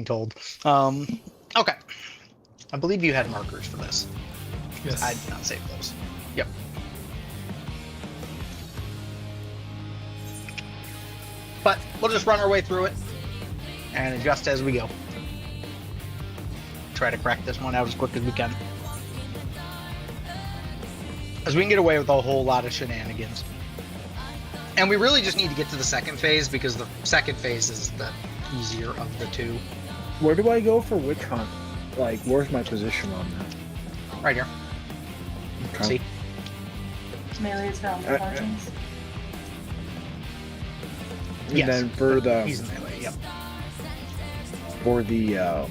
told. Okay. I believe you had markers for this. Yes. I did not save those. Yep. But we'll just run our way through it and adjust as we go. Try to crack this one out as quick as we can. As we can get away with a whole lot of shenanigans. And we really just need to get to the second phase because the second phase is the easier of the two. Where do I go for witch hunt? Like, where's my position on that? Right here. Okay. See? Melee's around the margins. And Yes, then for the he's in melee, yep. for the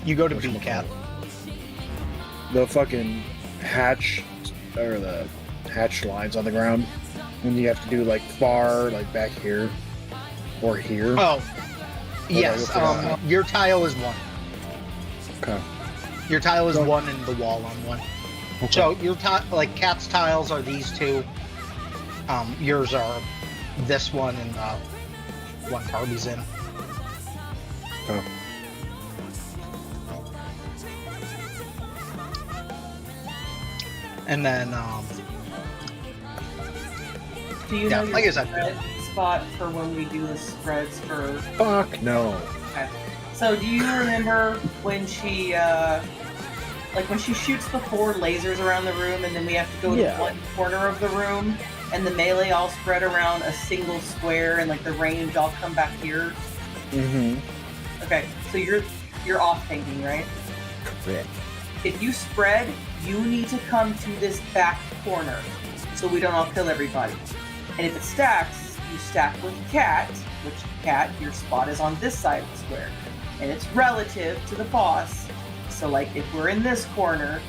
You go to whatchamacallit? B cat. The fucking hatch or the hatch lines on the ground. When you have to do like far, like back here or here. Oh, yes. Your tile is 1. Okay. Your tile is 1 and the wall on 1. Okay. So your like cat's tiles are these 2. Yours are this one and one Barbie's in. Okay. And then Do you yeah, know your like I said. spread spot for when we do the spreads for? Fuck no. Okay. So do you remember when she, like when she shoots the 4 lasers around the room, and then we have to go to one corner of the room, and the melee all spread around a single square, and like the range all come back here. Mm-hmm. Okay, so you're off thinking, right? Correct. If you spread, you need to come to this back corner, so we don't all kill everybody. And if it stacks, you stack with cat, which cat, your spot is on this side of the square. And it's relative to the boss. So like if we're in this corner,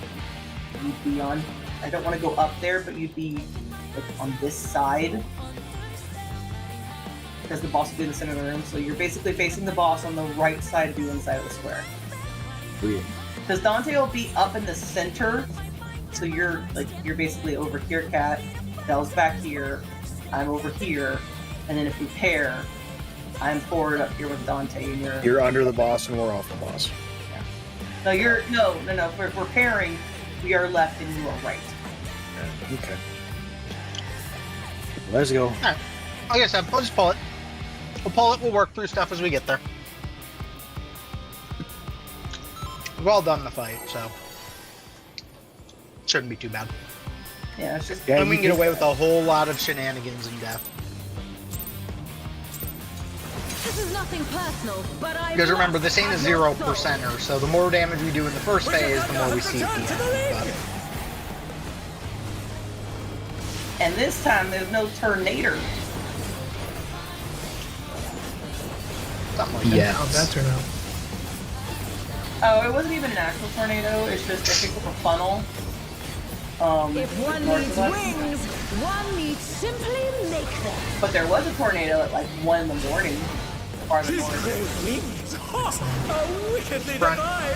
you'd be on, I don't want to go up there, but you'd be like on this side. Because the boss would be in the center of the room. So you're basically facing the boss on the right side of you inside of the square. Weird. Because Dante will be up in the center. So you're basically over here, cat. Belle's back here. I'm over here. And then if we pair, I'm forward up here with Dante, and You're under the boss and we're off the boss. No, no. If we're pairing, we are left and you are right. Okay. Let's go. Alright. Like I said, we'll just pull it. We'll pull it, we'll work through stuff as we get there. We've all done the fight, so shouldn't be too bad. Yeah, it's just. Yeah, And we can get away with a whole lot of shenanigans and death. This is nothing personal, but I. Because remember, this ain't a 0%er, so the more damage we do in the first phase, the more we see at the end. And this time there's no tornado. Something like that. Yeah. How'd that turn out? Oh, it wasn't even an actual tornado. It's just I picked up a funnel. If one north needs of us. wings, one needs simply make them. But there was a tornado at like 1 in the morning. Farther north. Wings! How wickedly Front. divine!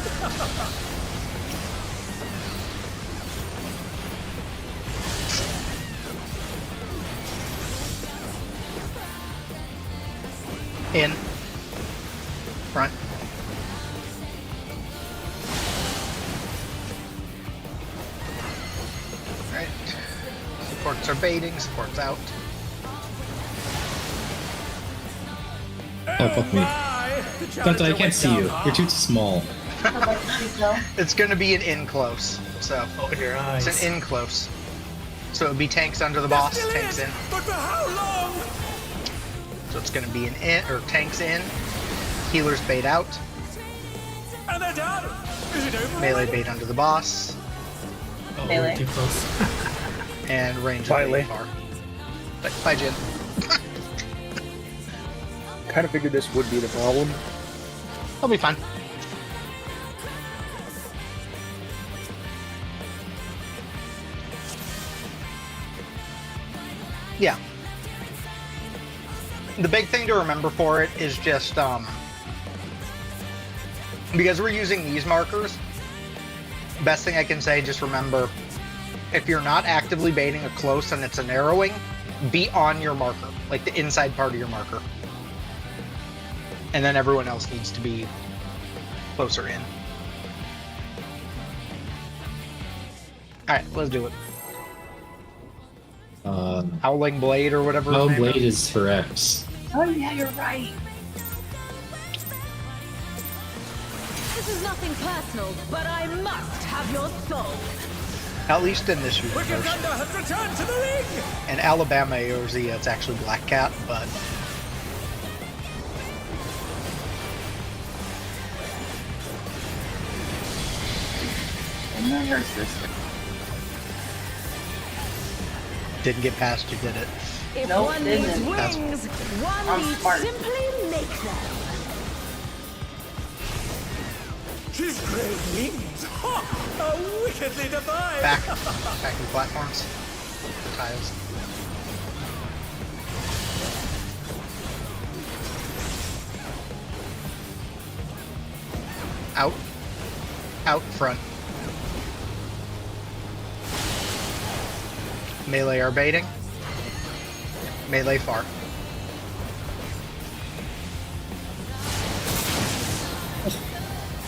In. Front. Right. Supports are baiting, supports out. Oh, fuck me. Dante, I can't see you. You're too small. It's gonna be an in close, so. Open your eyes. It's an in close. So it would be tanks under the boss, tanks in. But for how long? So it's gonna be an in, or tanks in, healers bait out, And they're done! Is it over? melee already? bait under the boss, Oh, Melee. we're too close. and range Finally. bait far. Bye, Jin. Kind of figured this would be the problem. I'll be fine. Yeah. The big thing to remember for it is just, because we're using these markers, best thing I can say, just remember, if you're not actively baiting a close and it's a narrowing, be on your marker, like the inside part of your marker. And then everyone else needs to be closer in. Alright, let's do it. Howling Blade or whatever. Howling Blade is for X. Oh yeah, you're right. This is nothing personal, but I must have your soul. At least in this Wicked universe. Thunder has returned to the ring! In Alabama Eorzea, it's actually Black Cat, but And then her sister. didn't get past you, did it? If Nope, one needs didn't. That's- wings, one I'm needs smart. simply make them. She's great wings! Ha! A wickedly divine! Back to the platforms. Tiles. Out. Out front. Melee are baiting. Melee far.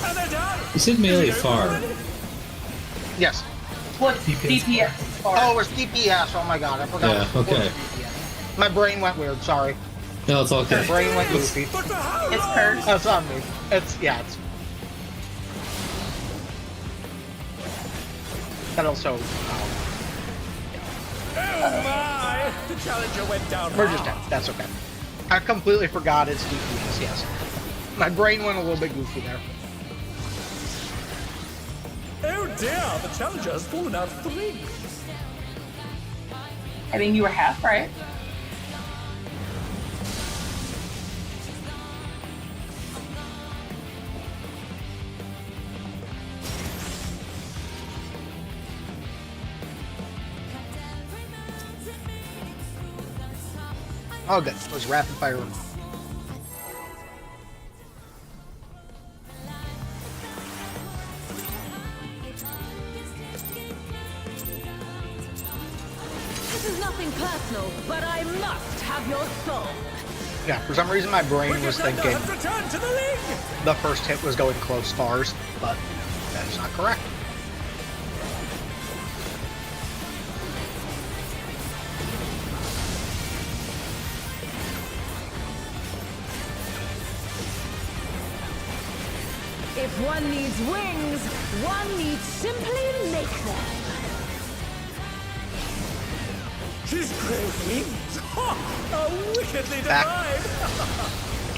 And they're down! You said melee far. Yes. What's DPS? DPS? Far? Oh, it's DPS. Oh my god, I forgot. Yeah, okay. DPS. My brain went weird, sorry. No, it's all My okay. brain went goofy. But for how It's long? cursed. That's on me. It's, yeah, it's... But also, Oh my! The challenger went down we're just hard. dead. That's okay. I completely forgot it's DPS, yes. My brain went a little bit goofy there. Oh dear, the challenger has fallen out of the ring. I mean, you were half right. Oh, good. It was rapid fire. This is nothing personal, but I must have your soul. Yeah, for some reason my brain Wicked was Thunder thinking has returned to the ring! the first hit was going close fars, but that is not correct. If one needs wings, one needs simply make them. She's great wings! Ha! A wickedly Back. divine!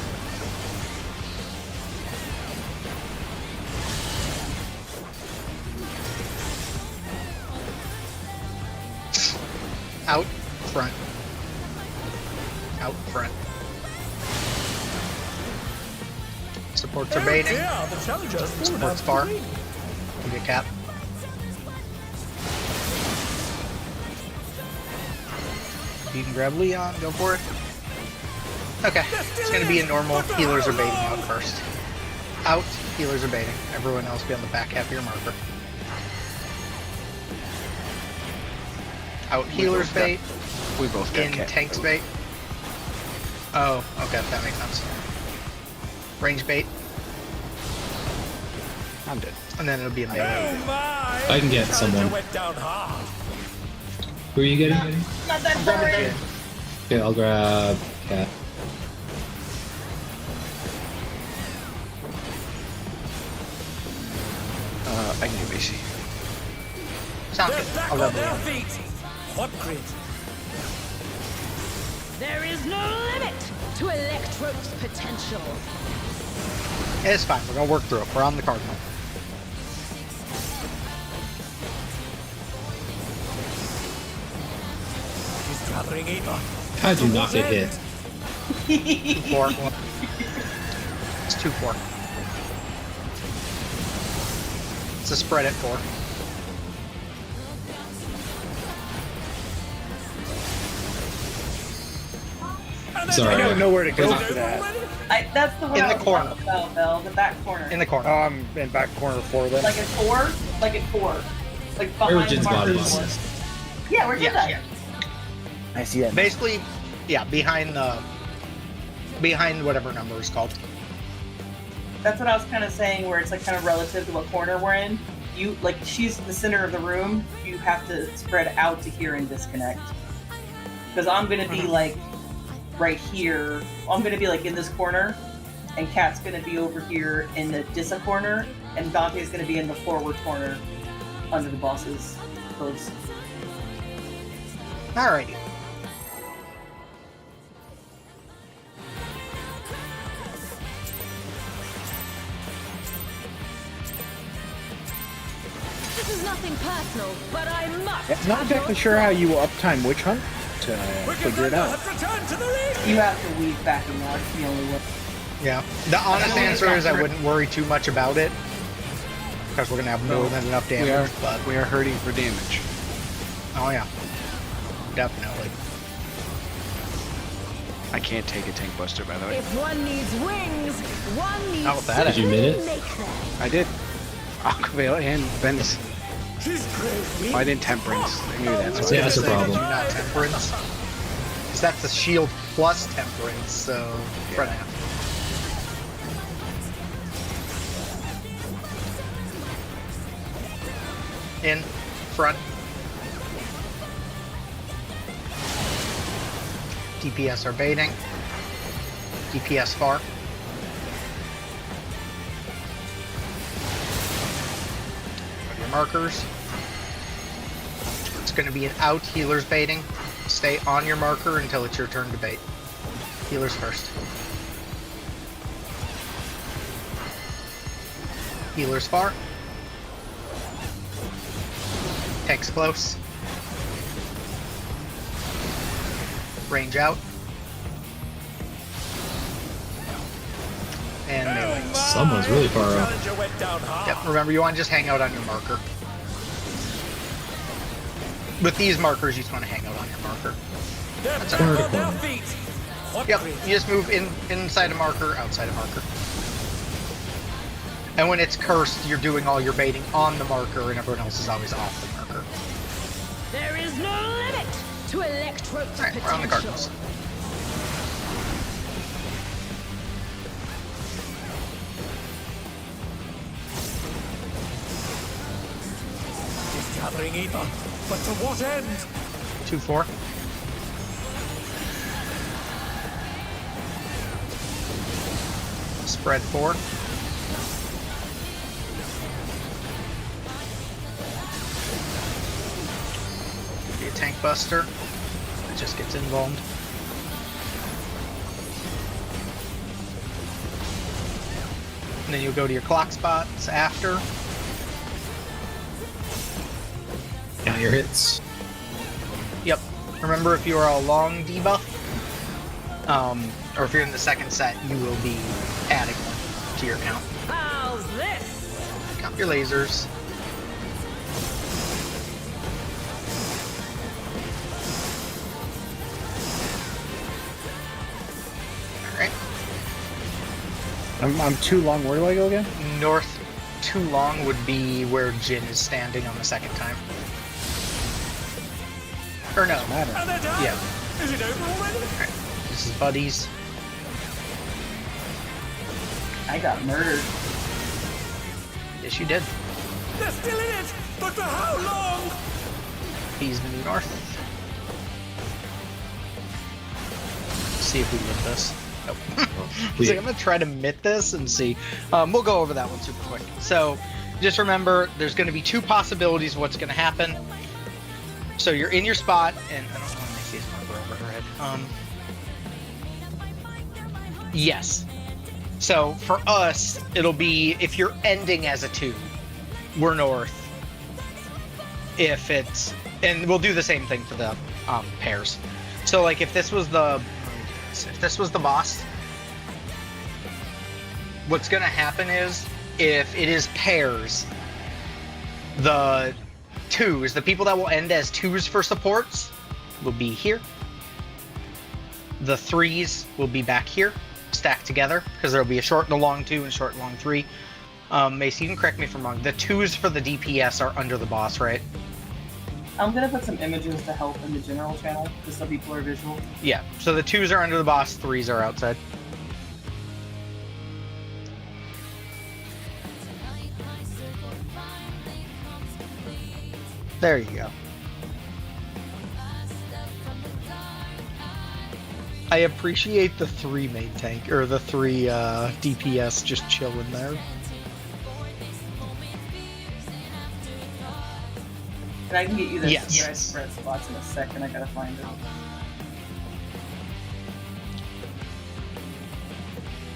Out front. Out front. Supports are Oh baiting. dear, the challenger has fallen Supports out of far. the ring. You get cap. You can grab Leon, go for it. Okay, it's gonna be a normal. Healers are baiting out first. Out, healers are baiting. Everyone else be on the back half of your marker. Out, healers bait. We both got In cat. tanks bait. Oh, okay, that makes sense. Range bait, I'm dead. and then it'll be a melee. Oh my! I can get The challenger someone. went down hard. Who are you getting? Not that far. Okay, I'll grab Cat. I can do AC. Sounds They're good. back I'll on grab their Leon. feet. What grit? There is no limit to Electro's potential. It's fine. We're gonna work through it. We're on the cardinal. He's gathering Eva. How do not get hit? 4. It's 2-4. It's a spread at 4. And they're Sorry. I down. don't know where to go Is it for over that. already? That's the one In I the was corner. talking about, Belle, the back corner. In the corner. Oh, I'm in back corner 4 then. Like at 4? Like at 4. Like behind Where Jin's the body markers. is. Yeah, where's Yes, that? yes. I see that. Basically, yeah, behind whatever number is called. That's what I was kind of saying, where it's like kind of relative to what corner we're in. You like she's in the center of the room. You have to spread out to here and disconnect. Because I'm gonna be like right here. I'm gonna be like in this corner, and Kat's gonna be over here in the Dissa corner, and Dante's gonna be in the forward corner under the boss's hooves. Alrighty. This is nothing personal, but I must. Yeah, not exactly sure how you will uptime Witch Hunt to figure it out. Return to the lead. You have to weave backing out. It's the only way. Yeah. The honest answer is I wouldn't worry too much about it. Because we're going to have more than enough damage. But We are hurting for damage. oh yeah. Definitely. I can't take a tank buster, by the way. If one needs wings, one needs How about that? Did you admit it? to make them. I did. Aquavale and Venice. She's crazy. Oh, I didn't Temperance. Maybe that's why. Yeah, that's a problem. Do not Temperance. Because that's the shield plus Temperance, so for now. In front. DPS are baiting. DPS far. Go to your markers. It's going to be an out. Healers baiting. Stay on your marker until it's your turn to bait. Healers first. Healers far. Tanks close. Range out. And melee. Someone's really far out. Challenger went down hard. Yep, remember you want to just hang out on your marker. With these markers, you just want to hang out on your marker. They're That's back corner to on their corner. feet. What Yep, crazy. you just move inside a marker, outside a marker. And when it's cursed, you're doing all your baiting on the marker, and everyone else is always off the marker. There is no limit to Electro's Alright, we're on the potential. Cardinals. He's gathering ether. But to what end? 2-4. Spread 4. Be a tank buster. It just gets involved. And then you'll go to your clock spots after. Count your hits. Yep. Remember, if you are a long debuff, or if you're in the second set, you will be adding one to your count. How's this? Count your lasers. Alright. I'm too long. Where do I go again? North too long would be where Jin is standing on the second time. Or no. Matter. And they're down. Yeah. Is it over already? Alright. This is buddies. I got murdered. Yes, you did. They're still in it. But for how long? He's north. See if we mitt this. Nope. I was like, I'm gonna try to mitt this and see. We'll go over that one super quick. So, just remember, there's gonna be two possibilities of what's gonna happen. So you're in your spot, and I don't know when I see his marker over her head. Yes. So for us, it'll be if you're ending as a 2, we're north. If it's, and we'll do the same thing for the pairs. So like if this was the boss, what's gonna happen is if it is pairs, the 2s, the people that will end as 2s for supports, will be here. The 3s will be back here, stacked together, because there will be a short and a long 2 and a short and long 3. Mace, you can correct me if I'm wrong. The 2s for the DPS are under the boss, right? I'm gonna put some images to help in the general channel, just so people are visual. Yeah, so the 2s are under the boss, 3s are outside. There you go. I appreciate the 3 main tank, or the 3 DPS just chilling there. And I can get you the Yes. spread spots in a second. I gotta find it.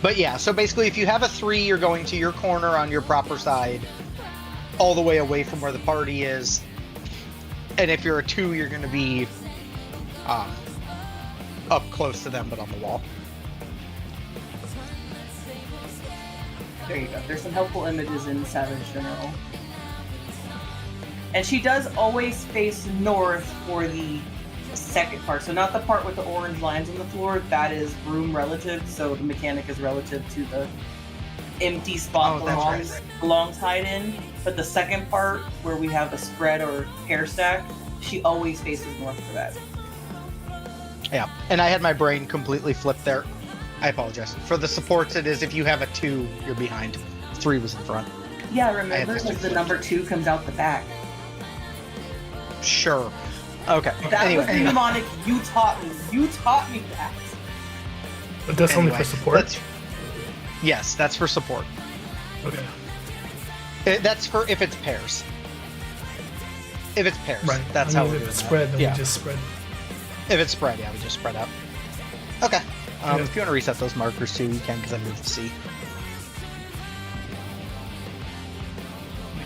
But yeah, so basically if you have a 3, you're going to your corner on your proper side, all the way away from where the party is. And if you're a 2, you're going to be up close to them, but on the wall. There you go. There's some helpful images in Savage General. And she does always face north for the second part. So not the part with the orange lines on the floor. That is room relative. So the mechanic is relative to the empty spot belongs tied in. But the second part where we have a spread or pair stack, she always faces north for that. Yeah, and I had my brain completely flipped there. I apologize. For the supports, it is if you have a 2, you're behind. 3 was in front. Yeah, remember, because the number 2 comes out the back. Sure. Okay. That was the mnemonic you taught me. You taught me that. But that's only for support? Yes, that's for support. Okay. That's for if it's pairs. If it's pairs, Right. that's I how mean, we if do it's that. spread, then Yeah. we just spread. If it's spread, yeah, we just spread out. Okay. Yeah. If you want to reset those markers too, you can, because I moved to C.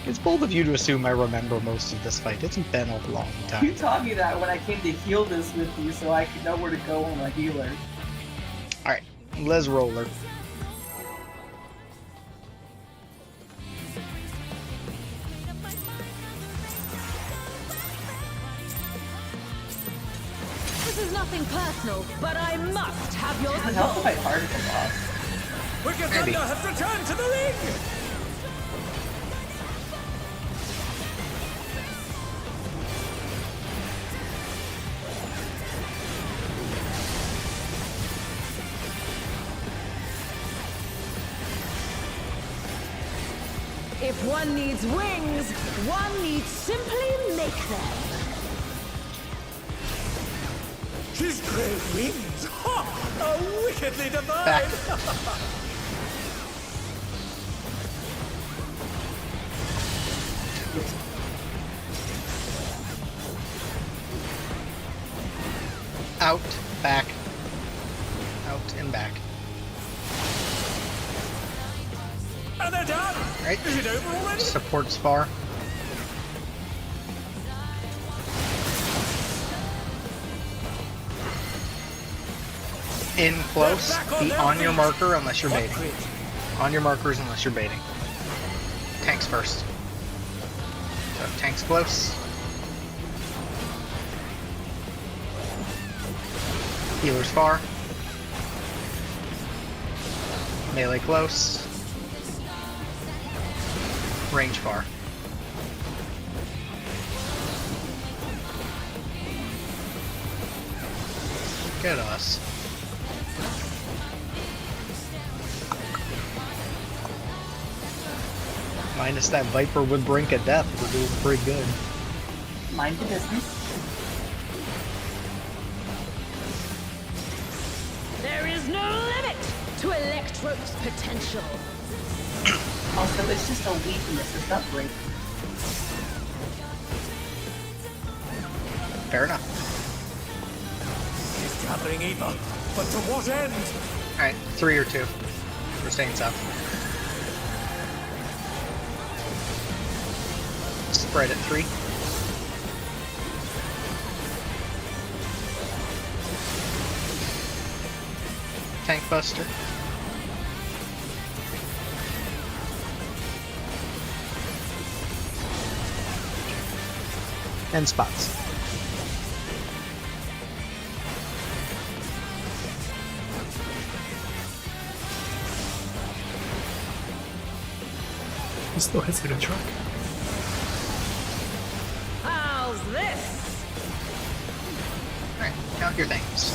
It's bold of you to assume I remember most of this fight. It's been a long You time. taught me that when I came to heal this with you, so I could know where to go on my healer. Alright, Les Roller. This is nothing personal, but I must have your It helps if soul. I hard the boss. Wicked Maybe. Thunder has returned to the ring! If one needs wings, one needs simply make them. His great wings! Ha! Are wickedly divine! Back. Out, back, out, and back. And they're done! Right. Is it over already? Supports far. In close, be on your marker unless you're baiting. On your markers unless you're baiting. Tanks first. So tanks close. Healers far. Melee close. Range far. Look at us. Minus that Viper with Brink of Death, we're doing pretty good. Mind your business. There is no limit to Electro's potential. Also, it's just a weakness. It's not break. Fair enough. He's gathering evil, but to what end? Alright, 3 or 2. We're staying south. Spread at 3. Tank Buster. And spots. He still hits like a truck. How's this? Alright, count your things.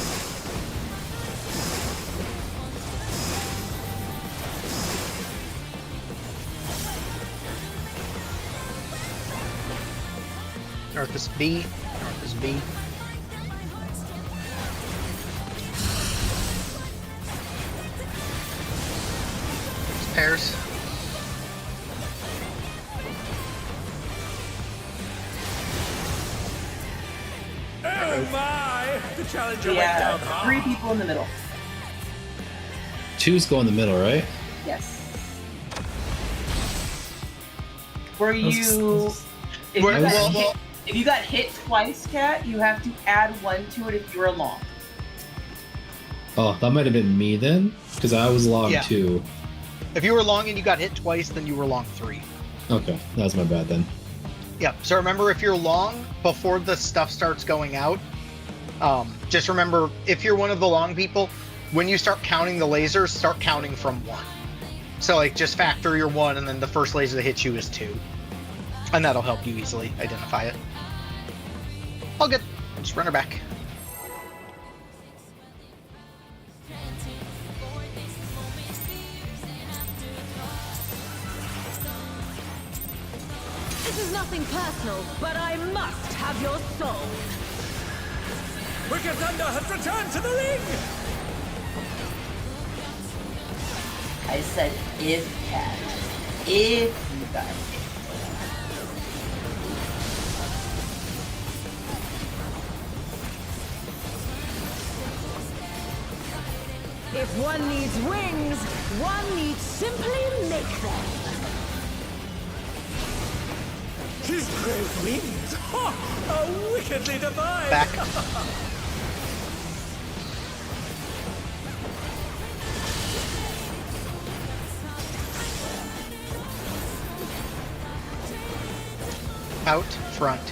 North is B. North is B. It's pairs. Oh my! The challenger went Yeah, down hard. 3 people in the middle. 2's go in the middle, right? Yes. Were you... If you, Well, got well, hit, well- if you got hit twice, Kat, you have to add 1 to it if you're along. Oh, that might have been me then, because I was long Yeah. 2. If you were long and you got hit twice, then you were long 3. Okay, that was my bad then. Yeah, so remember, if you're long, before the stuff starts going out, just remember, if you're one of the long people, when you start counting the lasers, start counting from 1. So, like, just factor your 1, and then the first laser that hits you is 2. And that'll help you easily identify it. All good. Just run her back. This is nothing personal, but I must have your soul. Wicked Thunder has returned to the ring! I said if, Kat. If you got hit. If one needs wings, one needs simply make them. His great wings! Ha! Are wickedly divine! Back. Out, front.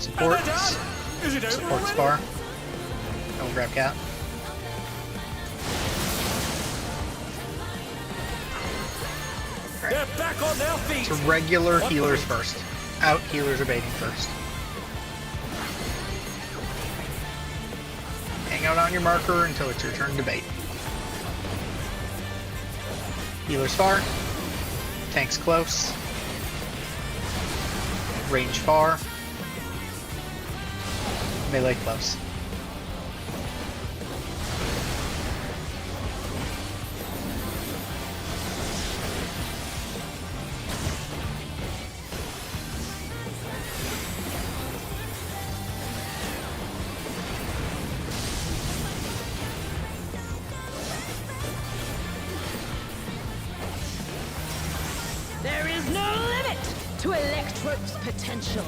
Support. And they're done! Is it over Support already? spar. Don't grab cat. They're back on their feet! So regular healers first. Out, healers are baiting first. Hang out on your marker until it's your turn to bait. Healers far. Tanks close. Range far. Melee close. There is no limit to Electro's potential.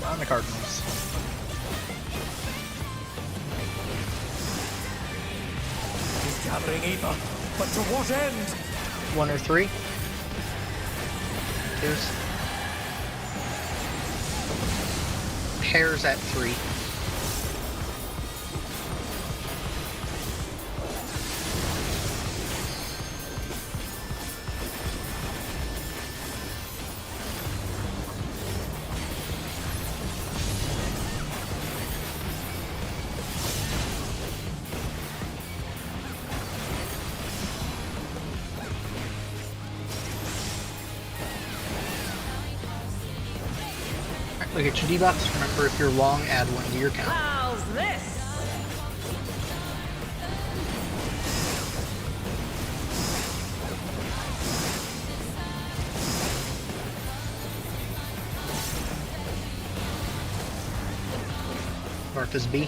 On the Cardinals. He's gathering ether, but to what end? 1 or 3. Twos. Pairs at 3. Look at your debuffs. Remember, if you're long, add 1 to your count. How's this? North is B.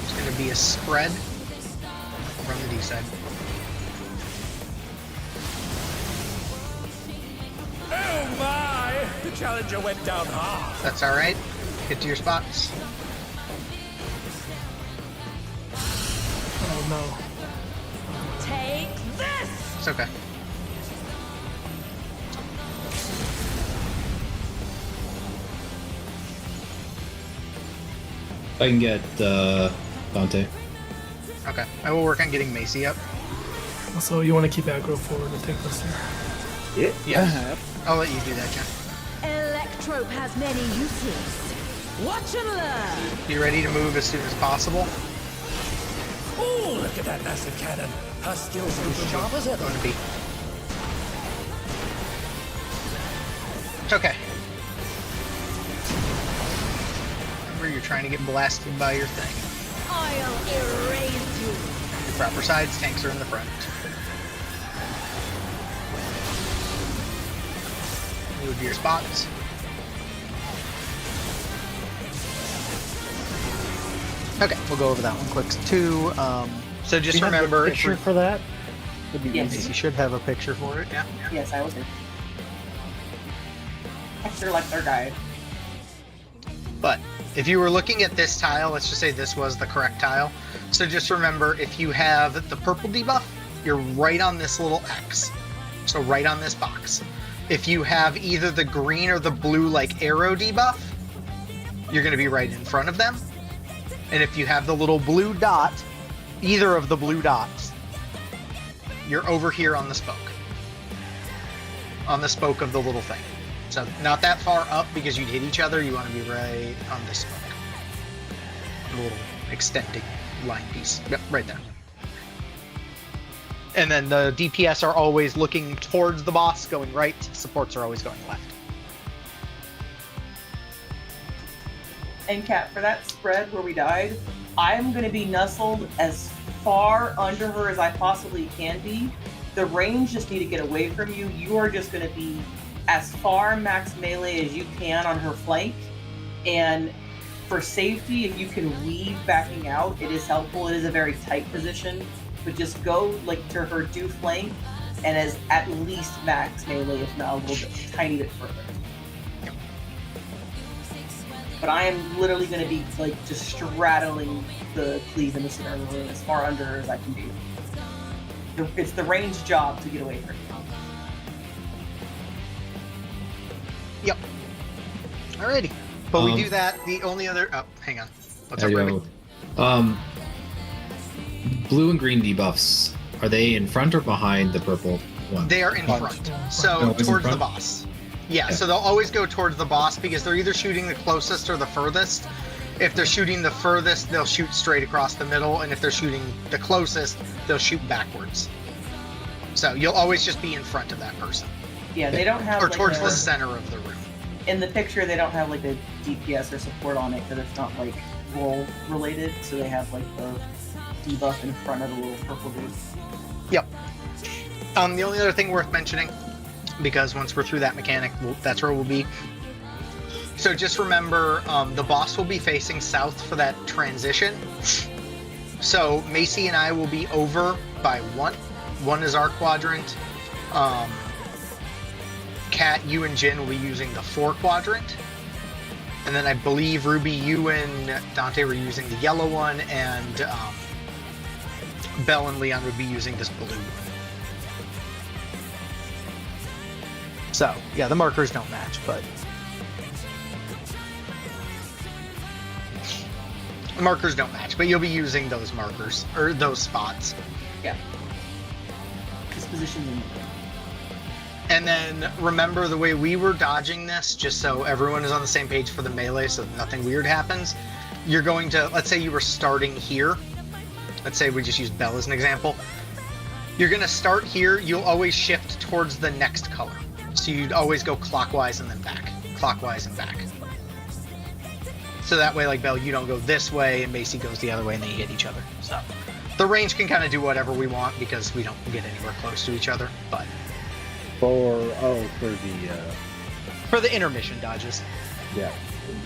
It's going to be a spread from the D side. Oh my! The challenger went down hard. That's alright. Get to your spots. Oh no. Take this! It's okay. I can get Dante. Okay. I will work on getting Macy up. Also, you want to keep aggro forward and take this here. Yeah. Yes. I'll let you do that, Jen. Electrope has many uses. Watch and learn. Be ready to move as soon as possible. Oh, look at that massive cannon. Her skills are as sharp as ever. Going to be. Okay. Remember, you're trying to get blasted by your thing. I'll erase you. The proper sides, tanks are in the front. Move your spots. Okay, we'll go over that one quick too. So just Do you have remember, the if picture we're- for that? Would be Yes. easy. you should have a picture for it. Yeah. Yes, I will do. They're like their guide. But if you were looking at this tile, let's just say this was the correct tile. So just remember, if you have the purple debuff, you're right on this little X. So right on this box. If you have either the green or the blue like arrow debuff, you're going to be right in front of them. And if you have the little blue dot, either of the blue dots, you're over here on the spoke. On the spoke of the little thing. So not that far up because you'd hit each other. You want to be right on this spoke. A little extending line piece. Yep, right there. And then the DPS are always looking towards the boss, going right. Supports are always going left. And Kat, for that spread where we died, I'm going to be nestled as far under her as I possibly can be. The range just need to get away from you. You are just going to be as far max melee as you can on her flank. And for safety, if you can weave backing out, it is helpful. It is a very tight position, but just go like to her do flank and as at least max melee, if not a little bit, tiny bit further. But I am literally going to be like just straddling the cleave in the center of the room as far under her as I can do. It's the range job to get away from you. Yep. Alrighty. But we do that. The only other... Oh, hang on. What's up, Ruby? Blue and green debuffs, are they in front or behind the purple one? They are in front. So Oh, it's in towards the front? boss. Yeah, Okay. so they'll always go towards the boss because they're either shooting the closest or the furthest. If they're shooting the furthest, they'll shoot straight across the middle, and if they're shooting the closest, they'll shoot backwards. So you'll always just be in front of that person. Yeah, they don't have Or like towards a, the center of the room. in the picture they don't have like a DPS or support on it because it's not like roll related, so they have like the debuff in front of the little purple dude. Yep. The only other thing worth mentioning, because once we're through that mechanic, that's where we'll be. So just remember, the boss will be facing south for that transition. So Macy and I will be over by 1. 1 is our quadrant. Kat, you and Jin will be using the 4 quadrant. And then I believe Ruby, you and Dante were using the yellow one, and Belle and Leon would be using this blue one. So, yeah, the markers don't match, but... The markers don't match, but you'll be using those markers, or those spots. Yeah. This position's in. And then remember the way we were dodging this, just so everyone is on the same page for the melee so nothing weird happens. You're going to, let's say you were starting here. Let's say we just use Belle as an example. You're going to start here. You'll always shift towards the next color. So you'd always go clockwise and then back. Clockwise and back. So that way, like Belle, you don't go this way and Macy goes the other way and they hit each other. So the range can kind of do whatever we want because we don't get anywhere close to each other. But For the intermission dodges, yeah.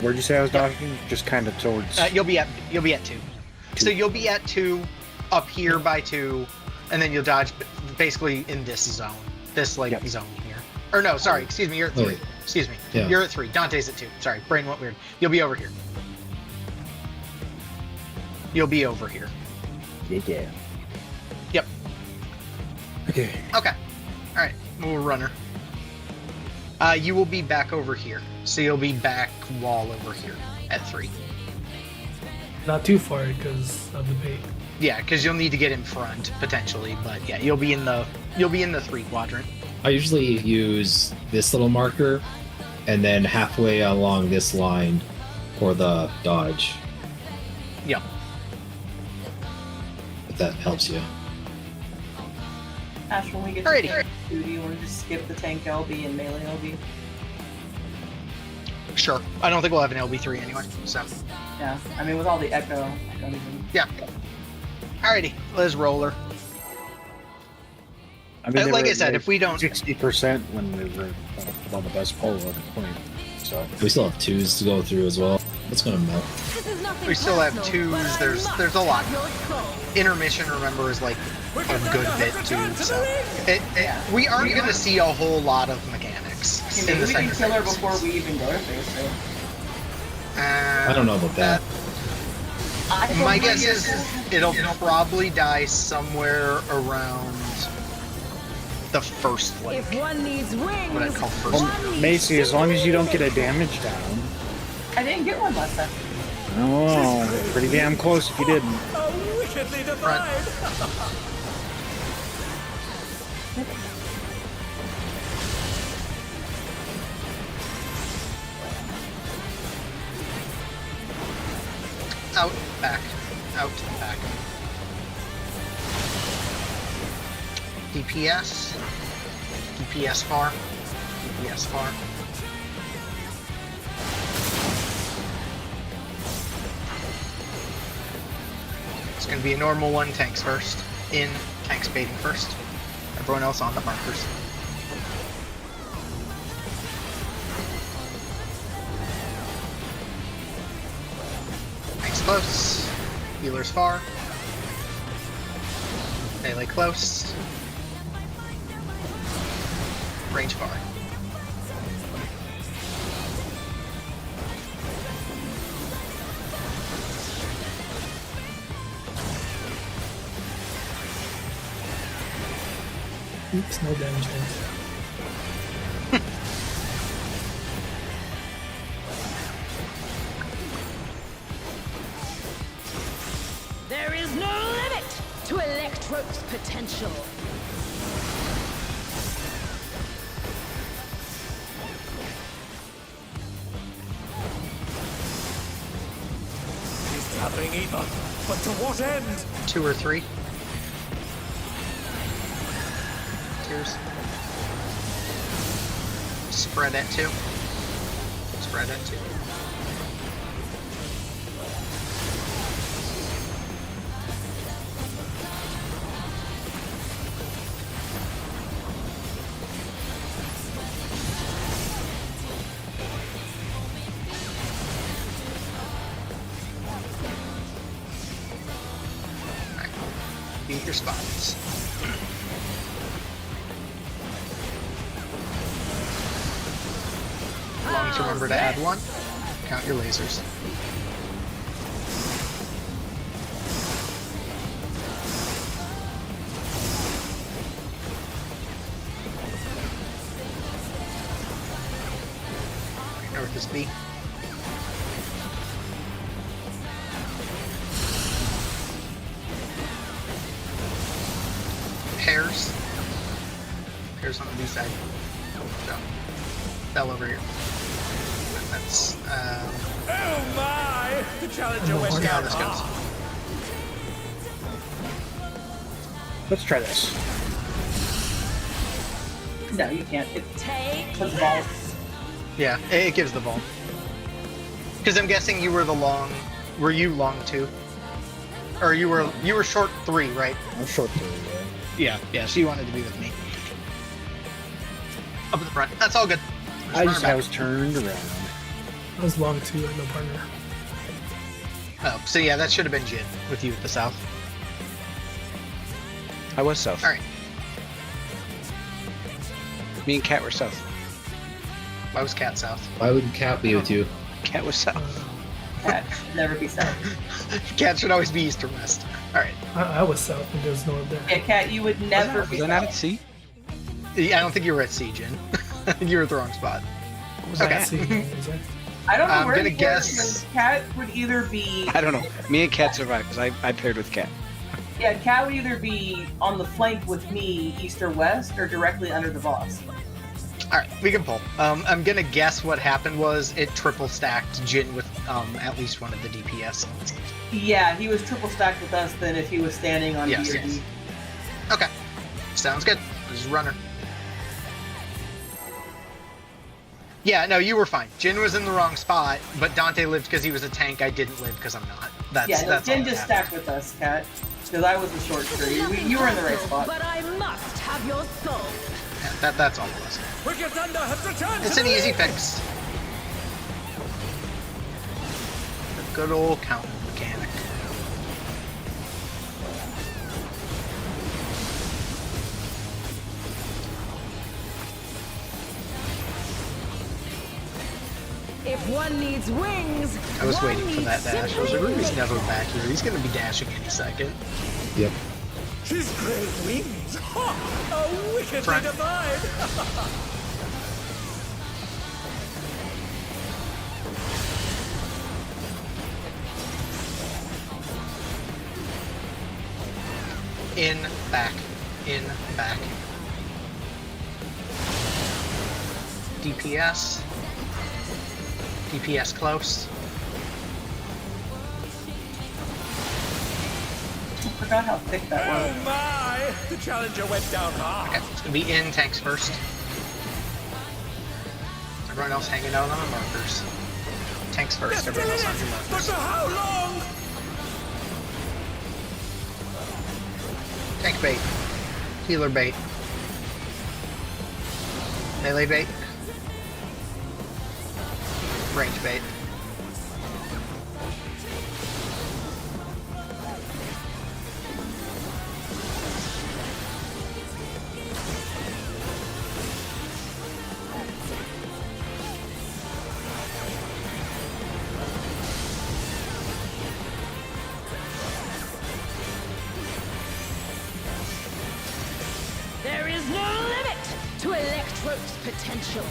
Where'd you say I was dodging? Just kind of towards. you'll be at 2. So you'll be at 2, up here by 2, and then you'll dodge basically in this zone, this zone here. Or no, sorry, excuse me, you're at 3. Wait. Excuse me, Yeah. you're at 3. Dante's at 2. Sorry, brain went weird. You'll be over here. You'll be over here. Yeah. Yep. Okay. Okay. All right. We'll runner. You will be back over here. So you'll be back wall over here at 3. Not too far because of the bait. Yeah, because you'll need to get in front potentially, but yeah, you'll be in the 3 quadrant. I usually use this little marker and then halfway along this line for the dodge. Yep. If that helps you. Ash, when we get Alrighty. to do you want to just skip the tank LB and melee LB? Sure. I don't think we'll have an LB3 anyway, so. Yeah, I mean, with all the echo, I don't even. Yeah. Alrighty, let's roller. I mean, they Like were I said, if we don't- 60% when they were on the best pole at the point. So We still have 2s to go through as well. It's gonna melt. This is nothing We still have personal, 2s, but I there's must a lot. have your soul. Intermission, remember, is like a good bit too, so. Yeah. We aren't going to see a whole lot of mechanics Okay, in maybe the we can kill her phase. before we even go to phase 2. I don't know about that. My guess is it'll probably die somewhere around the first link. If one needs wings, What I call first one link. needs Macy, as long as you don't get a simply damage down. I didn't get one last time. Oh, pretty damn close if you didn't. A wickedly divine. Out, back, out, back. DPS, DPS far, DPS far. It's gonna be a normal one, tanks first. In, tanks baiting first. Everyone else on the markers. Tanks close. Healers far. Melee close. Range far. Oops, no damage. There is no limit to Electro's potential. He's gathering ether, but to what end? 2 or 3. Tears. Spread at 2. Spread at 2. Alright. Beat your spots. Long to remember to add 1. Count your lasers. North is B. Pairs. Pairs on the B side. So, fell over here. That's, Oh my! The challenger Oh, went see how down this goes. hard. Let's try this. No, you can't. It Take puts balls. Yeah, it gives the vault. Because I'm guessing you were the long. Were you long 2? Or you were short 3, right? I'm short 3, yeah. Yeah. So you wanted to be with me. Up at the front. That's all good. I was turned around. I was long too, like no partner. Oh, so yeah, that should have been Jin with you at the south. I was south. All right. Me and Cat were south. Why was Cat south? Why would Cat be with you? Cat was south. That should never be said. Cat should always be east or west. All right. I was south and there's no one there. Yeah, Cat, you would never Was be I not at south. sea? Yeah, I don't think you were at C, Jin. I think you were at the wrong spot. What was I Okay. at? See, is that- I don't know I'm where gonna you were, guess- because Cat would either be I don't know. Me and Cat survived because I paired with Cat. yeah, Cat would either be on the flank with me, east or west, or directly under the boss. Alright, we can pull. I'm gonna guess what happened was it triple stacked Jin with at least one of the DPS. Yeah, he was triple stacked with us than if he was standing on Yes, D or yes. D. Okay. Sounds good. Just runner. Yeah, no, you were fine. Jin was in the wrong spot, but Dante lived because he was a tank. I didn't live because I'm not. Yeah, no, That's Jin all that just happened. stacked with us, Kat. Because I was the short tree. You were in the right spot. But I must have your soul. Yeah, that's all it was. Wicked Thunder has returned It's to an the easy ring. fix. The good old counting mechanic. If one needs wings, I was one waiting for that needs dash. I was like, simply Ruby's make never it. back here. He's gonna be dashing any second. Yep. His great wings. Ha! A wickedly Front. divine. In, back, in, back. DPS. DPS close. I forgot how thick that was. Oh my! The challenger went down hard. Okay, it's gonna be in, tanks first. Everyone else hanging out on the markers. Tanks first, They're everyone still else in on your it, but markers. for how long? Tank bait. Healer bait. Melee bait. Range bait. There is no limit to Electro's potential.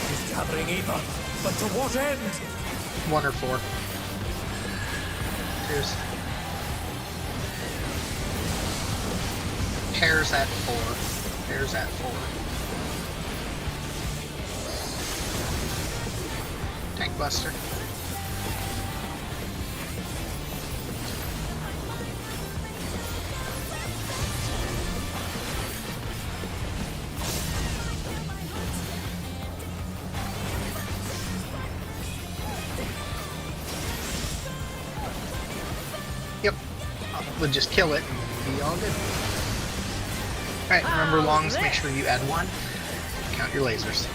He's gathering ether, but to what end? 1 or 4. Cheers. Pairs at 4. Pairs at 4. Tank buster. Yep. We'll just kill it and be all good. Alright, remember longs, make sure you add 1. Count your lasers.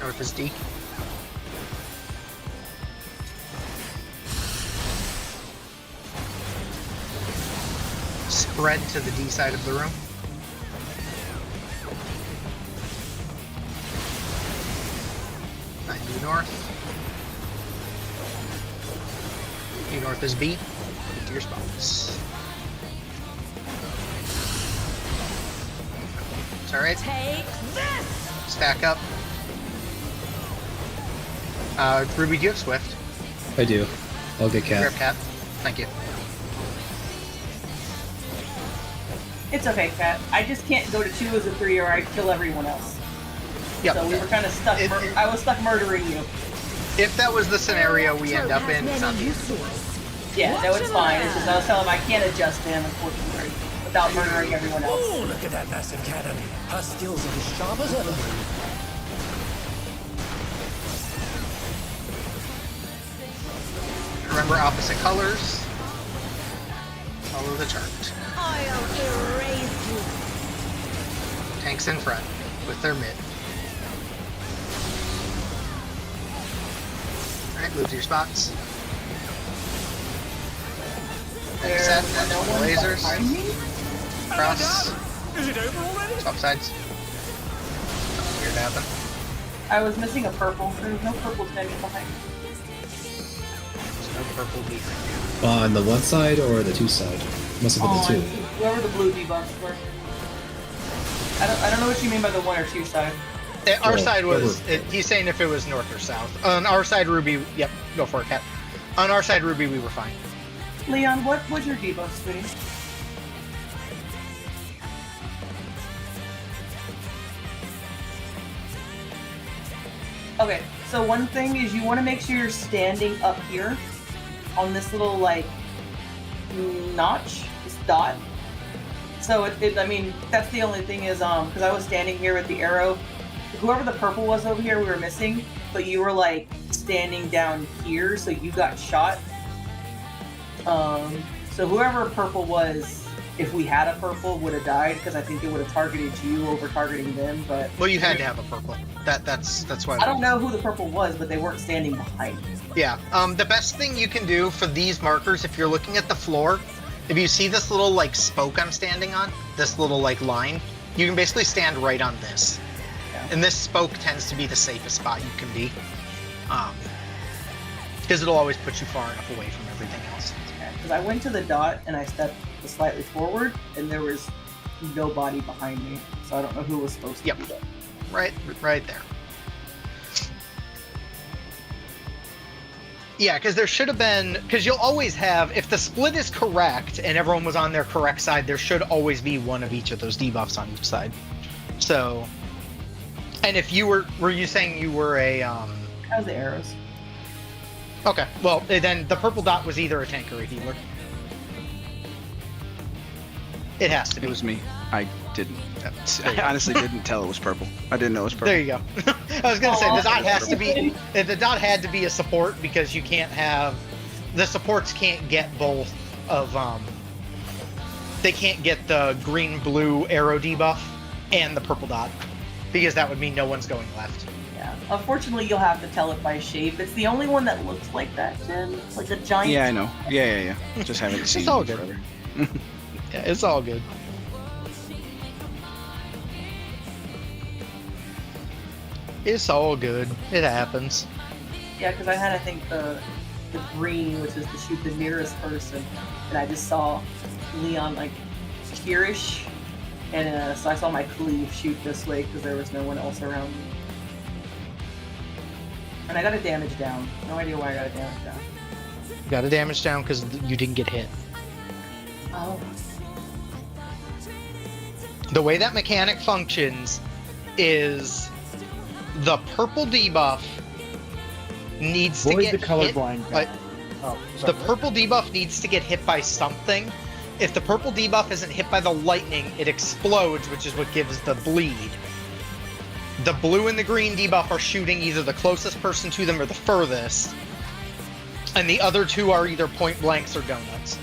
North is D. Spread to the D side of the room. Due north. Due north is B. Get to your spots. It's alright. Take this! Stack up. Ruby, do you have Swift? I do. I'll get Grab Cat. Cat. Thank you. It's okay, Kat. I just can't go to 2 as a 3 or I'd kill everyone else. Yep. So we were kind of stuck. I was stuck murdering you. If that was the scenario we end up in, it's not the end of the world. Yeah, no, it's fine. It's just I was telling him I can't adjust to him, unfortunately, without murdering everyone else. Oh, look at that massive cannon. Her skills are as sharp as ever. Remember opposite colors. Follow the chart. I'll erase you. Tanks in front with their mid. Alright, move to your spots. Tank set, watch No for the one lasers. behind me? Cross. Is it over already? Swap sides. Something weird happen. I was missing a purple. There was no purple standing behind me. There's no purple behind you. On the one side or the two side? Must have been on the 2. whoever the blue debuffs were. I don't know what you mean by the 1 or 2 side. Our Well, side was. over. He's saying if it was north or south. On our side, Ruby. Yep, go for it, Cat. On our side, Ruby, we were fine. Leon, what was your debuff, sweetie? Okay, so one thing is you want to make sure you're standing up here on this little, like, notch, this dot. So, I mean, that's the only thing is, because I was standing here with the arrow. Whoever the purple was over here, we were missing, but you were, like, standing down here, so you got shot. So whoever purple was, if we had a purple, would have died, because I think it would have targeted you over targeting them, but... Well, you had to have a purple. That's why. I don't know who the purple was, but they weren't standing behind me. Yeah. The best thing you can do for these markers, if you're looking at the floor, if you see this little, like, spoke I'm standing on, this little, like, line, you can basically stand right on this. Yeah. And this spoke tends to be the safest spot you can be. Because it'll always put you far enough away from everything else. Because I went to the dot and I stepped slightly forward, and there was nobody behind me, so I don't know who was supposed to Yep. be there. Right there. Yeah, because there should have been, because you'll always have, if the split is correct and everyone was on their correct side, there should always be one of each of those debuffs on each side. So, and if you were you saying you were a, That was the arrows. Okay, well, then the purple dot was either a tank or a healer. It has to be. It was me. I didn't. There you I go. honestly didn't tell it was purple. I didn't know it was purple. There you go. I was gonna say the dot has to be. Aw. The dot had to be a support because you can't have the supports can't get both of They can't get the green blue arrow debuff and the purple dot because that would mean no one's going left. Yeah. Unfortunately, you'll have to tell it by shape. It's the only one that looks like that, Jen. It's like a giant. Yeah, I know. Yeah. Just haven't seen all it good. forever. Yeah, it's all good. It's all good. It happens. Yeah, because I had, I think, the green, which is to shoot the nearest person, and I just saw Leon, like, tearish, and so I saw my cleave shoot this way because there was no one else around me. And I got a damage down. No idea why I got a damage down. You got a damage down because you didn't get hit. Oh. The way that mechanic functions is the purple debuff needs to Void get the hit. colorblind But guy. Oh, the sorry. purple debuff needs to get hit by something. If the purple debuff isn't hit by the lightning, it explodes, which is what gives the bleed. The blue and the green debuff are shooting either the closest person to them or the furthest. And the other two are either point blanks or donuts.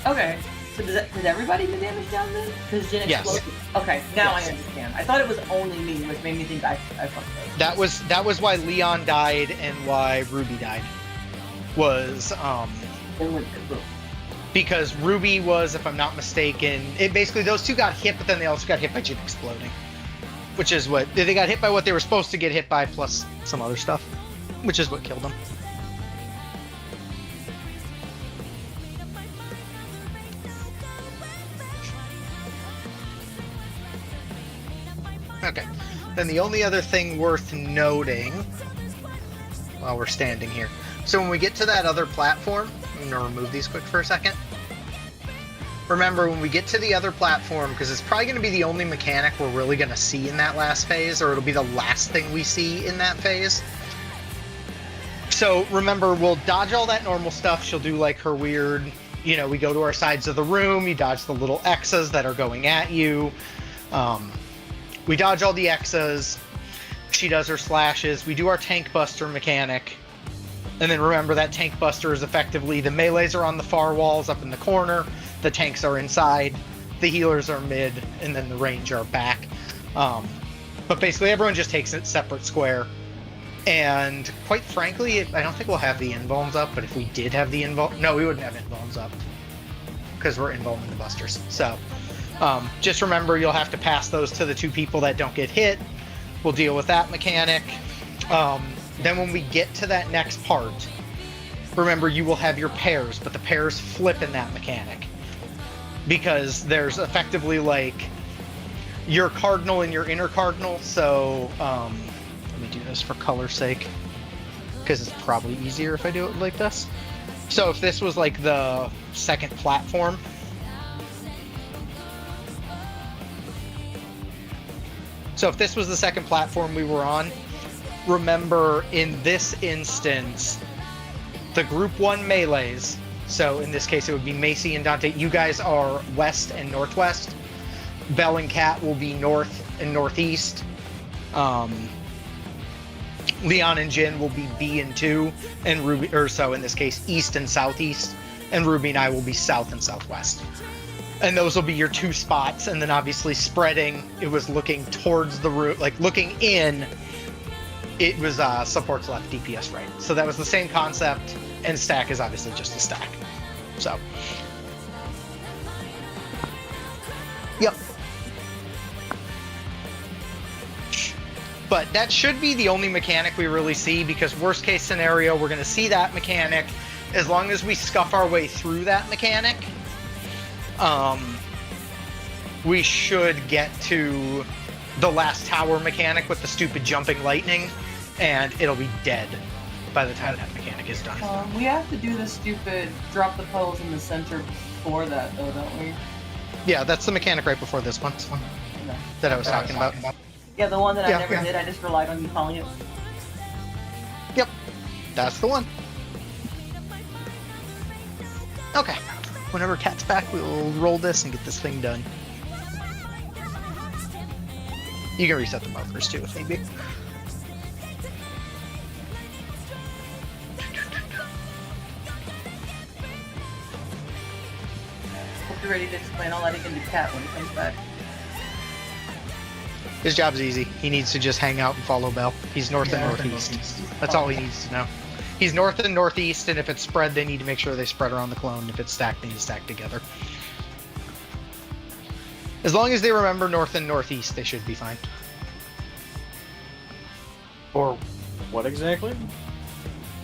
Okay. So did everybody get damage down then? Because Jen Yes. exploded. Okay, now Yes. I understand. I thought it was only me, which made me think I fucked up. That was why Leon died and why Ruby died. Was Then went boom. because Ruby was, if I'm not mistaken, it basically those two got hit, but then they also got hit by Jin exploding, which is what they got hit by what they were supposed to get hit by plus some other stuff, which is what killed them. Okay. Then the only other thing worth noting while we're standing here. So when we get to that other platform, I'm going to remove these quick for a second. Remember, when we get to the other platform, because it's probably going to be the only mechanic we're really going to see in that last phase, or it'll be the last thing we see in that phase. So remember, we'll dodge all that normal stuff. She'll do like her weird, you know, we go to our sides of the room, you dodge the little X's that are going at you. We dodge all the X's. She does her slashes. We do our tank buster mechanic. And then remember that tank buster is effectively the melees are on the far walls up in the corner, the tanks are inside, the healers are mid, and then the range are back. But basically everyone just takes it separate square. And quite frankly, I don't think we'll have the invulns up, but if we did have the invuln... No, we wouldn't have invulns up. Because we're invulning the busters. So, just remember you'll have to pass those to the two people that don't get hit. We'll deal with that mechanic. Then when we get to that next part, remember you will have your pairs, but the pairs flip in that mechanic. because there's effectively like your cardinal and your inner cardinal. So let me do this for color's sake, because it's probably easier if I do it like this. So if this was like the second platform, we were on, remember in this instance, the group 1 melees, so in this case it would be Macy and Dante, you guys are west and northwest. Belle and Kat will be north and northeast. Leon and Jin will be B and 2, and Ruby, or so in this case, east and southeast, and Ruby and I will be south and southwest. And those will be your 2 spots, and then obviously spreading, it was looking towards the room, like looking in, it was supports left, DPS right. So that was the same concept, and stack is obviously just a stack. So. Yep. But that should be the only mechanic we really see, because worst case scenario, we're going to see that mechanic. As long as we scuff our way through that mechanic, we should get to the last tower mechanic with the stupid jumping lightning, and it'll be dead by the time that mechanic is done. We have to do the stupid drop the poles in the center before that, though, don't we? Yeah, that's the mechanic right before this one No. that I was talking about. Yeah, the one that Yeah, I never yeah. did. I just relied on you calling it. Yep, that's the one. Okay, whenever Kat's back, we'll roll this and get this thing done. You can reset the markers too if need be. Hope you're ready to explain all that again to Kat when he comes back. His job's easy. He needs to just hang out and follow Bell. He's north and northeast. That's all he needs to know. He's north and northeast, and if it's spread, they need to make sure they spread around the clone. If it's stacked, they need to stack together. As long as they remember north and northeast, they should be fine. Or what exactly?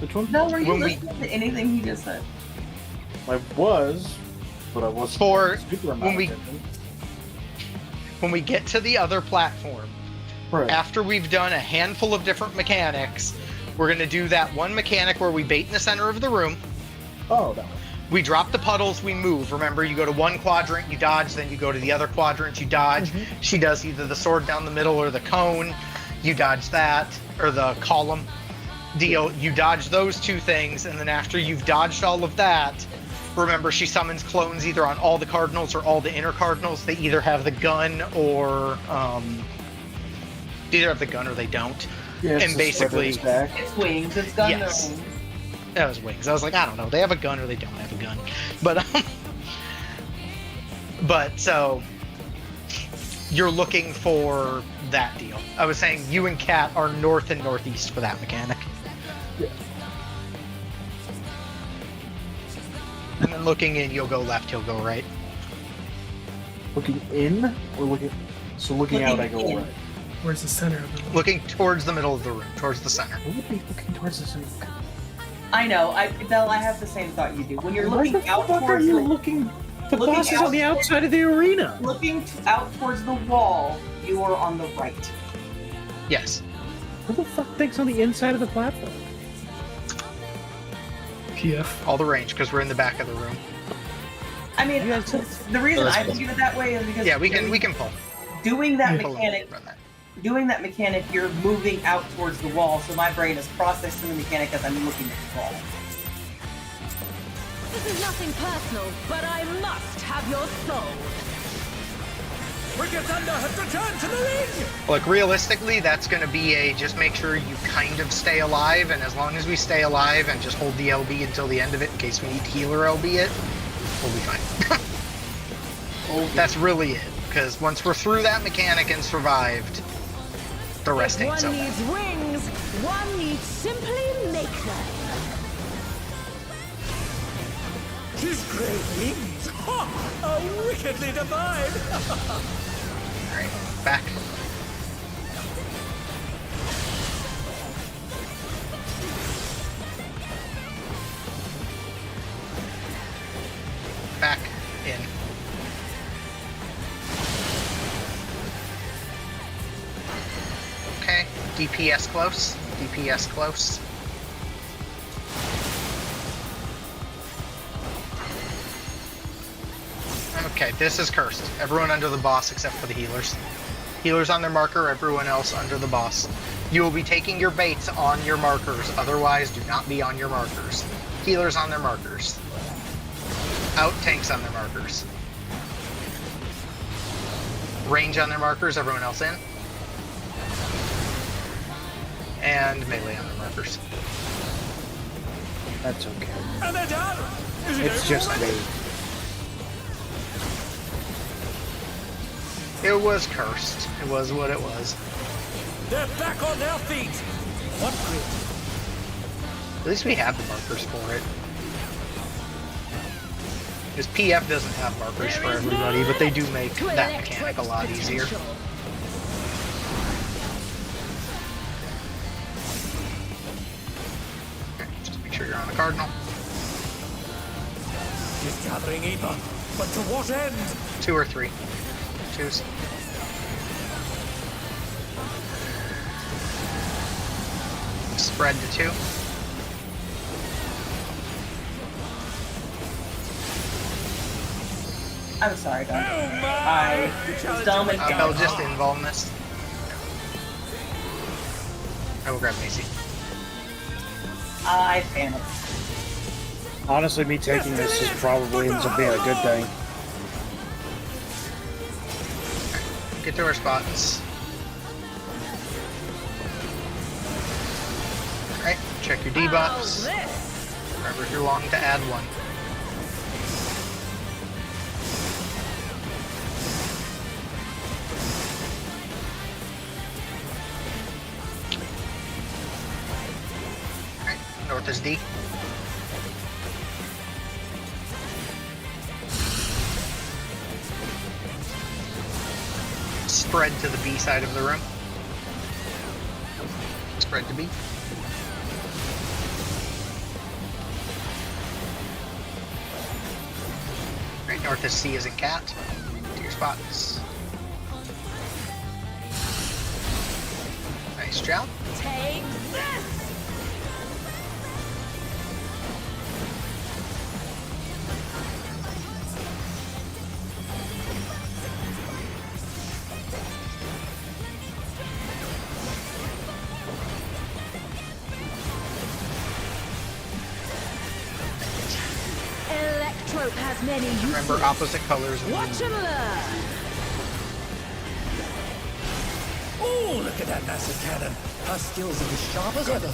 Which one? No, were you When we- listening to anything he just said? I was, but I wasn't. For super amount when we- of attention. When we get to the other platform, Right. after we've done a handful of different mechanics, we're going to do that one mechanic where we bait in the center of the room. Oh, that one. We drop the puddles, we move. Remember, you go to one quadrant, you dodge, then you go to the other quadrant, you dodge. She does either the sword down the middle or the cone. You dodge that, or the column deal. You dodge those 2 things, and then after you've dodged all of that, remember, she summons clones either on all the cardinals or all the inner cardinals. They either have the gun or they either have the gun or they don't. Yeah, it's And the basically- spread stack. It's wings. It's gun Yes. wings. That was wings. I was like, I don't know. They have a gun or they don't have a gun. But so you're looking for that deal. I was saying you and Kat are north and northeast for that mechanic. Yeah. And then looking in, you'll go left, he'll go right. Looking in or looking? So looking out, I go Looking in. right. Where's the center of the room? Looking towards the middle of the room, towards the center. I would be looking towards the center. I know. Belle, I have the same thought you do. When you're Why looking the out fuck are towards you the looking? The looking boss is out on the outside of the arena. out towards the wall, you are on the right. Yes. Who the fuck thinks on the inside of the platform? PF. All the range, because we're in the back of the room. I mean, Yeah, the reason that's I cool. view it that way is because Yeah, we can pull. doing that Yeah. mechanic. Run that. Doing that mechanic, you're moving out towards the wall, so my brain is processing the mechanic as I'm looking at the wall. This is nothing personal, but I must have your soul. Wicked Thunder has returned to the ring! Look, realistically, that's going to be a just make sure you kind of stay alive, and as long as we stay alive and just hold the LB until the end of it in case we need to heal or LB it, we'll be fine. That's really it, because once we're through that mechanic and survived, the rest If ain't one so bad. needs wings, one needs simply make them. His great wings! Ha! Are wickedly divine! Alright, back. Back in. DPS close. DPS close. Okay, this is cursed. Everyone under the boss except for the healers. Healers on their marker, everyone else under the boss. You will be taking your baits on your markers, otherwise do not be on your markers. Healers on their markers. Out, tanks on their markers. Range on their markers, everyone else in. And melee on their markers. That's okay. And they're done! Is it It's over just already? me. It was cursed. It was what it was. They're back on their feet! What grit? At least we have the markers for it. Because PF doesn't have markers for everybody, but they do make that mechanic a lot easier. Okay, just make sure you're on the cardinal. She's gathering ether, but to what end? 2 or 3. 2s. Spread to 2. I'm sorry, guys. Oh my! I was dumb and I'll just involve this. I will grab Macy. I panicked. Honestly, me taking this is probably ends up being a good thing. Get to our spots. Alright, check your debuffs. Remember if you're long to add one. Alright, north is D. Spread to the B side of the room. Spread to B. Right north is C as in cat. To your spots. Nice job. Take this! Electrope has many uses. Remember opposite colors. Watch and learn. Oh, look at that massive cannon. Her skills are as sharp as ever.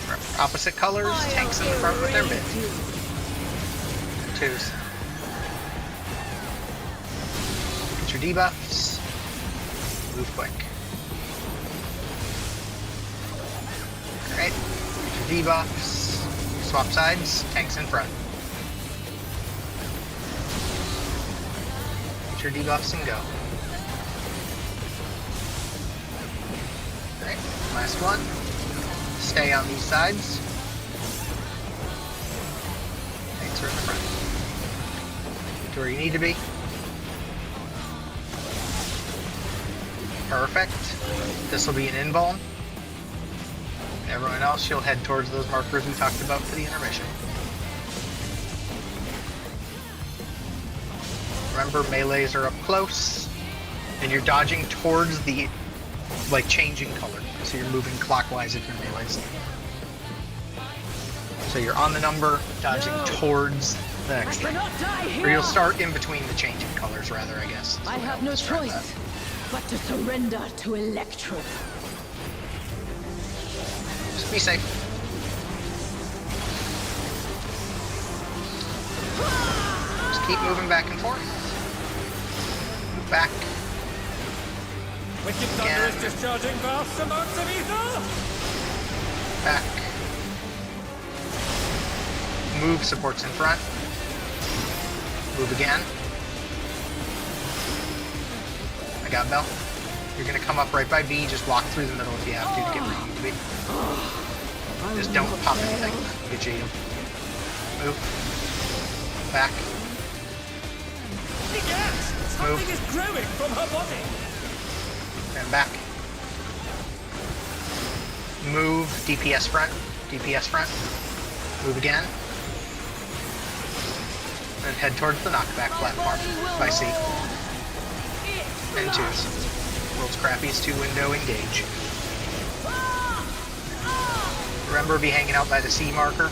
Remember, opposite colors. Tanks in the front with their bit. 2s. Get your debuffs. Move quick. Alright. Get your debuffs. Swap sides. Tanks in front. Get your debuffs and go. Alright. Last one. Stay on these sides. Tanks are in the front. Get to where you need to be. Perfect. This will be an invuln. Everyone else, you'll head towards those markers we talked about for the intermission. Remember, melees are up close, and you're dodging towards the, like, changing color. So you're moving clockwise if you're melees. So you're on the number, dodging towards the I next thing. cannot die here. Or you'll start in between the changing colors, rather, I guess. I have no Describe choice that. but to surrender to Electro. Just be safe. Just keep moving back and forth. Move back. Wicked Thunder is discharging vast amounts of ether! Back. Move, supports in front. Move again. I got Bell. You're gonna come up right by B, just walk through the middle if you have to get where you need to be. Just don't pop anything. Get you. Move. back. Something is growing from her body. And back. Move, DPS front, DPS front. Move again. And head towards the knockback platform by C. And 2s. World's crappiest 2-window engage. Remember, be hanging out by the C marker,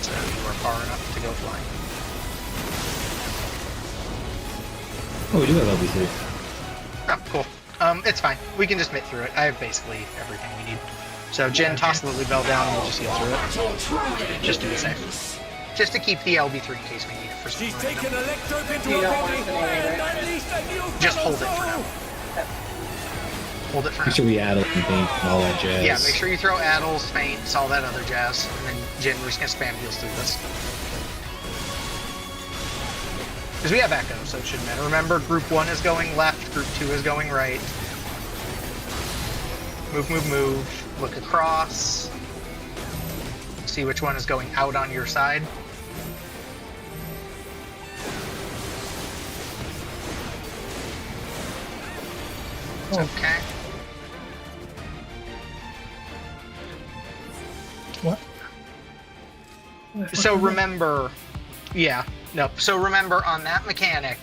so you are far enough to go flying. Oh, we do have LB3. Oh, cool. It's fine. We can just mit through it. I have basically everything we need. So, Jen, toss Lily Bell down and we'll just heal through it. Just to be safe. Just to keep the LB3 in case we need it for some She's reason. taken electrope into her body and unleashed a new Just hold it battle for now. soul. Hold it for Make now. sure we add a feint and all that jazz. Yeah, make sure you throw addles, feints, all that other jazz, and then Jen, we're just gonna spam heals through this. Because we have Echo, so it shouldn't matter. Remember, Group 1 is going left, Group 2 is going right. Move, move, move. Look across. See which one is going out on your side. It's okay. What? So remember, yeah, no. So remember on that mechanic,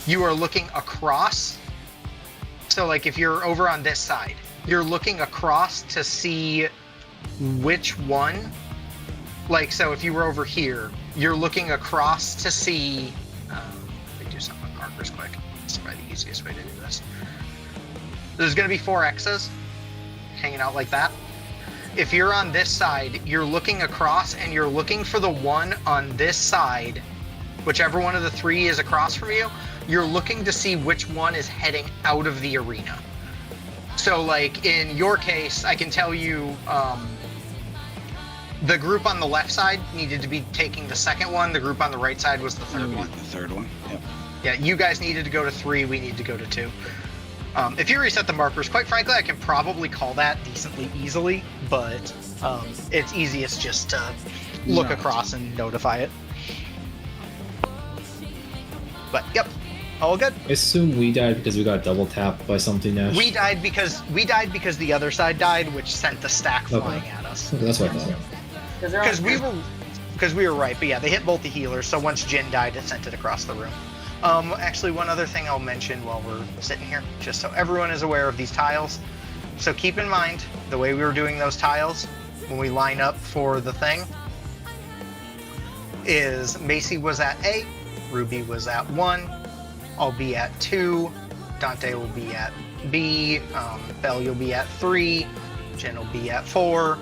you are looking across. So like if you're over on this side, you're looking across to see which one. Like, so if you were over here, you're looking across to see, let me do something with markers quick. That's probably the easiest way to do this. There's gonna be 4 X's hanging out like that. If you're on this side, you're looking across and you're looking for the one on this side, whichever one of the 3 is across from you, you're looking to see which one is heading out of the arena. So like in your case, I can tell you the group on the left side needed to be taking the second one, the group on the right side was the third one. The third one, yep. Yeah, you guys needed to go to 3, we need to go to 2. If you reset the markers, quite frankly, I can probably call that decently easily, but it's easiest just to look across and notify it. But yep, all good. I assume we died because we got double tapped by something now. We died because the other side died, which sent the stack flying at us. Okay, that's what I thought. Because we were right, but yeah, they hit both the healers. So once Jin died, it sent it across the room. Actually, one other thing I'll mention while we're sitting here, just so everyone is aware of these tiles. So keep in mind the way we were doing those tiles when we line up for the thing is Macy was at A, Ruby was at 1, I'll be at 2, Dante will be at B, Belle you'll be at 3, Jen will be at 4,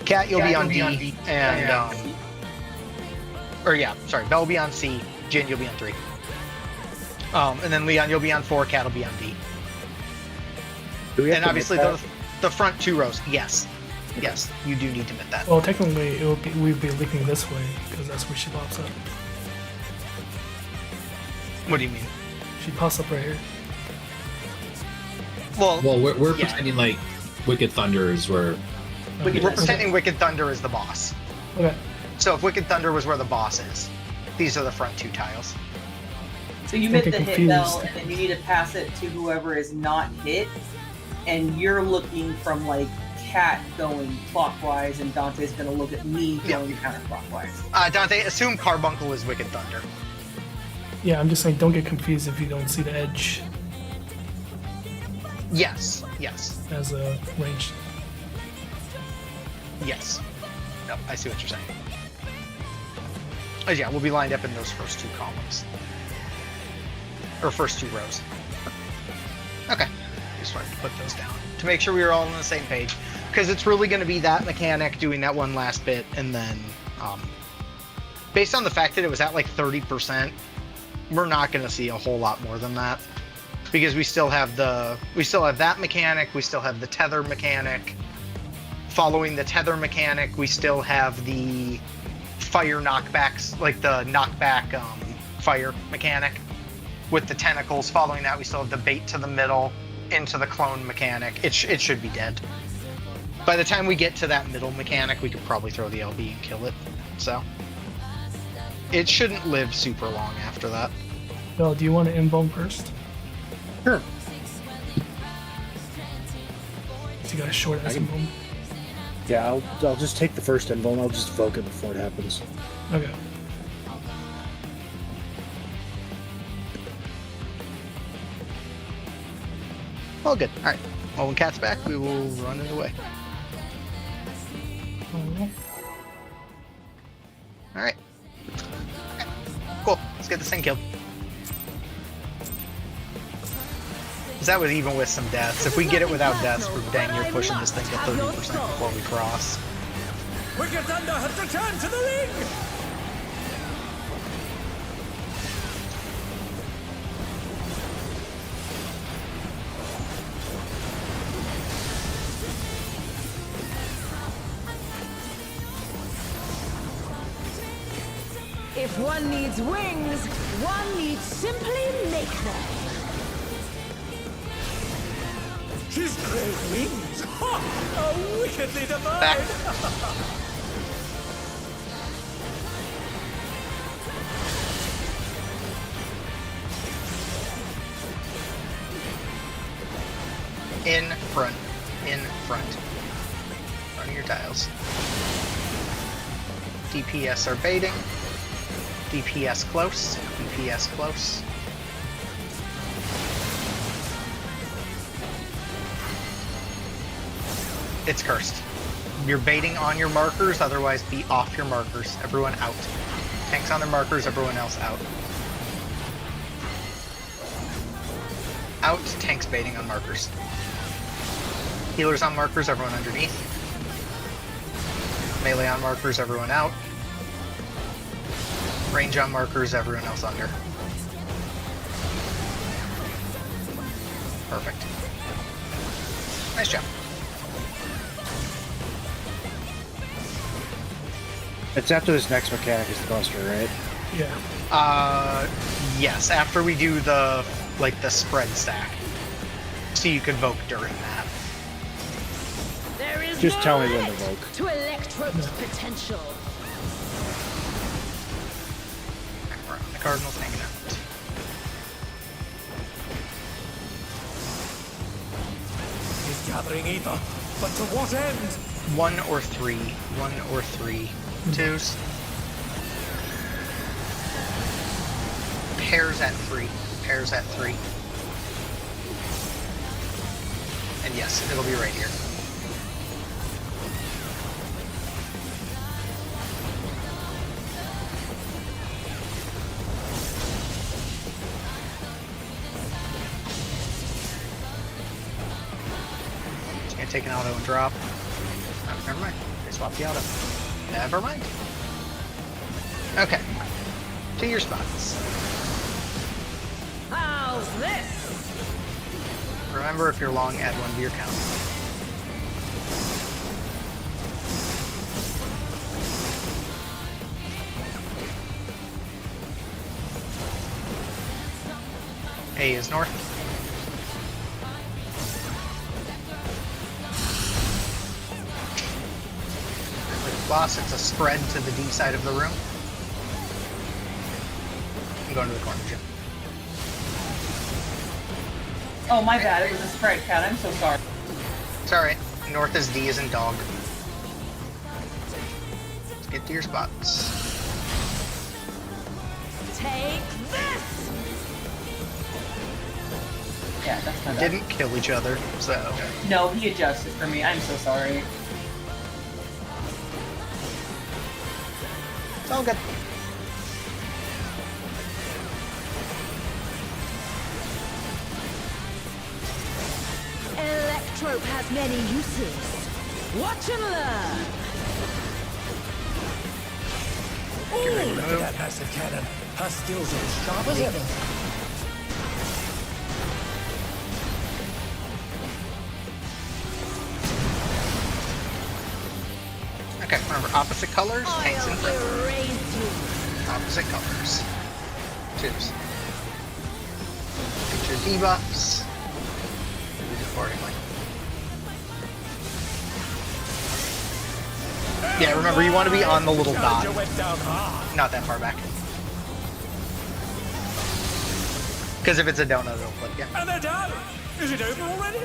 Kat you'll be on D, and Belle will be on C, Jen you'll be on 3. And then Leon, you'll be on 4, Cat will be on D. And obviously the front 2 rows, yes. Yes, you do need to mit that. Well, technically, we'd be leaking this way because that's where she pops up. What do you mean? She pops up right here. Well, we're pretending like Wicked Thunder is where... We're pretending Wicked Thunder is the boss. Okay. So if Wicked Thunder was where the boss is, these are the front 2 tiles. So you mit the hit bell, and then you need to pass it to whoever is not hit, and you're looking from like Cat going clockwise, and Dante's gonna look at me going counterclockwise. Dante, assume Carbuncle is Wicked Thunder. Yeah, I'm just saying, don't get confused if you don't see the edge. Yes. As a range. Yes. Nope, I see what you're saying. Yeah, we'll be lined up in those first 2 columns. Or first 2 rows. Okay. Just wanted to put those down to make sure we were all on the same page. Because it's really going to be that mechanic doing that one last bit, and then based on the fact that it was at like 30%, we're not going to see a whole lot more than that. Because we still have that mechanic, we still have the tether mechanic. Following the tether mechanic, we still have the fire knockbacks, like the knockback fire mechanic with the tentacles. Following that, we still have the bait to the middle into the clone mechanic. It should be dead. By the time we get to that middle mechanic, we could probably throw the LB and kill it. So, It shouldn't live super long after that. Bill, do you want to invuln first? Sure. So you got a short ass I can- invuln. Yeah, I'll just take the first invuln. I'll just evoke it before it happens. Okay. All good. All right. Well, when Cat's back, we will run it away. Alright. All right. Okay. Cool. Let's get this thing killed. 'Cause that was even with some deaths. If we get it without deaths, we're dang near pushing this thing to 30% before we cross. Wicked Thunder has returned to the ring! If one needs wings, one needs simply make them. His great wings! Ha! Are wickedly divine! Back. In front. In front. Front of your tiles. DPS are baiting. DPS close. DPS close. It's cursed. You're baiting on your markers, otherwise be off your markers. Everyone out. Tanks on their markers, everyone else out. Out, tanks baiting on markers. Healers on markers, everyone underneath. Melee on markers, everyone out. Range on markers, everyone else under. Perfect. Nice job. It's after this next mechanic is the buster, right? Yeah. Yes, after we do the, like, the spread stack. So you could vote during that. There is Just no tell me when to limit vote. to Electro's potential. The Cardinals hanging out. He's gathering ether, but to what end? 1 or 3. 1 or 3. Twos. Pairs at 3. Pairs at 3. And yes, it'll be right here. Just gonna take an auto and drop. Oh, never mind. They swapped the auto. Never mind. Okay. To your spots. How's this? Remember, if you're long, add 1 to your count. A is north. With boss, it's a spread to the D side of the room. I'm going to the corner, Jim. Oh, my bad. It was a spread, Cat. I'm so sorry. It's alright. North is D as in dog. Let's get to your spots. Take this! Yeah, that's my bad. Didn't kill each other, so. No, he adjusted for me. I'm so sorry. It's all good. Electrope has many uses. Watch and learn. Oh, look at that massive cannon. Her skills are as sharp as ever. Okay, remember, opposite colors, tanks in I'll front. erase you. Opposite colors. Twos. Get your debuffs. Use accordingly. Yeah, remember, you want to be on the little dot. Charger went down hard. Not that far back. Because if it's a donut, it'll flip you. And they're down. Is it over already?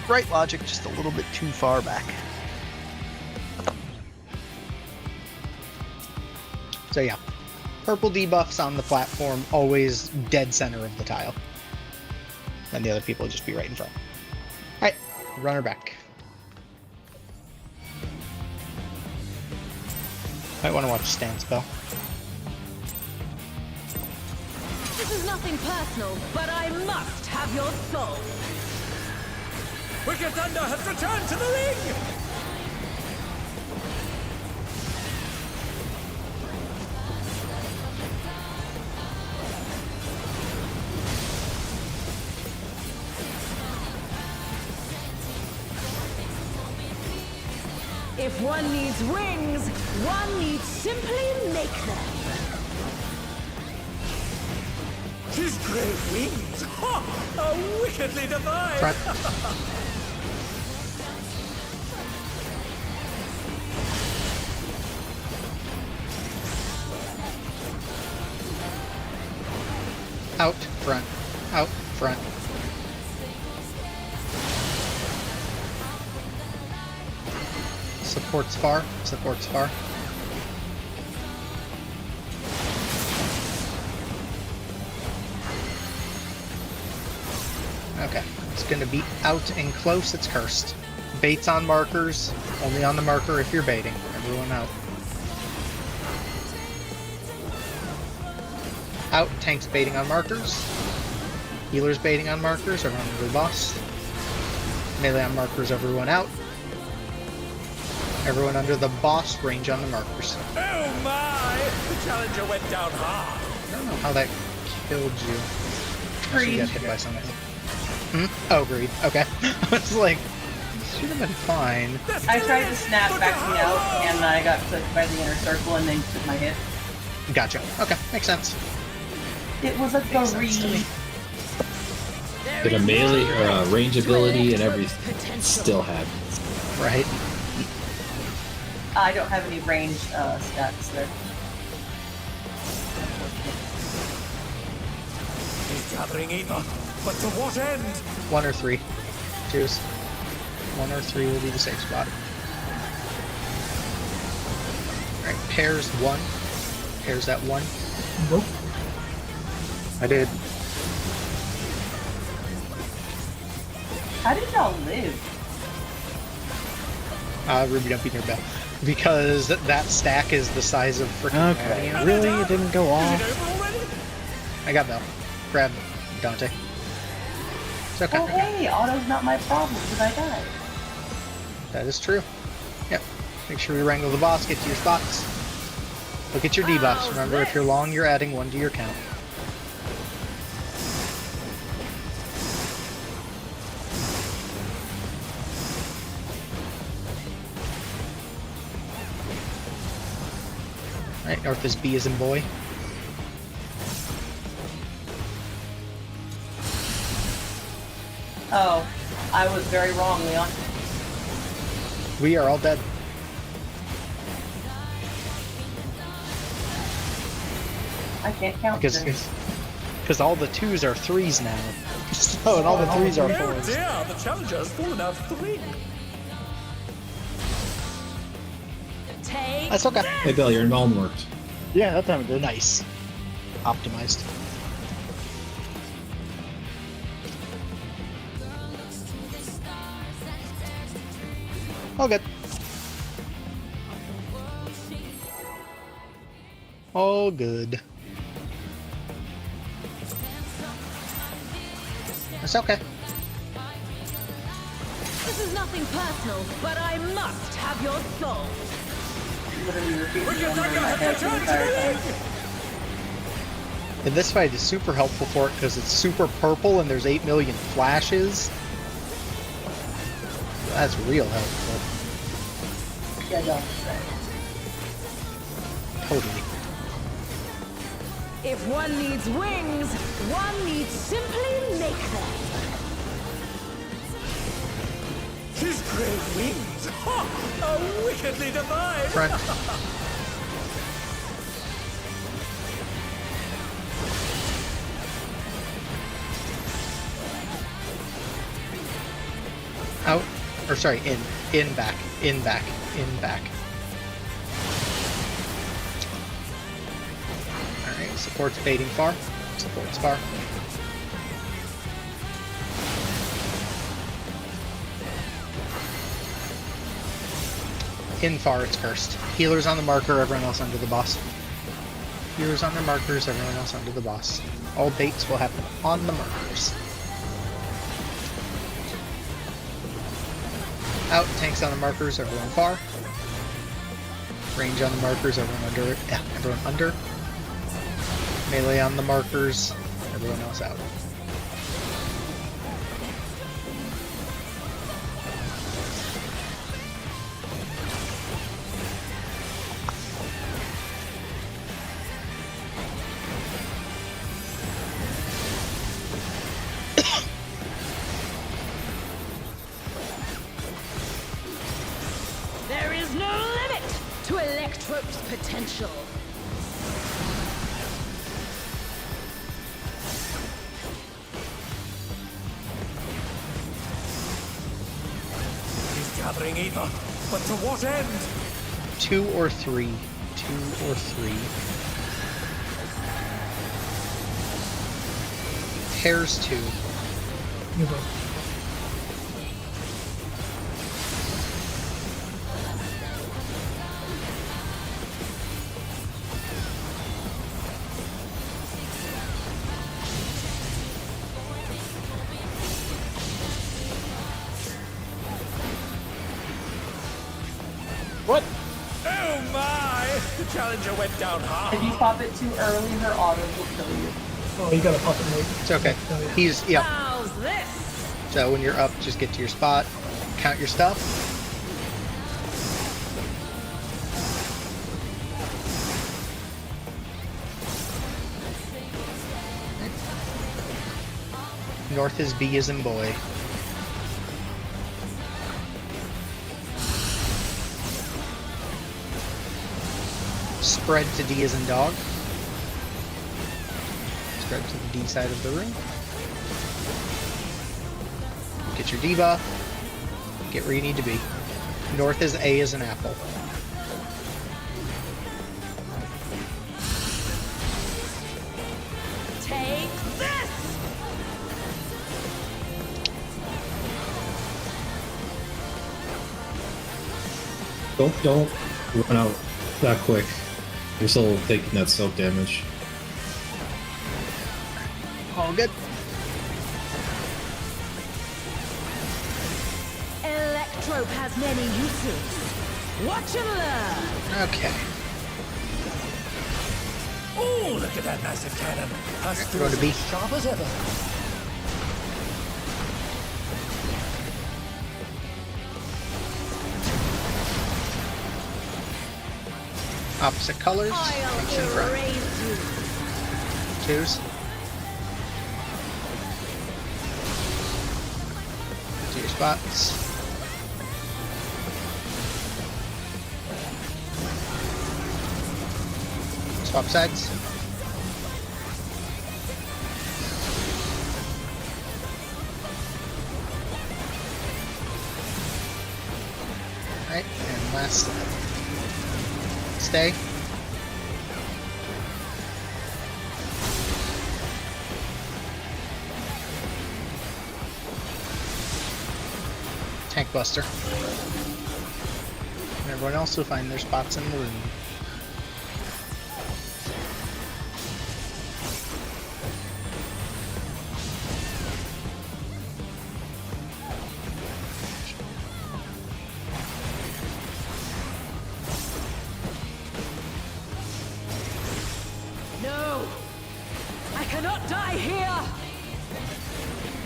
Right logic, just a little bit too far back. So yeah, purple debuffs on the platform, always dead center of the tile. Then the other people will just be right in front. Alright, runner back. Might want to watch stand spell. This is nothing personal, but I must have your soul. Wicked Thunder has returned to the ring! If one needs wings, one needs simply make them. His great wings! Ha! Are wickedly divine! Front. Out, front, out, front. Supports far, supports far. Okay, it's gonna be out and close, it's cursed. Baits on markers, only on the marker if you're baiting. Everyone out. Out, tanks baiting on markers. Healers baiting on markers, everyone under the boss. Melee on markers, everyone out. Everyone under the boss, range on the markers. Oh my! The challenger went down hard. I don't know how that killed you. She Greed. got hit by something. Hmm? Oh, greed. Okay. I was like, this should have been fine. I tried to snap back me out, and I got clipped by the inner circle and then took my hit. Gotcha. Okay, makes sense. It was a Makes sense to me. greed. But a melee or a range ability and everything still had. Right. I don't have any range stats there. He's gathering ether, but to what end? 1 or 3. Choose. 1 or 3 will be the safe spot. Alright, pairs 1. Pairs at 1. Nope. I did. How did y'all live? Ruby, don't be near Bell. Because that stack is the size of freaking Okay, Guardian. really? It didn't go Is off? it over already? I got Bell. Grab Dante. It's okay. Oh hey, auto's not my problem because I died. That is true. Yep. Make sure you wrangle the boss, get to your spots. Look at your debuffs. Remember, if you're long, you're adding 1 to your count. Alright, north is B as in boy. Oh, I was very wrong, Leon. We are all dead. I can't count this. Because all the 2s are 3s now. So, and all the 3s are Oh 4s. dear, the challenger has fallen out of the ring. Take That's okay. Hey Bill, your involvement worked. Yeah, that time it did. Nice. Optimized. All good. All good. It's okay. This is nothing personal, but I must have your soul. Literally repeating Wicked it in my Thunder has head the returned to the entire ring. time. And this fight is super helpful for it because it's super purple and there's 8 million flashes. That's real helpful. Yeah, no. Totally. If one needs wings, one needs simply make them. His great wings are wickedly divine. Front. Out. Or sorry, in. In, back. In, back. In, back. Alright, support's fading far. Support's far. In far, it's cursed. Healers on the marker, everyone else under the boss. Healers on their markers, everyone else under the boss. All dates will happen on the markers. Out, tanks on the markers, everyone far. Range on the markers, everyone under it. Yeah, everyone under. Melee on the markers, everyone else out. There is no limit to Electrope's potential. He's gathering ether, but to what end? 2 or 3. 2 or 3. Pairs 2. You go. What? Oh my! The challenger went down hard. If you pop it too early, her auto will kill you. Oh, you gotta pop it late. It's okay. Oh, yeah. He's, yeah. How's this? So when you're up, just get to your spot, count your stuff. North is B as in boy. Spread to D as in dog. Spread to the D side of the room. Get your debuff. Get where you need to be. North is A as an apple. Take this! Don't run out that quick. You're still taking that soak damage. All good. Electrope has many uses. Watch and learn. Okay. Oh, look at that massive cannon. Us Go to B. sharp as ever. Opposite colors. Punch in front. I'll erase you. Twos. To your spots. Swap sides. Right, and last stay. Tank Buster. And everyone else will find their spots in the room. No! I cannot die here!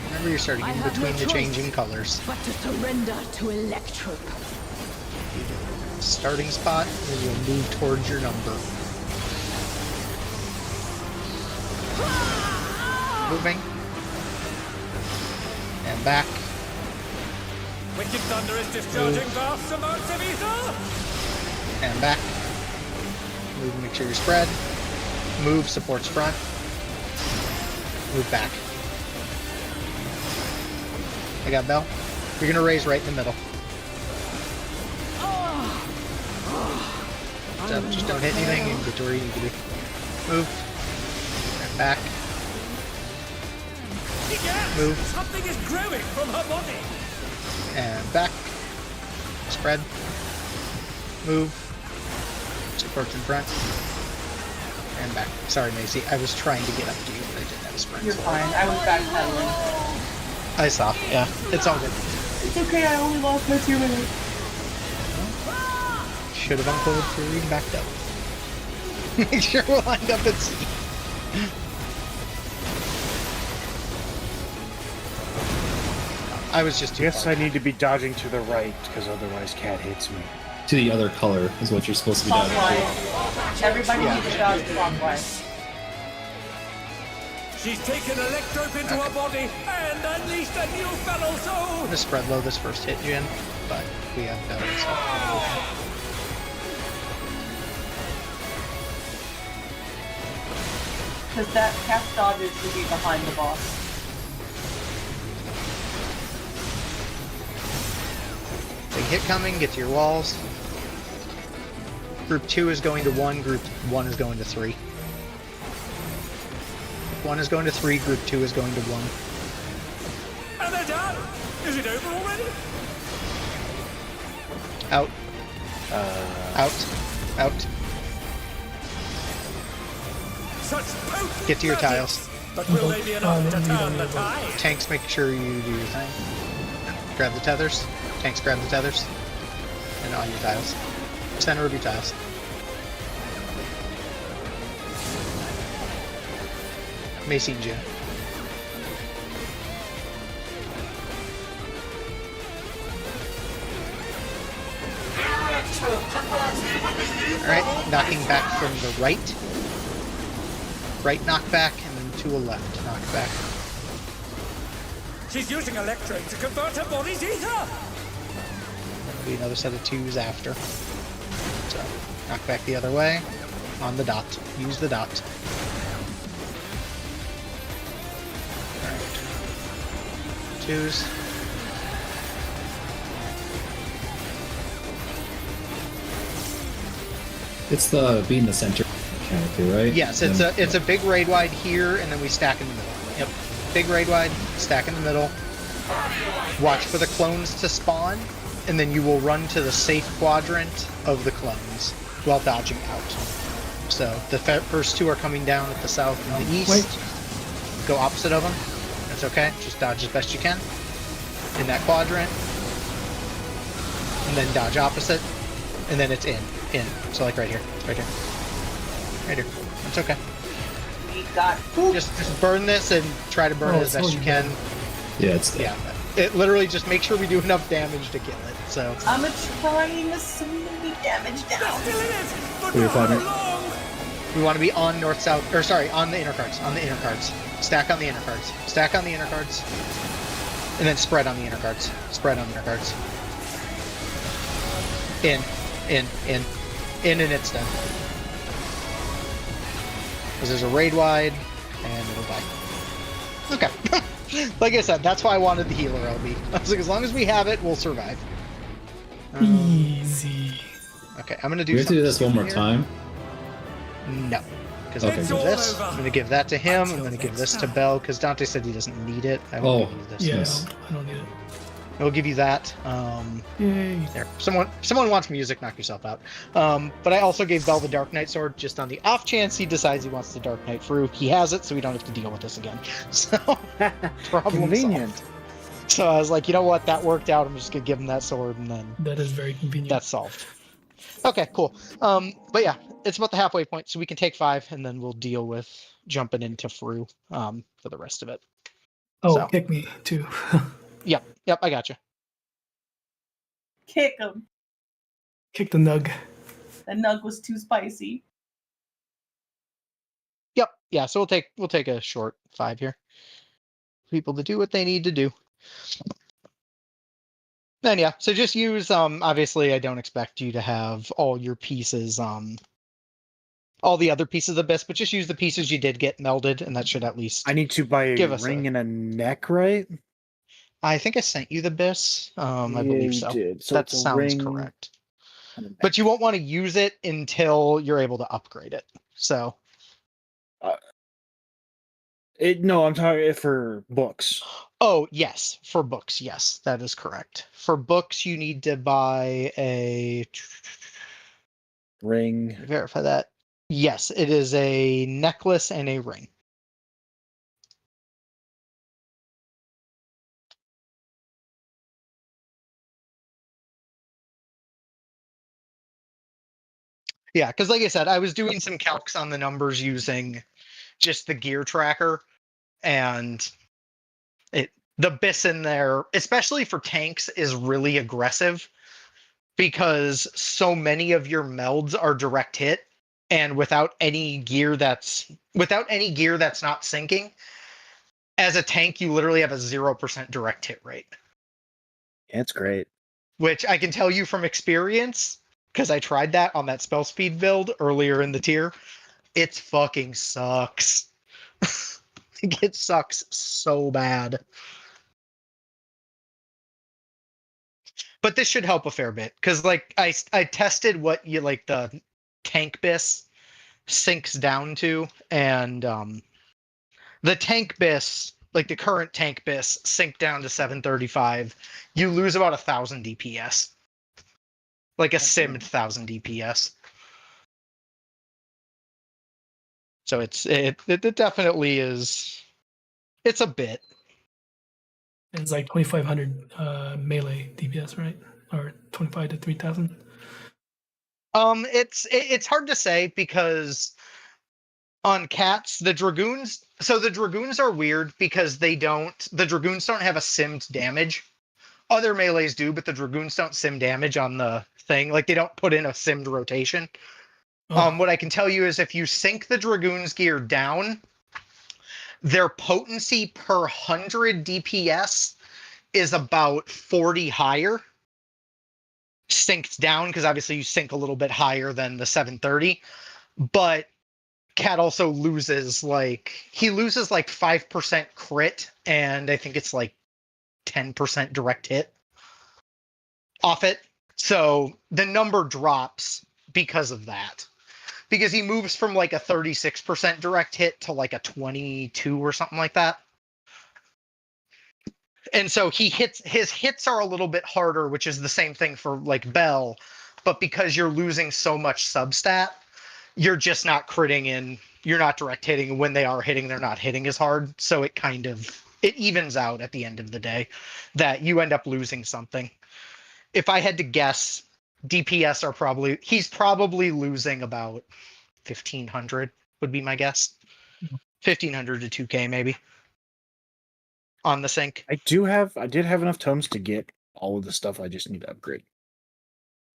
Remember, you're starting I in have between no the choice changing colors. But to surrender to Electrope. Starting spot, and you'll move towards your number. Moving. And back. Wicked thunder is discharging vast amounts of ether! And back. Move, make sure you're spread. Move, supports front. Move back. I got Bell. You're gonna raise right in the middle. So just don't hit anything and get to where you need to be. Move. And back. Move. Something is growing from her body! And back. Spread. Move. Supports in front. And back. Sorry, Macy. I was trying to get up to you, but I didn't have a sprint. You're fine. I was backpedaling. I saw. Yeah. It's all good. It's okay, I only lost my 2 minutes. Should have uncoded for reading backed up. Make sure we're lined up at C. I was just too Yes, far. I need to be dodging to the right, because otherwise Cat hits me. To the other color is what you're supposed to be doing. Clockwise. Everybody needs to dodge clockwise. She's taken Electrope into her body and unleashed a new fellow I'm soul! gonna spread low this first hit, Jin, but we have better. So. Because that cast dodges should be behind the boss. Big hit coming, get to your walls. Group 2 is going to 1, Group 1 is going to 3. Group 1 is going to 3, Group 2 is going to 1. And they're done! Is it over already? Out. Out. Out. Such potent Get to your magic. tiles. But will they be enough to you turn don't the need to. tide? Tanks, make sure you do your thing. Grab the tethers. Tanks, grab the tethers. And on your tiles. Center of your tiles. Macy and Jin. Alright, knocking back from the right. Right knockback, and then to a left knockback. She's using Electrope to convert her body's ether! There'll be another set of 2s after. So, knock back the other way. On the dot. Use the dot. Alright. 2s. It's the being the center mechanically, right? Yes, it's a big raid wide here, and then we stack in the middle. Yep. Big raid wide, stack in the middle. Watch for the clones to spawn, and then you will run to the safe quadrant of the clones while dodging out. So the first 2 are coming down at the south and the east. Wait. Go opposite of them. That's okay. Just dodge as best you can in that quadrant, and then dodge opposite, and then it's in. So like right here, right here, right here. It's okay. We got Just burn this and try to burn it as best you can. Yeah, it's Yeah. It literally just make sure we do enough damage to kill it. So I'm trying to smooth damage down. Still in it! But We're not for fine. long! we want to be on north south, or sorry, on the inner cards. On the inner cards. Stack on the inner cards. Stack on the inner cards. And then spread on the inner cards. Spread on the inner cards. In, and it's done. Because there's a raid wide, and it'll die. Okay. Like I said, that's why I wanted the healer LB. I was like, as long as we have it, we'll survive. Easy. Okay, I'm gonna do. We have to do something this one more here. time. No, because Okay, I'm It's gonna all do this. over. I'm gonna give that to him. I'm Until gonna give this next to time. Bell because Dante said he doesn't need it. I will give you this. Yeah, Yes. I don't need it. We'll give you that. Yay. There. Someone wants music. Knock yourself out. But I also gave Bell the Dark Knight sword just on the off chance he decides he wants the Dark Knight FRU. He has it, so we don't have to deal with this again. So problem Convenient. solved. So I was like, you know what? That worked out. I'm just gonna give him that sword, and then That is very convenient. that's solved. Okay, cool. But yeah, it's about the halfway point, so we can take 5, and then we'll deal with jumping into FRU for the rest of it. oh, so. kick me too. Yep, I got you. Kick him. Kick the nug. The nug was too spicy. Yep, yeah. So we'll take a short 5 here. People to do what they need to do. Then yeah, so just use obviously I don't expect you to have all your pieces all the other pieces of the bisque, but just use the pieces you did get melded, and that should at least I need to buy a give us ring and a neck, right? I think I sent you the bisque. I Yeah, believe you so. did. So That it's a sounds ring correct. and a neck. But you won't want to use it until you're able to upgrade it. So No, I'm talking for books. oh yes, for books, yes, that is correct. For books, you need to buy a Ring. verify that. Yes, it is a necklace and a ring. Yeah, because like I said, I was doing some calcs on the numbers using just the gear tracker, and the BIS in there, especially for tanks, is really aggressive because so many of your melds are direct hit, and without any gear that's not syncing, as a tank, you literally have a 0% direct hit rate. Yeah, it's great. Which I can tell you from experience, because I tried that on that spell speed build earlier in the tier. It fucking sucks. It sucks so bad. But this should help a fair bit, because like I tested what you like the tank bis sinks down to, and the tank bis, like the current tank bis, sink down to 735. You lose about 1,000 DPS, like a simmed 1,000 DPS. So it definitely is. It's a bit. It's like 2,500 melee DPS, right? Or 25 to 3,000. It's hard to say because on cats, the dragoons are weird because the dragoons don't have a simmed damage. Other melees do, but the dragoons don't sim damage on the thing. Like they don't put in a simmed rotation. Oh. What I can tell you is if you sync the dragoons gear down, their potency per 100 DPS is about 40 higher. Synced down, because obviously you sync a little bit higher than the 730. But Cat also loses like 5% crit, and I think it's like 10% direct hit off it. So the number drops because of that. Because he moves from like a 36% direct hit to like a 22 or something like that. And so his hits are a little bit harder, which is the same thing for like Bell, but because you're losing so much substat, you're just not critting in, you're not direct hitting. When they are hitting, they're not hitting as hard. So it evens out at the end of the day that you end up losing something. If I had to guess, DPS he's probably losing about 1,500 would be my guess. 1,500 to 2K maybe on the sync. I did have enough tomes to get all of the stuff. I just need to upgrade.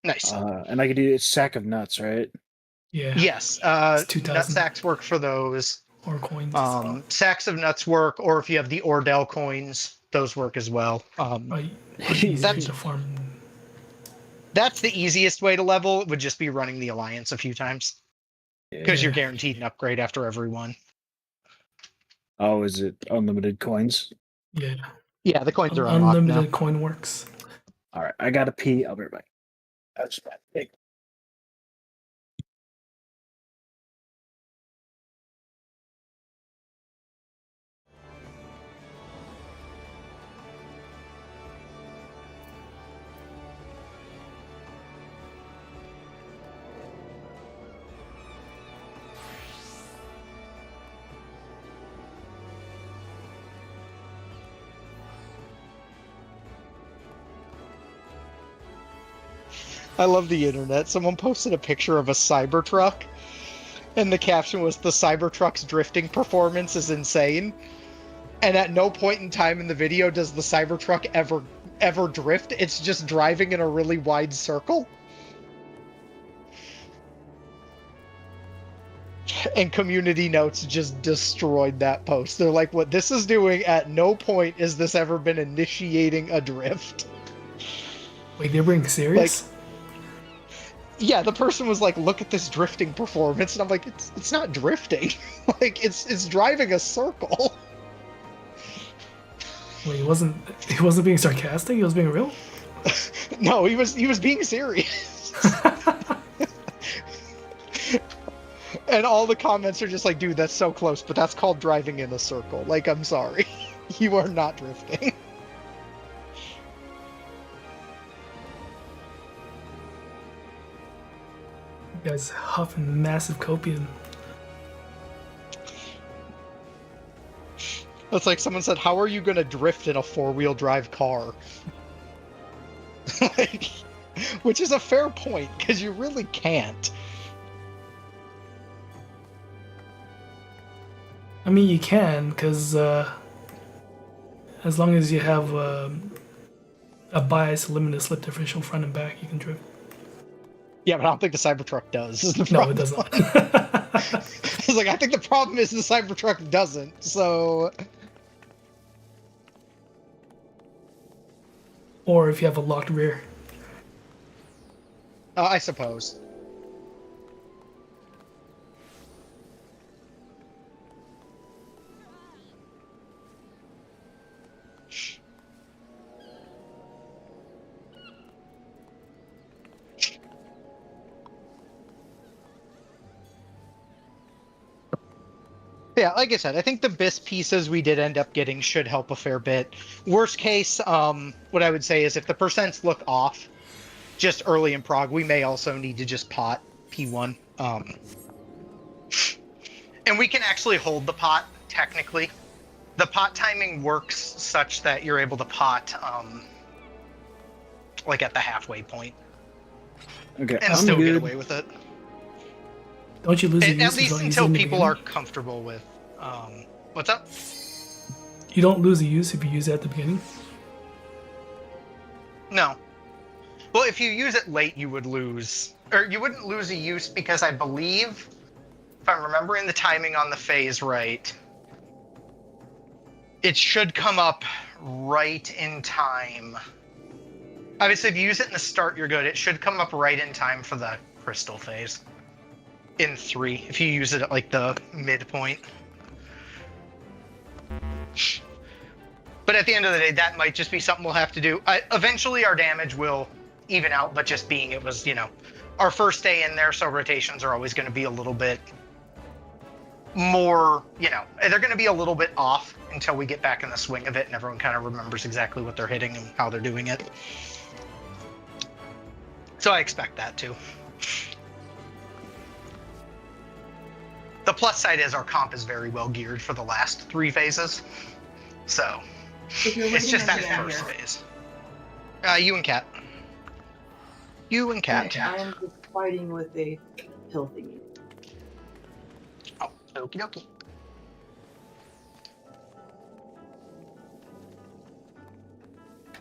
Nice. And I could do a sack of nuts, right? Yeah. Yes. It's 2,000. Nut sacks work for those. Or coins. as well. Sacks of nuts work, or if you have the Ordell coins, those work as well. That's to farm. That's the easiest way to level. It would just be running the Alliance a few times. Because you're guaranteed an upgrade after every one. Oh, is it unlimited coins? Yeah. Yeah, the coins are unlocked unlimited now. coin works. All right, I gotta pee. I'll be right back. That's bad. I love the internet. Someone posted a picture of a Cybertruck, and the caption was, "The Cybertruck's drifting performance is insane." And at no point in time in the video does the Cybertruck ever drift. It's just driving in a really wide circle. And community notes just destroyed that post. They're like, what this is doing, at no point is this ever been initiating a drift. Wait, they're being serious? Yeah, the person was like, "Look at this drifting performance," and I'm like, "It's not drifting. Like, it's driving a circle." Wait, he wasn't being sarcastic. He was being real. No, he was being serious. And all the comments are just like, "Dude, that's so close, but that's called driving in a circle." Like, I'm sorry, you are not drifting. You guys huffing massive copium. It's like someone said, "How are you going to drift in a 4-wheel drive car?" Like, which is a fair point, because you really can't. I mean, you can, because as long as you have a bias limited slip differential front and back, you can drift. Yeah, but I don't think the Cybertruck does. No, it does not. I was like, I think the problem is the Cybertruck doesn't, so... Or if you have a locked rear. I suppose. Yeah, like I said, I think the BIS pieces we did end up getting should help a fair bit. Worst case, what I would say is if the percents look off just early in prog, we may also need to just pot P1. And we can actually hold the pot, technically. The pot timing works such that you're able to pot like at the halfway point. Okay, And I'm still good. get away with it. Don't you lose the At use least until people are comfortable with... what's up? You don't lose the use if you use it at the beginning? No. Well, if you use it late, you would lose... Or you wouldn't lose a use because I believe, if I'm remembering the timing on the phase right, it should come up right in time. Obviously, if you use it in the start, you're good. It should come up right in time for the crystal phase. In 3, if you use it at like the midpoint. But at the end of the day, that might just be something we'll have to do. Eventually our damage will even out, but just being it was, you know, our first day in there, so rotations are always going to be a little bit more, you know, they're going to be a little bit off until we get back in the swing of it and everyone kind of remembers exactly what they're hitting and how they're doing it. So I expect that too. The plus side is our comp is very well geared for the last 3 phases. So, it's just that first phase. You and Kat. You and Kat. I'm just fighting with a pill thingy. Oh, okie dokie.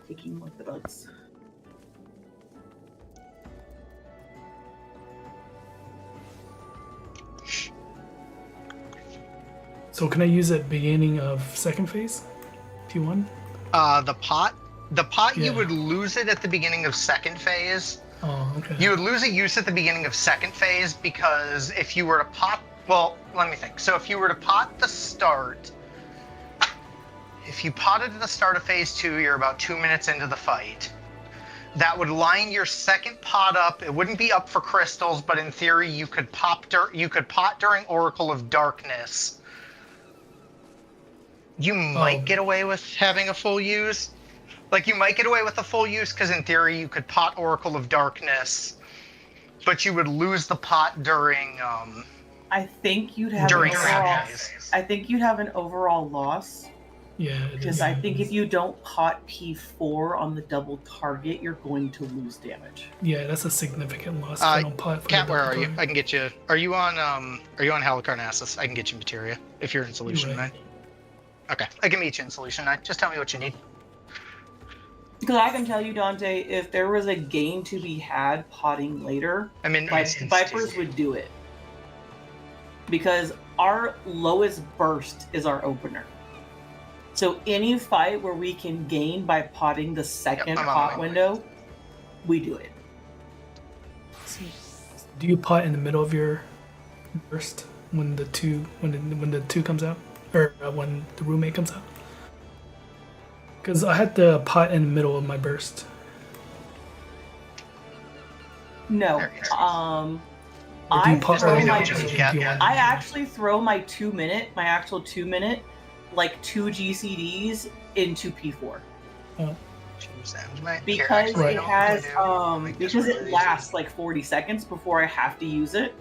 Taking with the bugs. So can I use it beginning of second phase? P1? The pot Yeah. you would lose it at the beginning of second phase. Oh, okay. You would lose a use at the beginning of second phase because if you were to pot, well, let me think. So if you were to pot the start, if you potted at the start of phase 2, you're about 2 minutes into the fight. That would line your second pot up. It wouldn't be up for crystals, but in theory, you could pot during Oracle of Darkness. You might get away with having a full use. Like, you might get away with a full use because in theory you could pot Oracle of Darkness, but you would lose the pot during I think you'd have during an overall, crowd phase. I think you'd have an overall loss. Yeah. Because I think if you don't pot P4 on the double target, you're going to lose damage. Yeah, that's a significant loss. If I don't pot for Kat, the where double are you? target. I can get you. Are you on Halicarnassus? I can get you materia if you're in Solution You're 9. right. Okay, I can meet you in Solution 9. Just tell me what you need. Because I can tell you, Dante, if there was a gain to be had potting later, I'm in instance Vipers 2. would do it. Because our lowest burst is our opener. So any fight where we can gain by potting the second I'm on pot my way. window, we do it. Do you pot in the middle of your burst when the two comes out, or when the roommate comes out? Because I had the pot in the middle of my burst. No. Or do you I pot throw early my, on, or do you want- I actually throw my 2 minute, my actual 2 minute, like 2 GCDs into P4. Oh. Because Right. it has because it lasts like 40 seconds before I have to use it.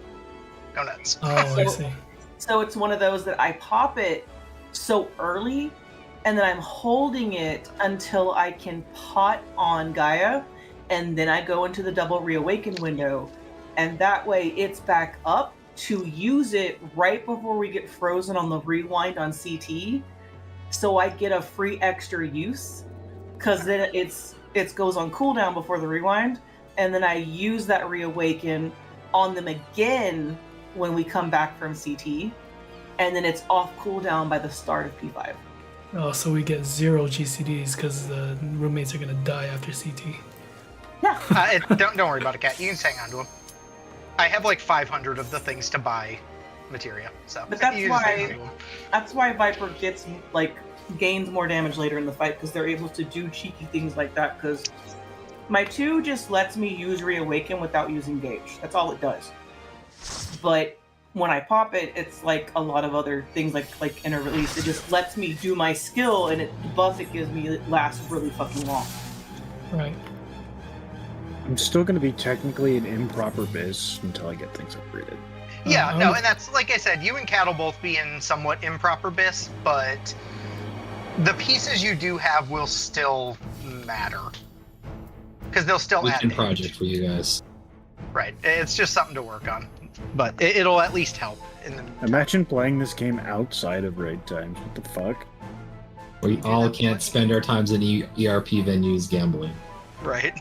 Go nuts. Oh, I see. So it's one of those that I pop it so early, and then I'm holding it until I can pot on Gaia, and then I go into the double reawaken window, and that way it's back up to use it right before we get frozen on the rewind on CT, so I get a free extra use, because then it goes on cooldown before the rewind, and then I use that reawaken on them again when we come back from CT, and then it's off cooldown by the start of P5. Oh, so we get 0 GCDs because the roommates are gonna die after CT. Yeah. Don't worry about it, Kat. You can just hang on to them. I have like 500 of the things to buy materia, so. But that's you just hang on to why 'em. Viper gains more damage later in the fight, because they're able to do cheeky things like that. Because my 2 just lets me use reawaken without using gauge. That's all it does. But when I pop it, it's like a lot of other things like inner release. It just lets me do my skill, and the buff it gives me lasts really fucking long. Right. I'm still going to be technically an improper biz until I get things upgraded. Yeah, no, and that's, like I said, you and Kat will both be in somewhat improper bis, but the pieces you do have will still matter. Because they'll still add Weekend damage. project for you guys. Right, it's just something to work on. But it'll at least help. Imagine playing this game outside of raid times. What the fuck? We all can't spend our times in ERP venues gambling. Right.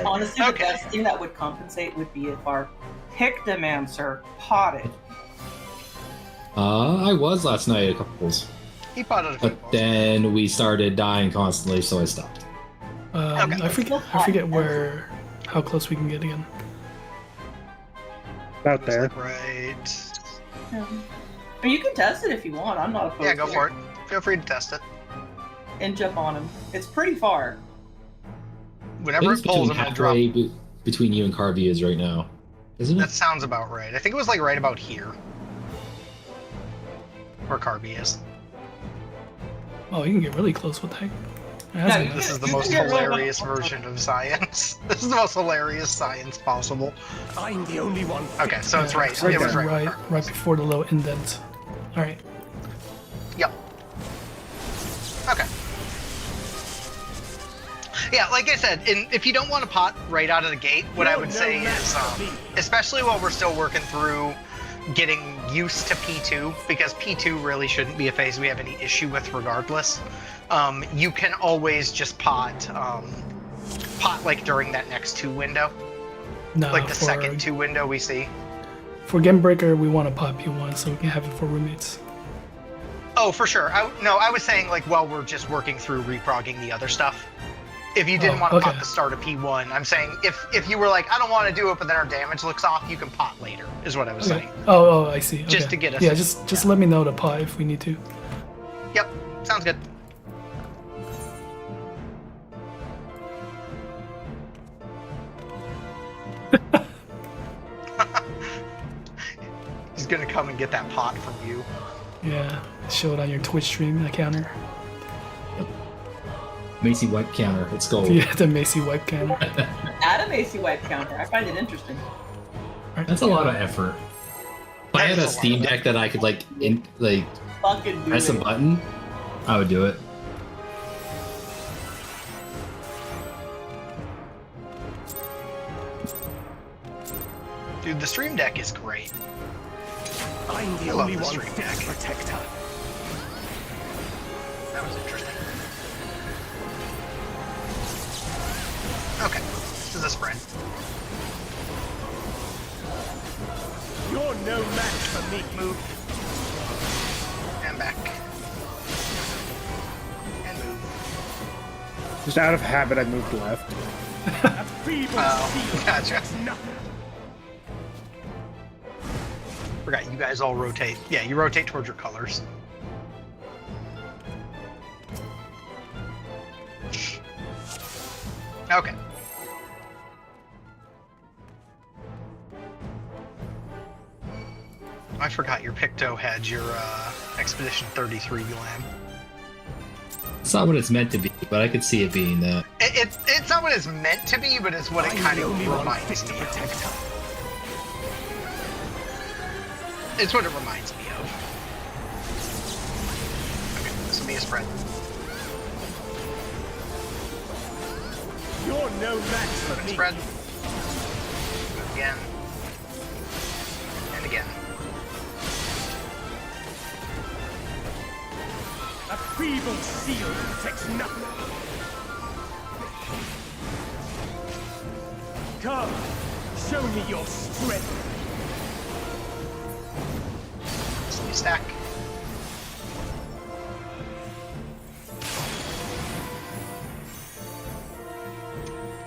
Honestly, the best thing that would compensate would be if our Pictomancer potted. I was last night at couples. He potted a few. But then we started dying constantly, so I stopped. I forget how close we can get again. Out there. Right. Yeah. But you can test it if you want. I'm not opposed. Yeah, go to for it. Feel free to test it. And jump on him. It's pretty far. Whenever it pulls him, it'll drop. Between you and Carby is right now, isn't it? That sounds about right. I think it was like right about here. Where Carby is. Oh, you can get really close with that. This is the most hilarious version of science. This is the most hilarious science possible. I'm the only one. Okay, so it's right. Right It was there, right. right before the little indent. All right. Yep. Okay. Yeah, like I said, if you don't want to pot right out of the gate, what I would say is, especially while we're still working through getting used to P2, because P2 really shouldn't be a phase we have any issue with regardless, you can always just pot like during that next 2 window. No, like the second 2 window we see. For Game Breaker, we want to pot P1 so we can have it for roommates. Oh, for sure. I was saying like while we're just working through reprogging the other stuff. If you didn't want to pot the start of P1, I'm saying if you were like, I don't want to do it, but then our damage looks off, you can pot later, is what I was saying. Oh, I see. Just okay. to get us. Yeah, just let me know to pot if we need to. Yep, sounds good. He's gonna come and get that pot from you. Yeah, show it on your Twitch stream, the counter. Macy wipe counter. It's gold. Yeah, the Macy wipe counter. Add a Macy wipe counter. I find it interesting. That's a lot of effort. If I had a Steam Deck that I could Fucking press a button, I would do it. Dude, the Stream Deck is great. I'm the I love only the one Stream fit Deck. to protect her. That was interesting. Okay, this is a spread. You're no match for me. Move. And back. And move. Just out of habit, I moved left. feeble Oh, steel gotcha. protects nothing. Forgot you guys all rotate. Yeah, you rotate towards your colors. Okay. I forgot your Picto had your Expedition 33 glam. It's not what it's meant to be, but I could see it being that. It's not what it's meant to be, but it's what it I'm kind the of only one reminds fit to me protect of. her. It's what it reminds me of. Okay, this will be a spread. You're no match for me. Spread. Again. And again. A feeble shield protects nothing. Come, show me your strength. This will be stack.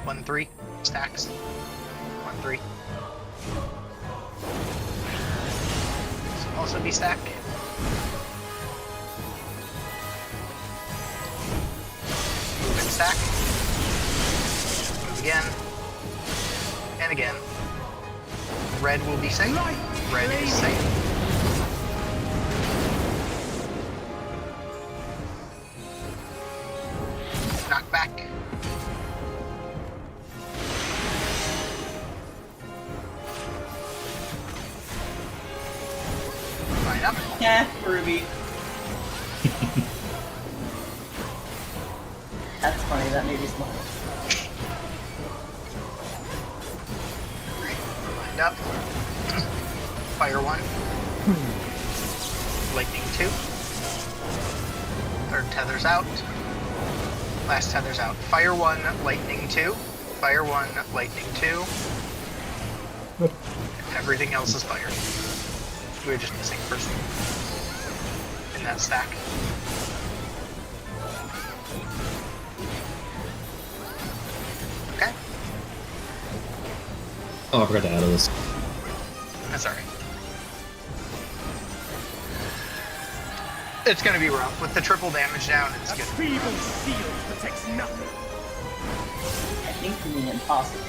One, three. Stacks. 1, 3. This will also be stack. Move and stack. Move again. And again. Red will be safe. Red is safe. Knock back. Line up. Yeah, Ruby. That's funny, that made me smile. Lined up. Fire 1. Lightning 2. Third tether's out. Last tether's out. Fire 1, lightning 2. Fire 1, lightning 2. Everything else is fired. We're just missing person in that stack. Okay, Oh, I forgot to add this. that's alright. It's gonna be rough. With the triple damage down, it's A good. feeble shield protects nothing. I think you mean impossible.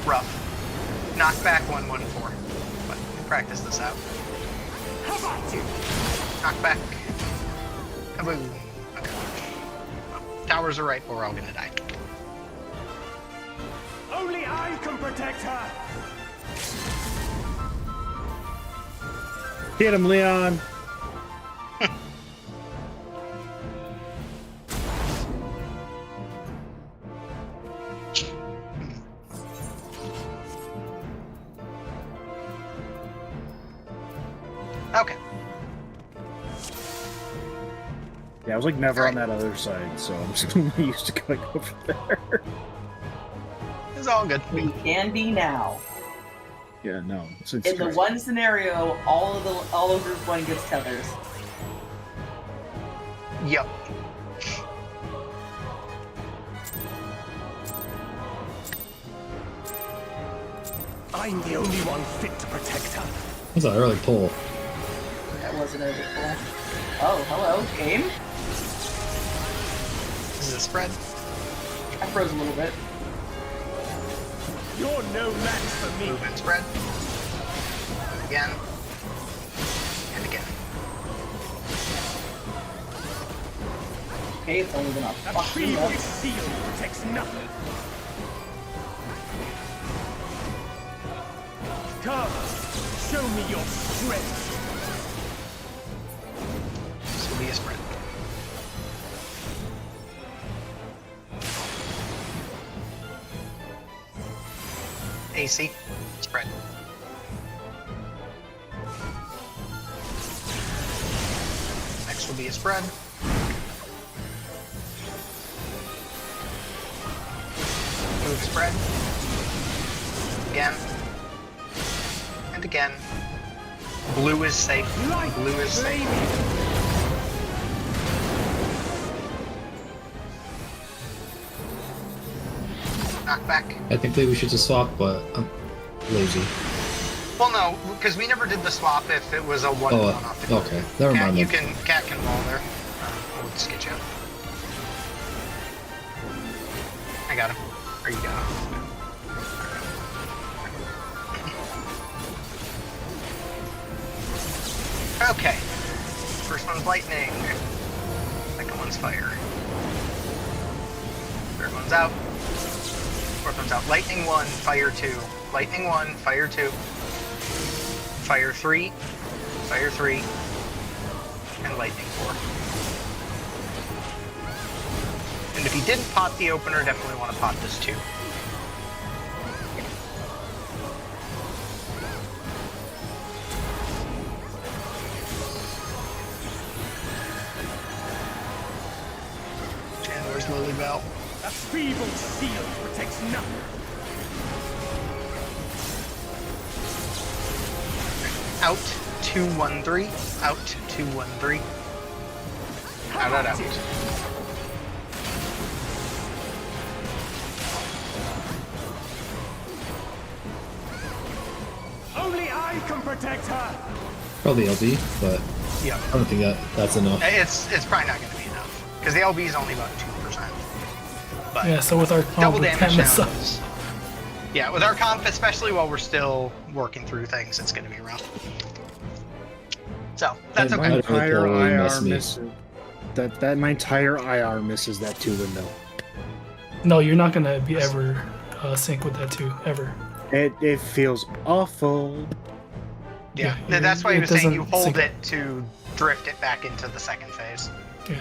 Rough. Knock back 114. But practice this out. How about you? Knock back. Kaboom. Okay. Towers are right, or we're all gonna die. Only I can protect her. Hit him, Leon. Okay. Yeah, I was like never on that other side, so I'm just used to going over there. It's all good. You can be now. Yeah, no. It's In the great. one scenario, all of group 1 gets tethers. Yup. I'm the only one fit to protect her. That's an early pull. That wasn't a cool. Oh, hello, game. This is a spread. I froze a little bit. You're no match for me. Move and spread. Again. And again. Okay, it's only been a A fucking feeble minute. shield protects nothing. Come, show me your strength. This will be a spread. AC. Spread. Next will be a spread. Move spread. Again. And again. Blue is safe. Blue is safe. Knockback. I think that we should just swap, but I'm lazy. Well, no, because we never did the swap if it was a 1-1 off the okay. Never Cat, mind. you then. Cat can wall there. We'll just get you out. I got him. Or you got him. Okay. First one's lightning. Second one's fire. Third one's out. Fourth one's out. Lightning 1, fire 2. Lightning 1, fire 2. Fire 3. Fire 3. And lightning 4. And if you didn't pot the opener, definitely want to pot this too. Chandler's Lily Bell. A feeble shield protects nothing. Out 2-1-3. Out 2-1-3. Out. Only I can protect her. Probably LB, but Yeah. I don't think that's enough. It's probably not going to be enough because the LB is only about 2%. But Yeah, so with our double we damage can't mess down up. is- yeah, with our comp, especially while we're still working through things, it's going to be rough. So that's And okay. My That entire really IR messed me. misses. That my entire IR misses that 2 window. No, you're not gonna be ever sync with that too, ever. It feels awful. Yeah, Yeah, that's why he it was saying you doesn't hold sync it to drift it back into the second phase. Yeah.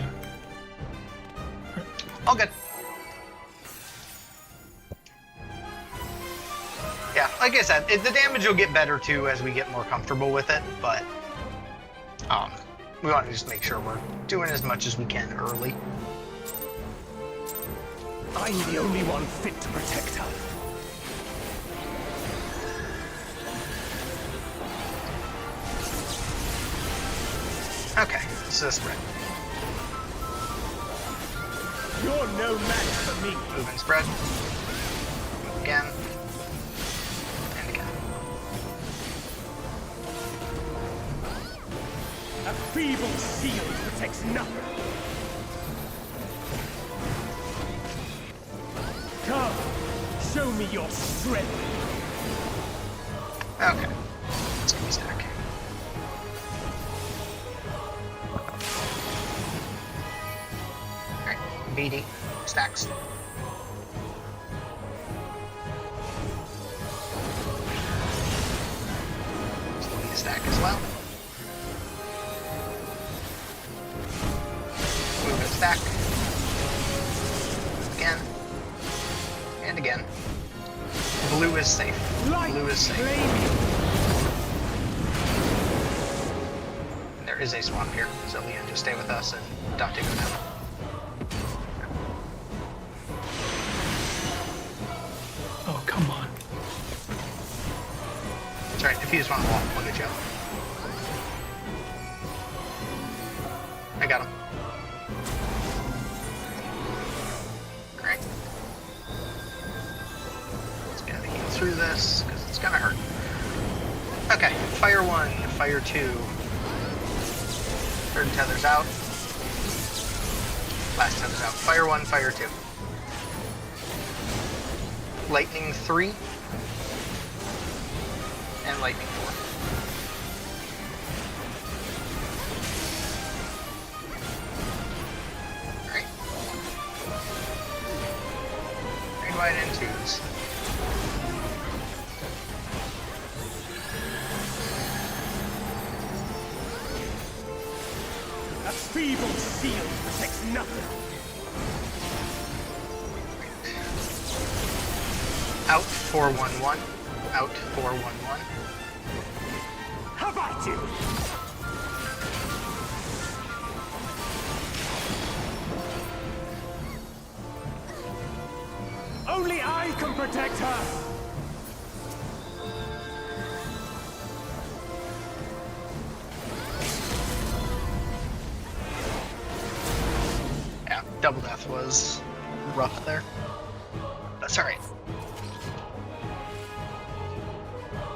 All good. Yeah, like I said, the damage will get better too as we get more comfortable with it, but we want to just make sure we're doing as much as we can early. I'm the only one fit to protect her. Okay, so spread. You're no match for me. Move and spread. Move again. And again. A feeble shield protects nothing. Come, show me your strength. Okay. Let's give me stack. Alright, BD. Stacks. Still need a stack as well. Move and stack. Again. And again. Blue is safe. Blue is safe. And there is a swamp here, so Leon, just stay with us and Dante go down. Oh, come on. That's right, if you just want to walk, we'll get you out. I got him. Great. Let's get to heal through this, because it's gonna hurt. Okay, fire 1, fire 2. Third tether's out. Last tether's out. Fire 1, fire 2. Lightning 3. And lightning 4. Alright. Green, white, and 2s. A feeble shield protects nothing. Out 4-1-1. Out 4-1-1. How about you? Only I can protect her. Yeah, double death was rough there. That's alright.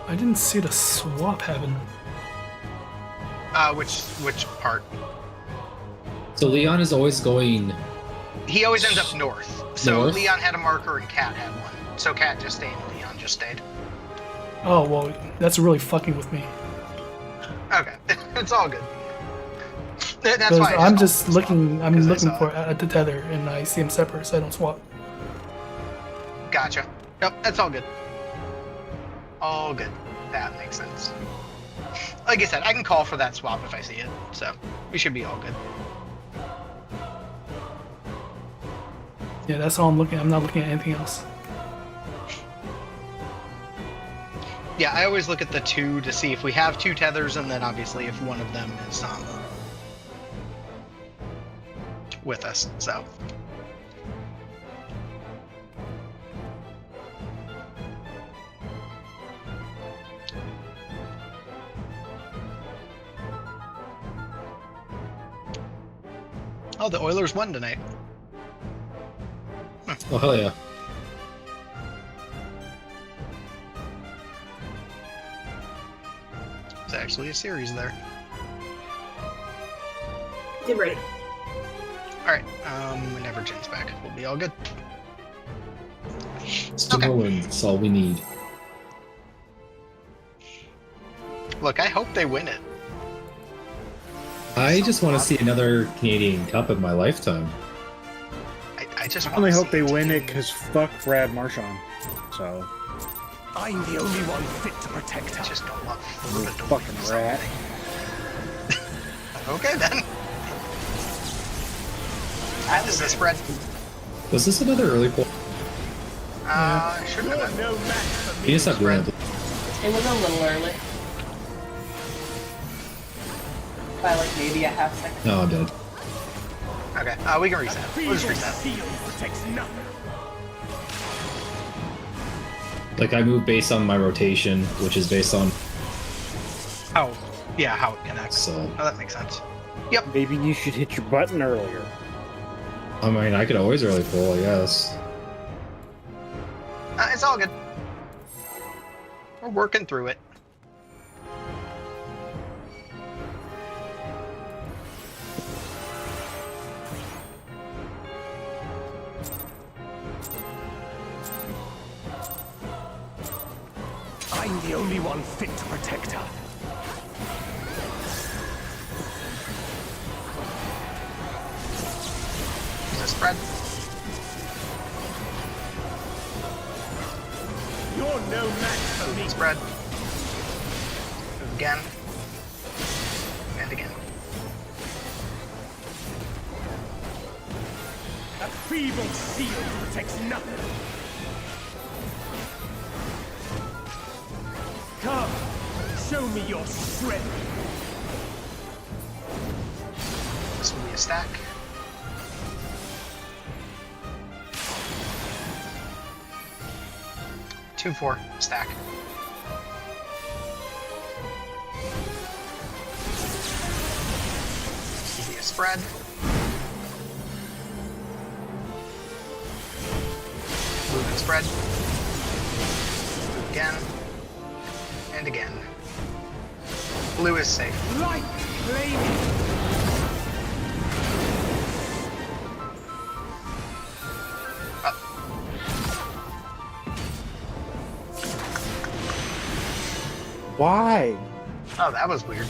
I didn't see the swap happen. Which part? So Leon is always going. He always ends up north. So North? Leon had a marker and Cat had one. So Cat just stayed and Leon just stayed. Oh, well, that's really fucking with me. Okay, it's all good. That's Because why I'm just looking, I'm 'cause I looking saw for it. at the tether, and I see them separate, so I don't swap. Gotcha. Yep, that's all good. All good. That makes sense. Like I said, I can call for that swap if I see it, so we should be all good. Yeah, that's all I'm looking. I'm not looking at anything else. Yeah, I always look at the two to see if we have two tethers, and then obviously if one of them is with us. So. Oh, the Oilers won tonight. Oh hell yeah! It's actually a series there. Get ready. Alright, whenever Jen's back, we'll be all good. Still Okay. win. That's all we need. Look, I hope they win it. I just want to see another Canadian Cup in my lifetime. I just I want only to hope see they a win team. it because fuck Brad Marchand. So, I'm the only one fit to protect I her. just don't want you Florida to fucking win rat. something. Okay then. Is this spread? Was this another early poll? Should You're have been. no match for You me. just have Spread. It was a little early. By like maybe a half second. No, I'm dead. Okay, we can reset. We'll just Feeble reset. seal protects nothing. Like I move based on my rotation, which is based on Oh, yeah, how it connects. so. Oh, that makes sense. Maybe you should hit your button earlier. I mean, I could always early pull, I guess. It's all good. We're working through it. I'm the only one fit to protect her. Is this spread? You're no match for me. Spread. Move again. And again. A feeble seal protects nothing. Come, show me your strength. This will be a stack. Two, 4, stack. This will be a spread. Move and spread. Move again. And again. Blue is safe. Light flaming. Up. Why? Oh, that was weird.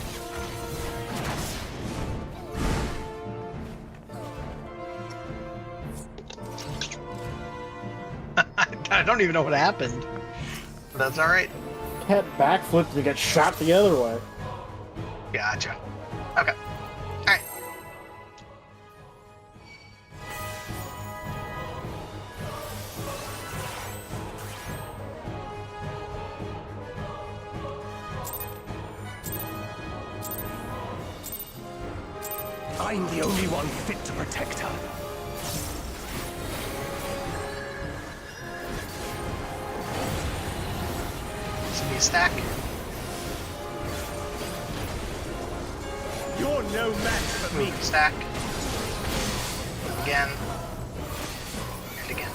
I don't even know what happened. But that's alright. Cat backflipped and got shot the other way. Gotcha. Okay. Alright. I'm the only one fit to protect her. This will be a stack. You're no match for me. Move, stack. Move again. And again.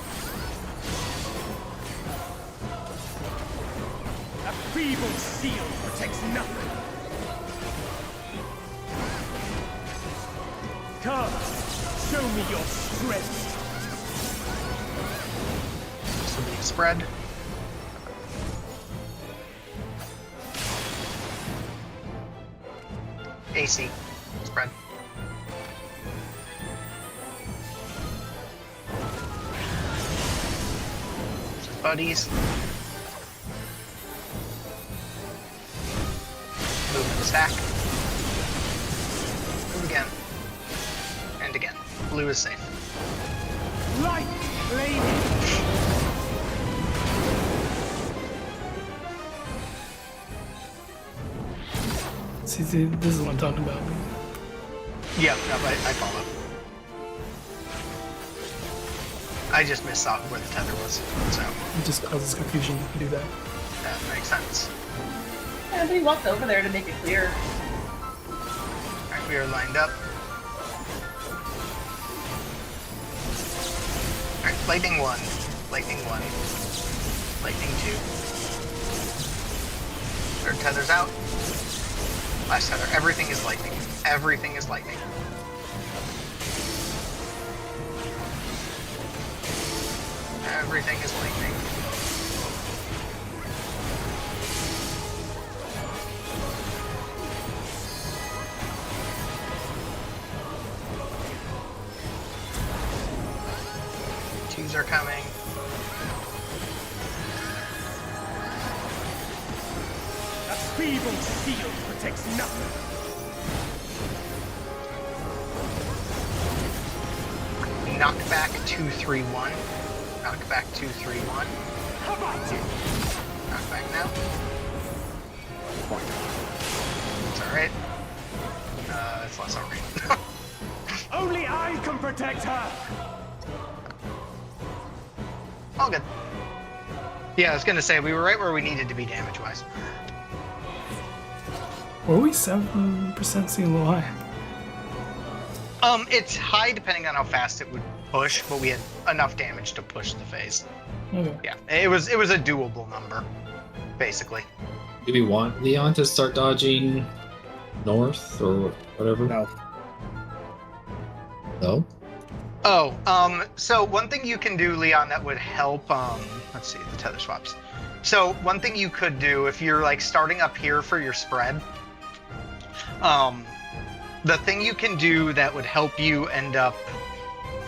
A feeble shield protects nothing. Come, show me your strength. This will be a spread. AC. Spread. Some buddies. Move and stack. Move again. And again. Blue is safe. Light lady. See, this is what I'm talking about. Yeah, no, I follow. I just missed out where the tether was, so It just causes confusion if you do that. that makes sense. Yeah, but he walked over there to make it clear. Alright, we are lined up. Alright, lightning 1, lightning 1, lightning 2. Third tether's out. Last tether. Everything is lightning. Everything is lightning. Everything is lightning. Twos are coming. A feeble shield protects nothing. Knockback 2-3-1. Knockback 2-3-1. How about you? Knockback now. It's alright. It's less alright. Only I can protect her. All good. Yeah, I was gonna say, we were right where we needed to be damage-wise. Were we 7% seem a little high? It's high depending on how fast it would push, but we had enough damage to push the phase. Okay. Yeah, it was a doable number, basically. Do we want Leon to start dodging north or whatever? No. No? Oh, so one thing you can do, Leon, that would help, let's see, the tether swaps. So one thing you could do if you're like starting up here for your spread, the thing you can do that would help you end up,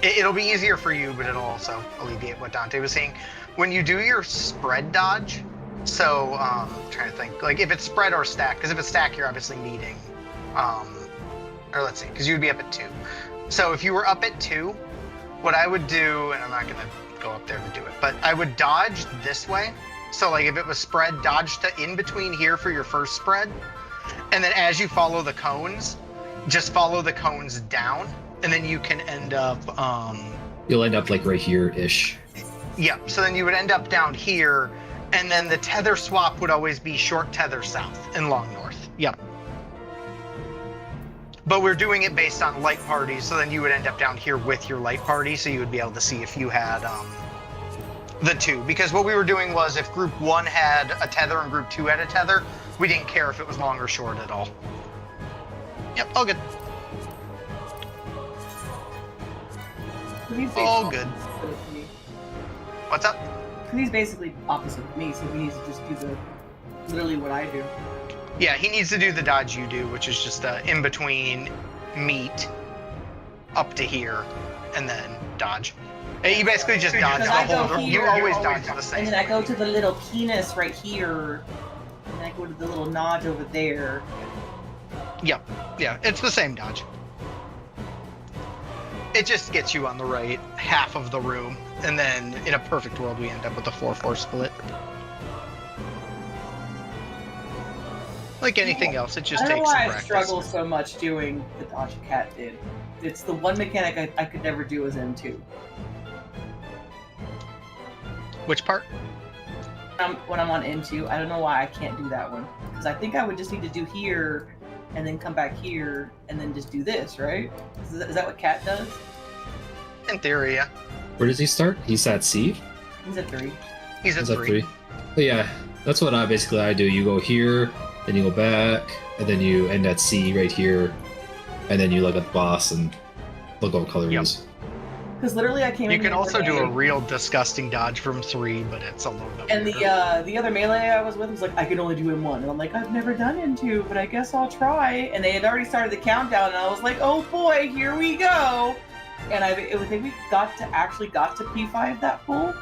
it'll be easier for you, but it'll also alleviate what Dante was saying. When you do your spread dodge, so, I'm trying to think, like if it's spread or stack, because if it's stack, you're obviously needing, or let's see, because you'd be up at 2. So if you were up at 2, what I would do, and I'm not going to go up there to do it, but I would dodge this way. So like if it was spread, dodge to in between here for your first spread. And then as you follow the cones, just follow the cones down. And then you can end up, You'll end up like right here-ish. yeah, so then you would end up down here. And then the tether swap would always be short tether south and long north. Yep. But we're doing it based on light parties, so then you would end up down here with your light party, so you would be able to see if you had the 2. Because what we were doing was if group 1 had a tether and group 2 had a tether, we didn't care if it was long or short at all. Yep, all good. All good. What's up? He's basically opposite of me, so he needs to just do literally what I do. Yeah, he needs to do the dodge you do, which is just in between meet up to here and then dodge. And you basically just dodge the whole. You always dodge the same. And then I go to the little penis right here, and I go to the little notch over there. Yep. Yeah, it's the same dodge. It just gets you on the right half of the room, and then in a perfect world, we end up with a 4-4 split. Like anything else, it just I don't takes know some why I practice. struggle so much doing the dodge cat did. It's the one mechanic I could never do as M2. Which part? When I'm on M2, I don't know why I can't do that one. Because I think I would just need to do here, and then come back here, and then just do this, right? Is that what Cat does? In theory, yeah. Where does he start? He's at C? He's at 3. He's at He's at 3. 3. But yeah, That's what I do. You go here, then you go back, and then you end at C right here, and then you look at the boss and look what color it is. Because literally, I came in. You can the other also do a day, real disgusting dodge from 3, but it's a little bit and weirder. the other melee I was with was like, I can only do M1, and I'm like, I've never done M2, but I guess I'll try. And they had already started the countdown, and I was like, oh boy, here we go. And I think we got to P5 that full.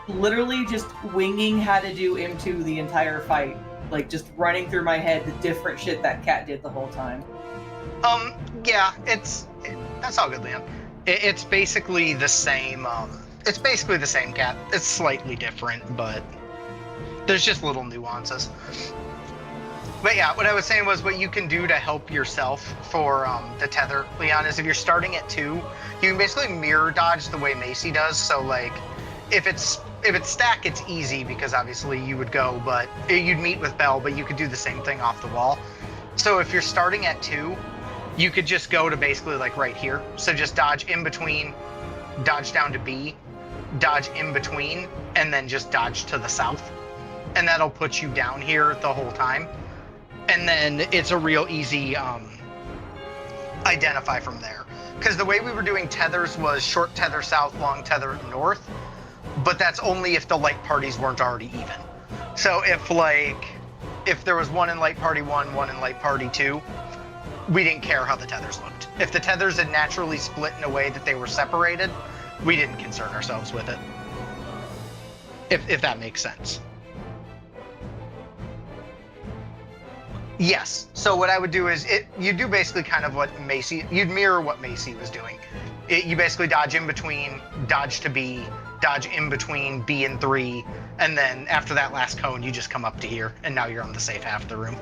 Literally just winging how to do M2 the entire fight, like just running through my head the different shit that cat did the whole time. Yeah, that's all good, Leon. It's basically the same. It's basically the same cat. It's slightly different, but there's just little nuances. But yeah, what I was saying was what you can do to help yourself for the tether, Leon, is if you're starting at 2, you can basically mirror dodge the way Macy does. So like, if it's stack, it's easy because obviously you would go, but you'd meet with Bell, but you could do the same thing off the wall. So if you're starting at 2, you could just go to basically like right here. So just dodge in between, dodge down to B, dodge in between, and then just dodge to the south. And that'll put you down here the whole time. And then it's a real easy identify from there. Because the way we were doing tethers was short tether south, long tether north. But that's only if the light parties weren't already even. So if there was one in light party 1, one in light party 2, we didn't care how the tethers looked. If the tethers had naturally split in a way that they were separated, we didn't concern ourselves with it. If that makes sense. Yes. So what I would do is you do basically kind of what Macy, you'd mirror what Macy was doing. You basically dodge in between, dodge to B, dodge in between B and 3, and then after that last cone, you just come up to here, and now you're on the safe half of the room.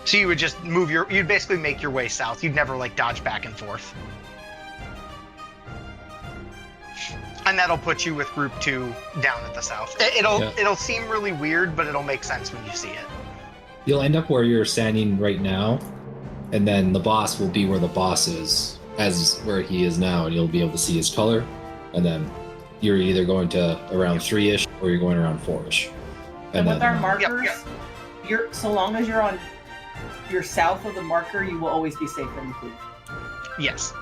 So you would just you'd basically make your way south. You'd never like dodge back and forth. And that'll put you with group 2 down at the south. It'll seem really weird, but it'll make sense when you see it. You'll end up where you're standing right now, and then the boss will be where the boss is, as where he is now, and you'll be able to see his color. And then you're either going to around 3-ish or you're going around 4-ish. And with our markers, so long as you're south of the marker, you will always be safe from the cleave. Yes.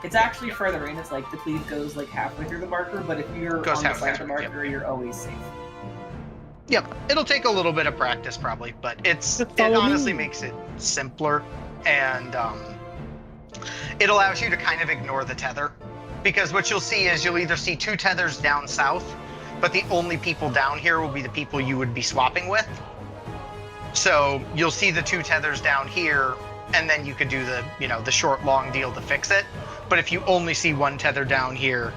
It's actually further in. It's like the cleave goes like halfway through the marker, but if you're on the side of the marker, you're always safe. Yep, it'll take a little bit of practice probably, but it honestly makes it simpler, and it allows you to kind of ignore the tether, because what you'll see is you'll either see 2 tethers down south, but the only people down here will be the people you would be swapping with. So you'll see the 2 tethers down here, and then you could do the short long deal to fix it. But if you only see 1 tether down here,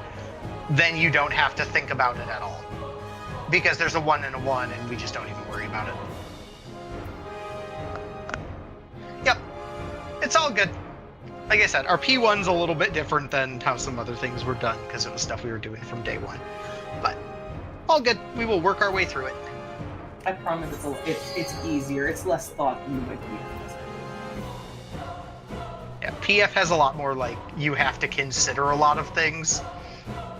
then you don't have to think about it at all. Because there's a 1 and a 1, and we just don't even worry about it. Yep, it's all good. Like I said, our P1's a little bit different than how some other things were done, because it was stuff we were doing from day 1. But all good. We will work our way through it. I promise it's easier. It's less thought than the way PF is. Yeah, PF has a lot more, like, you have to consider a lot of things.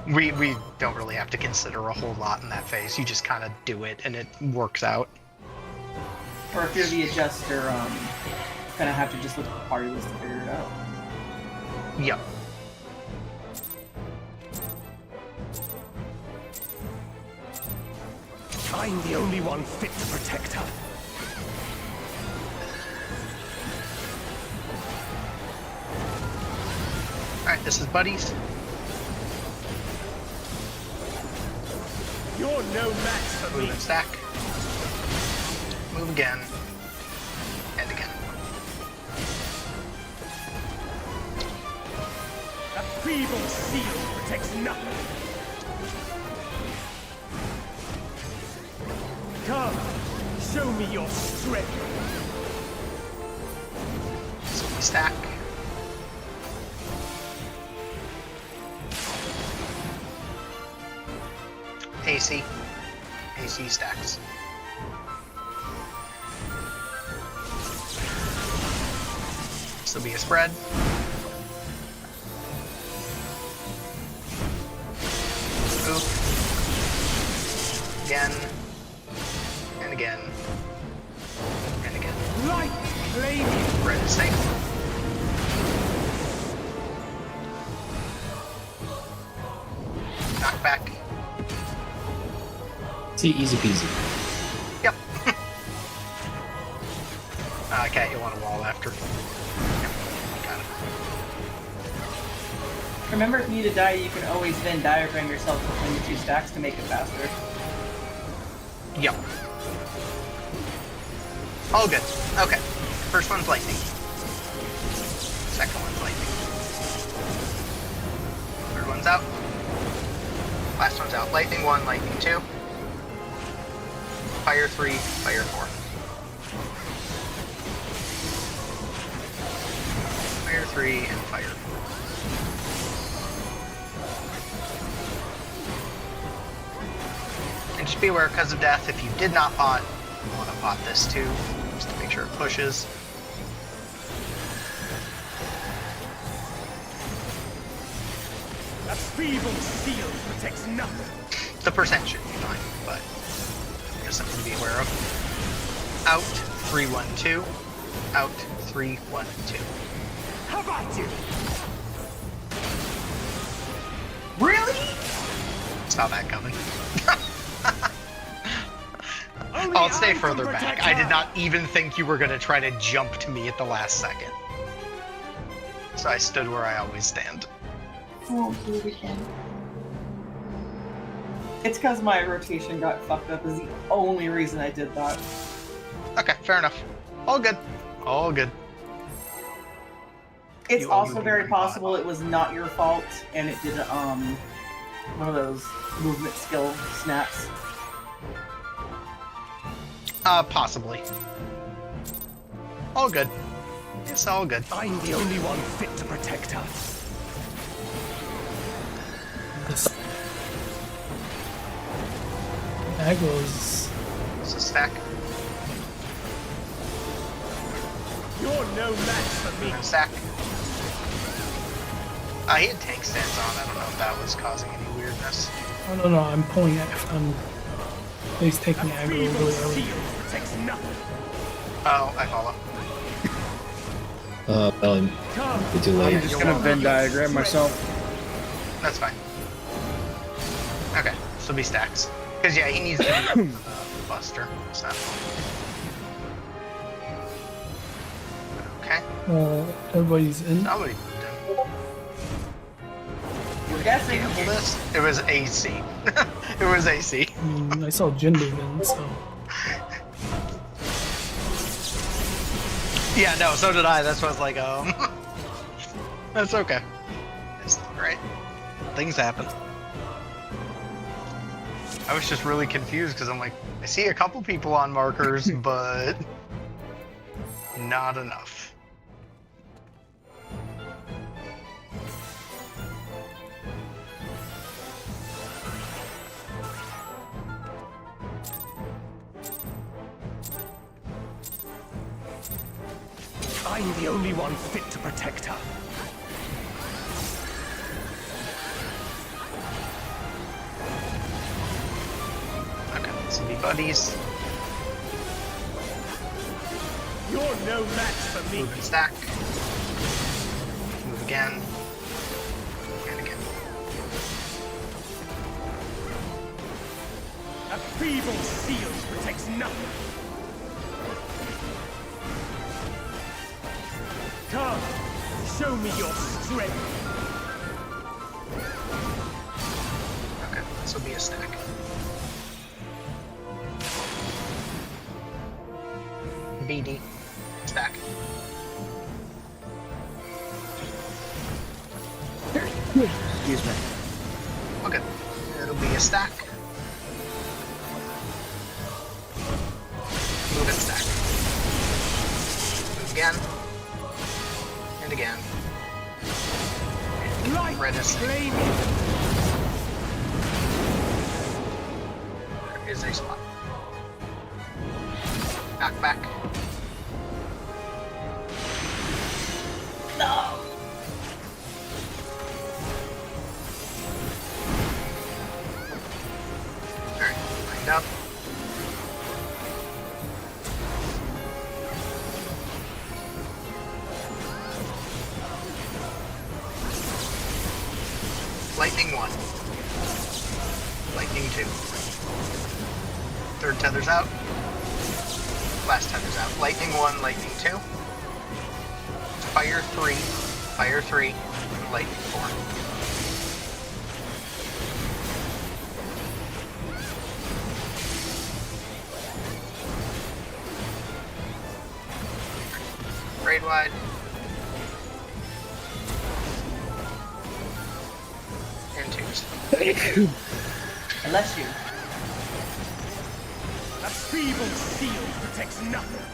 We don't really have to consider a whole lot in that phase. You just kind of do it, and it works out. Or if you're the adjuster, kind of have to just look at the party list to figure it out. Yep. I'm the only one fit to protect her. Alright, this is Buddies. You're no match for me. Move and stack. Move again. And again. A feeble shield protects nothing. Come, show me your strength. So we stack. AC. AC stacks. This will be a spread. Oop. Again. again. And again. Light claim Red is safe. Knock back. See, easy peasy. Yep. Cat, you want a wall after. Yep. Got it. Remember, if you need to die, you can always Venn diagram yourself between the two stacks to make it faster. Yep. All good. Okay. First one's lightning. Second one's lightning. Third one's out. Last one's out. Lightning 1, lightning 2. Fire 3, fire 4. Fire 3 and fire 4. And just be aware, because of death, if you did not pot, you want to pot this too, just to make sure it pushes. a feeble shield protects nothing. The percent should be fine, but just something to be aware of. Out 3, 1, 2. Out 3, 1, 2. How about you? Really? Saw that coming. Only I'll stay I can further back. protect I did her. not even think you were going to try to jump to me at the last second. So I stood where I always stand. I won't do it again. It's because my rotation got fucked up is the only reason I did that. Okay, fair enough. All good. All good. It's You also only very do possible one. it was not your fault and it did one of those movement skill snaps. Possibly. All good. It's all good. I'm the only one fit to protect her. This aggro's It's a stack. You're no match for me. And a stack. He had tank stance on. I don't know if that was causing any weirdness. oh no, I'm pulling it. He's taking aggro Feeble really early. shield protects nothing. Oh, I follow. Belly, Come. you're too I'm late. just gonna Venn diagram myself. That's fine. Okay, so be stacks. Because, yeah, he needs to be up for the buster. So. Okay. Everybody's in. Somebody moved in. You're guessing. Cancel this. It was AC. It was AC. I mean, I saw Jin move in, so Yeah, no, so did I. That's why I was like, that's okay. It's alright. Things happen. I was just really confused because I'm like, I see a couple people on markers, but not enough. I'm the only one fit to protect her. Okay, let's be buddies. You're no match for me. Move and stack. Move again. And again. A feeble shield protects nothing. Come, show me your strength. Okay, this will be a stack. BD. Stack. Excuse me. Okay. It'll be a stack. Move and stack. Move again. And again. Light Red is safe. flaming. There is a spot. Knock back. No! Alright, lined up. Lightning 1. Lightning 2. Third tether's out. Last tether's out. Lightning 1, lightning 2. Fire 3, fire 3, and lightning 4. Grade wide. And 2s. Unless you. A feeble shield protects nothing.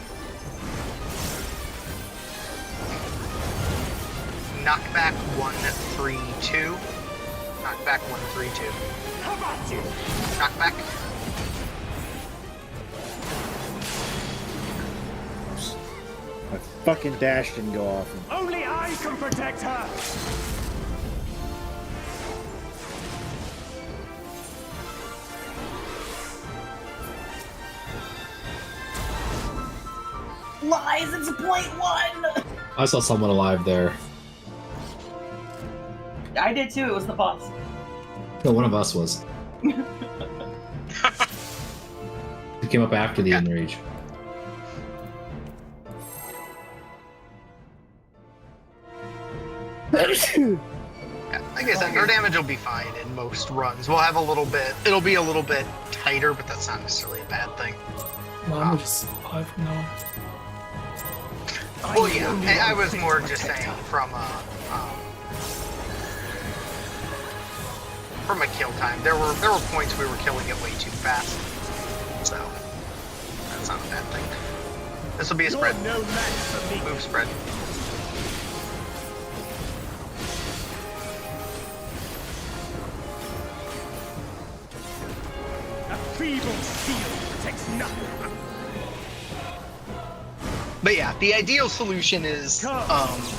Knockback 1, 3, 2. Knockback 1, 3, 2. How about you? Knockback. My fucking dash didn't go off. Only I can protect her. Lies, it's a .1! I saw someone alive there. I did too, it was the boss. No, one of us was. He came up after the enrage. Yeah, like I said, our damage will be fine in most runs. We'll have a little bit, it'll be a little bit tighter, but that's not necessarily a bad thing. Well, I'm just survive from now on. Well, yeah, I was more just saying from a kill time. There were points we were killing it way too fast, so that's not a bad thing. This will be a spread. No match for me. Move spread. A feeble shield protects nothing. But yeah, the ideal solution is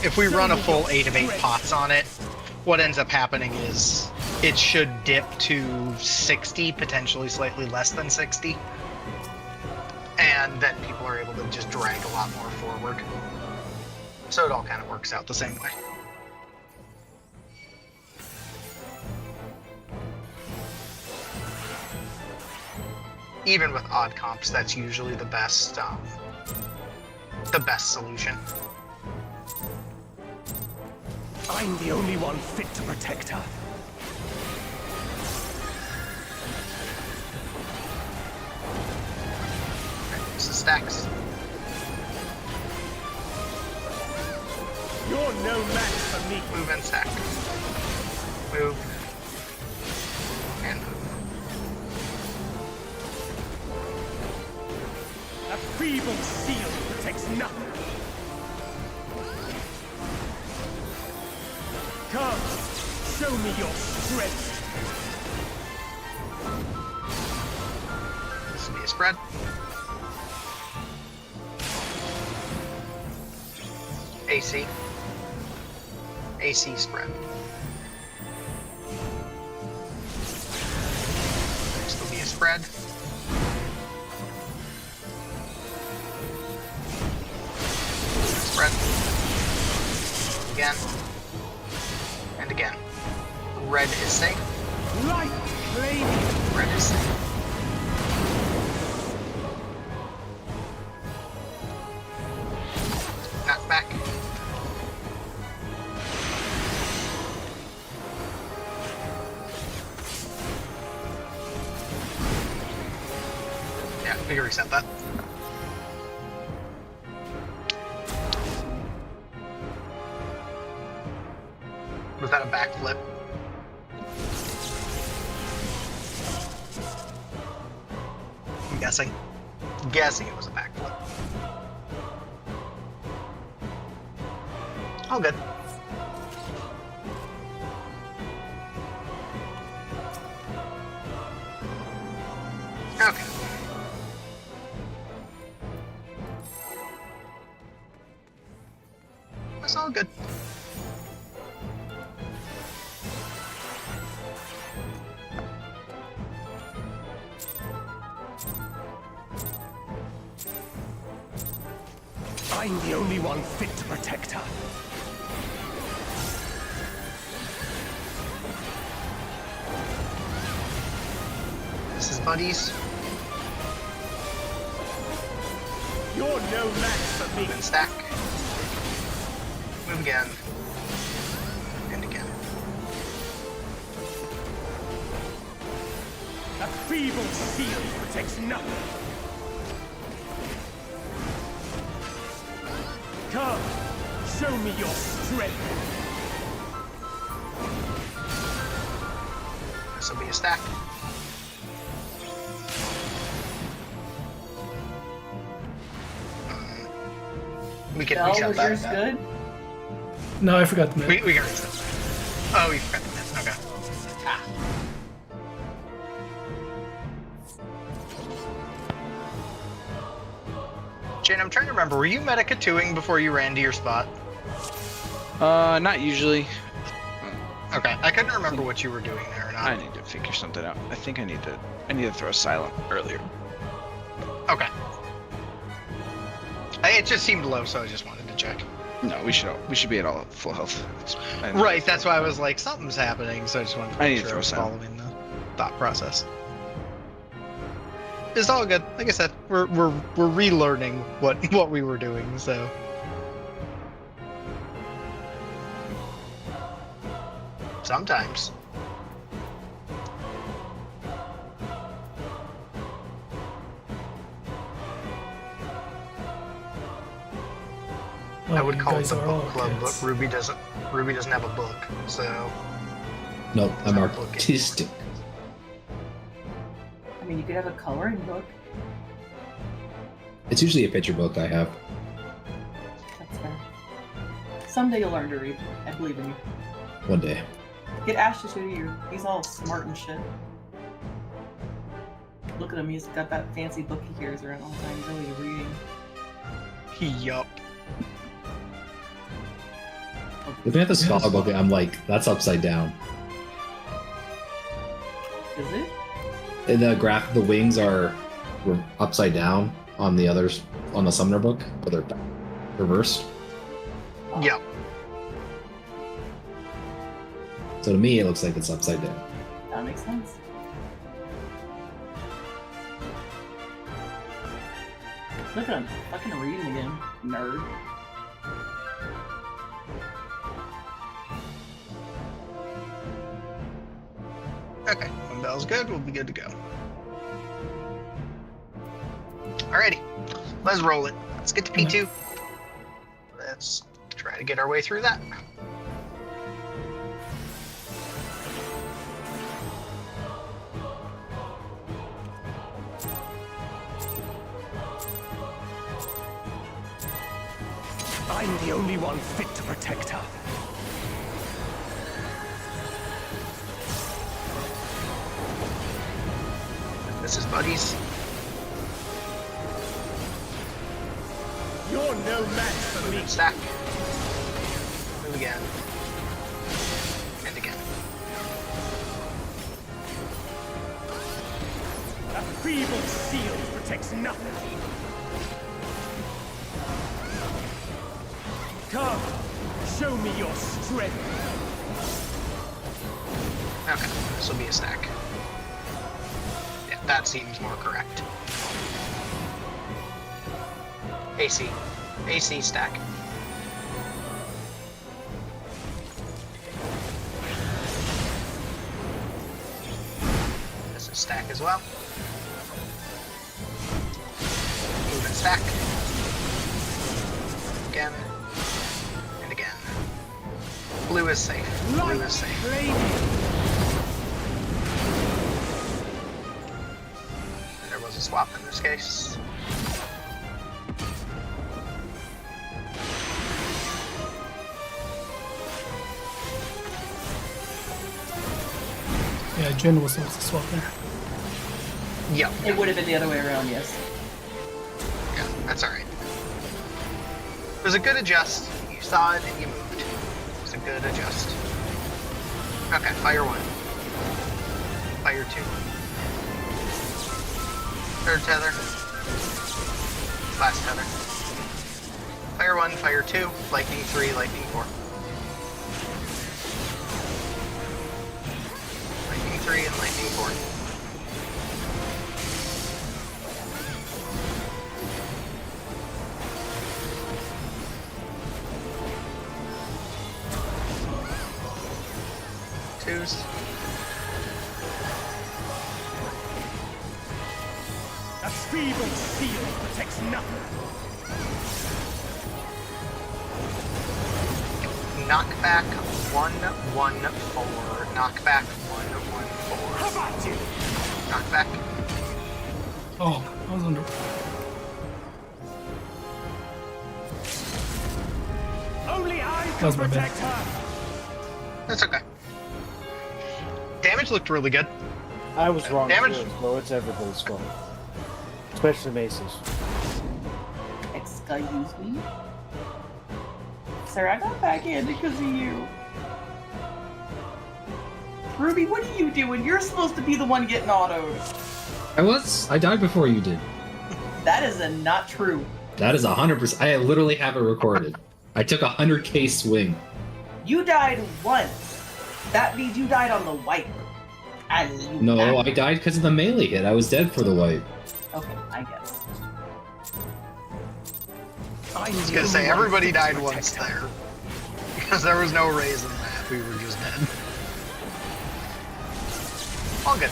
if we run a full 8 of 8 pots on it, what ends up happening is it should dip to 60, potentially slightly less than 60. And then people are able to just drag a lot more forward. So it all kind of works out the same way. Even with odd comps, that's usually the best solution. I'm the only one fit to protect her. This is stacks. You're no match for me. Move and stack. Move. And move. A feeble shield protects nothing. Come, show me your strength. This will be a spread. AC. AC spread. This will be a spread. Spread. Again. And again. Red is safe. Light flame. Red is safe. Knock back. Yeah, we can reset that. Was that a backflip? I'm guessing. Guessing it was a backflip. All good. Okay. That's all good. I'm the only one fit to protect her. buddies. You're no match for me. Then stack. Move again. And again. A feeble shield protects nothing. Come, show me your strength. This will be a stack. We can Bell, reset was that. yours good? No, I forgot the mid. We can reset that. Oh, we forgot the miss. Okay. Ah. Jane, I'm trying to remember. Were you medica-2ing before you ran to your spot? Not usually. Okay, I couldn't remember what you were doing there or not. I need to figure something out. I think I need to throw a silent earlier. Okay. It just seemed low, so I just wanted to check. No, we should be at all full health. Right, that's why I was like, something's happening, so I just wanted to I make need to sure I was throw silent. following the thought process. It's all good. Like I said, we're relearning what we were doing, so. Sometimes. I would you call it guys the are all book club, kids. but Ruby doesn't have a book, so. Nope, I'm Not looking. artistic. I mean, you could have a coloring book. It's usually a picture book I have. That's fair. Someday you'll learn to read. I believe in you. One day. Get Ash to show you. He's all smart and shit. Look at him. He's got that fancy book he carries around all the time. He's always reading. Yup. Looking at the scholar book, I'm like, that's upside down. Is it? And the wings are upside down on the others, on the summoner book, or they're reversed. Yep. So to me, it looks like it's upside down. That makes sense. Look at him. Fucking reading again. Nerd. Okay, when Bell's good, we'll be good to go. Alrighty, let's roll it. Let's get to P2. Let's try to get our way through that. I'm the only one fit to protect her. This is buddies. You're no match for me. Stack. Move again. And again. A feeble shield protects nothing. Come, show me your strength. Okay, this will be a stack. Yeah, that seems more correct. AC. AC stack. This is stack as well. Move and stack. Again. And again. Blue is safe. Blue is safe. There was a swap in this case. Yeah, Jin was supposed to swap there. Yep. It would have been the other way around, yes. Yeah, that's alright. It was a good adjust. You saw it and you moved. It was a good adjust. Okay, fire 1. Fire 2. Third tether. Last tether. Fire 1, fire 2, lightning 3, lightning 4. Lightning 3 and lightning 4. Twos. A feeble shield protects nothing. Knockback 1-1-4. Knockback 1-1-4. How about you? Knockback. Oh, I was under. Only I That can was my bad. protect her. That's okay. Damage looked really good. I was wrong. Damage. Too, so it's everybody's fault, especially Mace's. Excuse me? Sir, I got back in because of you. Ruby, what are you doing? You're supposed to be the one getting autoed. I died before you did. That is not true. That is 100%. I literally have it recorded. I took a 100k swing. You died once. That means you died on the wipe. And you No, I died because of the melee hit. I was dead for the wipe. Okay, I guess. I was gonna say, everybody died once there. Because there was no raise in that. We were just dead. All good.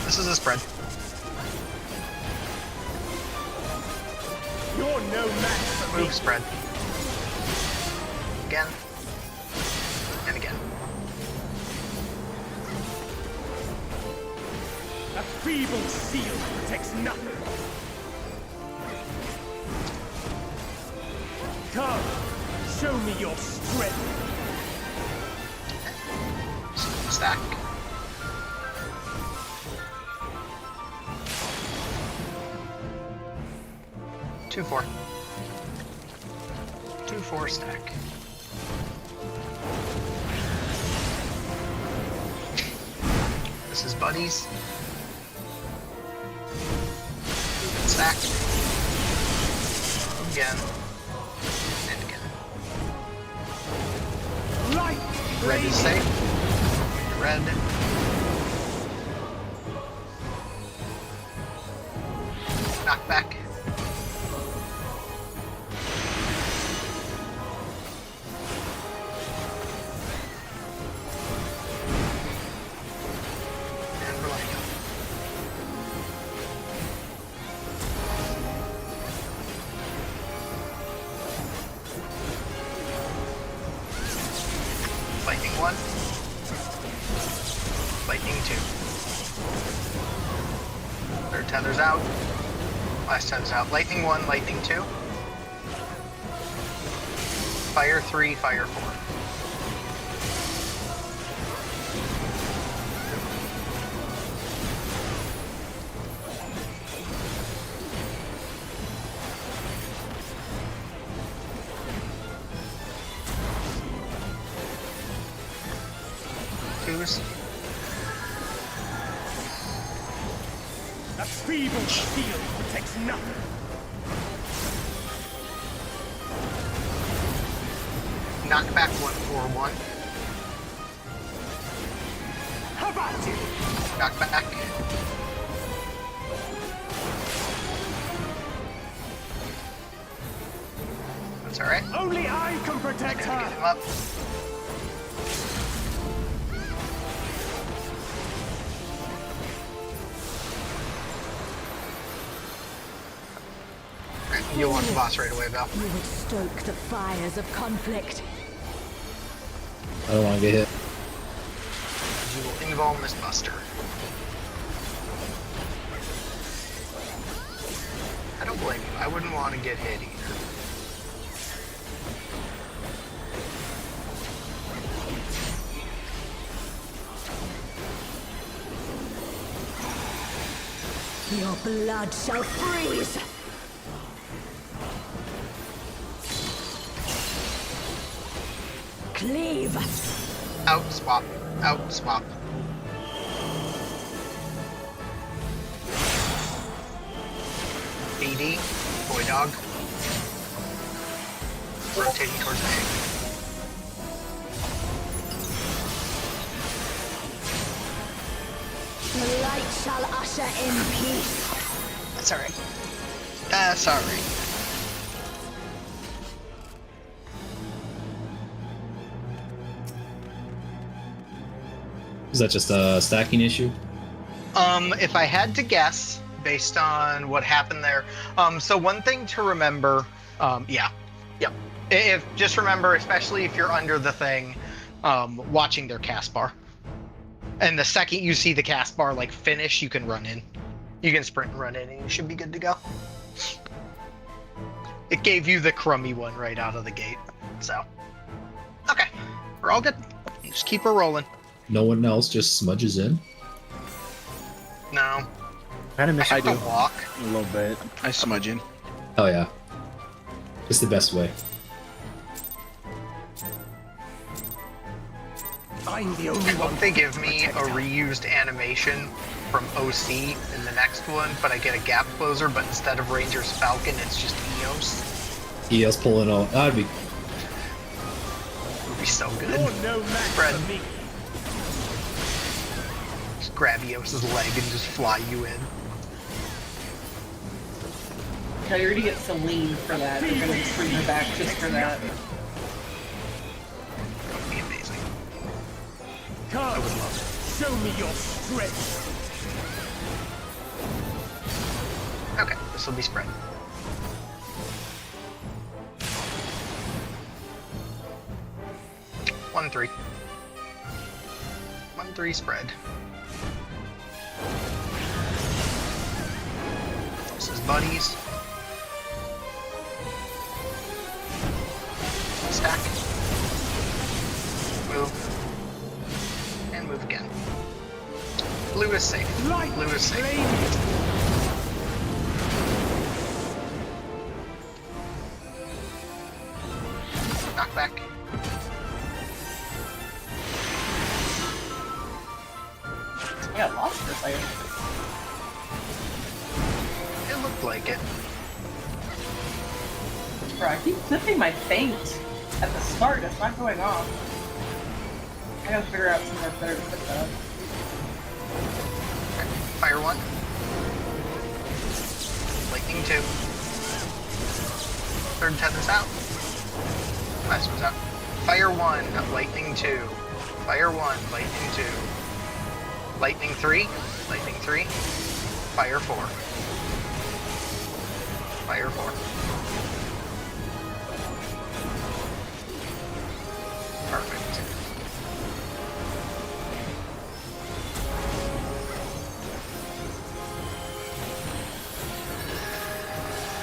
This is a spread. You're no match for me. Move spread. Again. And again. A feeble shield protects nothing. Come, show me your strength. Stack. Two, 4. 2-4 stack. This is buddies. Stack. Again. And again. Light Red is safe. Red. Knockback. And we're letting go. Lightning 1. Lightning 2. Third tether's out. Last tether's out. Lightning 1, lightning 2. Fire 3, fire 4. Twos. A feeble shield protects nothing. Knockback 1-4-1. How about you? Knockback. That's alright. Only I can protect Gonna get her. him up. You'll want the boss right away, Val. You would stoke the fires of conflict. I don't want to get hit. You will involve Miss Buster. I don't blame you. I wouldn't want to get hit either. Your blood shall freeze. Cleave. Out swap. Out swap. BD. Boy dog. Rotating towards A. The light shall usher in peace. That's alright. That's alright. Is that just a stacking issue? If I had to guess, based on what happened there, so one thing to remember, yeah, yep. If just remember, especially if you're under the thing, watching their cast bar, and the second you see the cast bar like finish, you can run in. You can sprint and run in, and you should be good to go. It gave you the crummy one right out of the gate, so okay, we're all good. Just keep her rolling. No one else just smudges in? No, Kind of miss I it have to walk. a little bit. I smudge in. Oh yeah. It's the best way. I'm the only I one. hope they give me a reused animation from OC in the next one, but I get a gap closer, but instead of Ranger's Falcon, it's just Eos. ES pulling out. That'd be. It would be so good. You're no match Spread. for me. Just grab Eos's leg and just fly you in. Yeah, you're gonna get Celine for that. You're gonna bring her back just for that. That would be amazing. Come, would love show me your strength. Okay, this will be spread. One, 3. 1, 3 spread. This is buddies. Stack. Move. And move again. Blue is safe. Light Blue is safe. flame. Knock back. I got lost for a second. It looked like it. Bro, I keep clipping my feint at the start. It's not going off. I gotta figure out somewhere better to put that. Fire 1. Lightning 2. Third tether's out. Last one's out. Fire 1, lightning 2. Fire 1, lightning 2. Lightning 3, lightning 3. Fire 4. Fire 4. Perfect.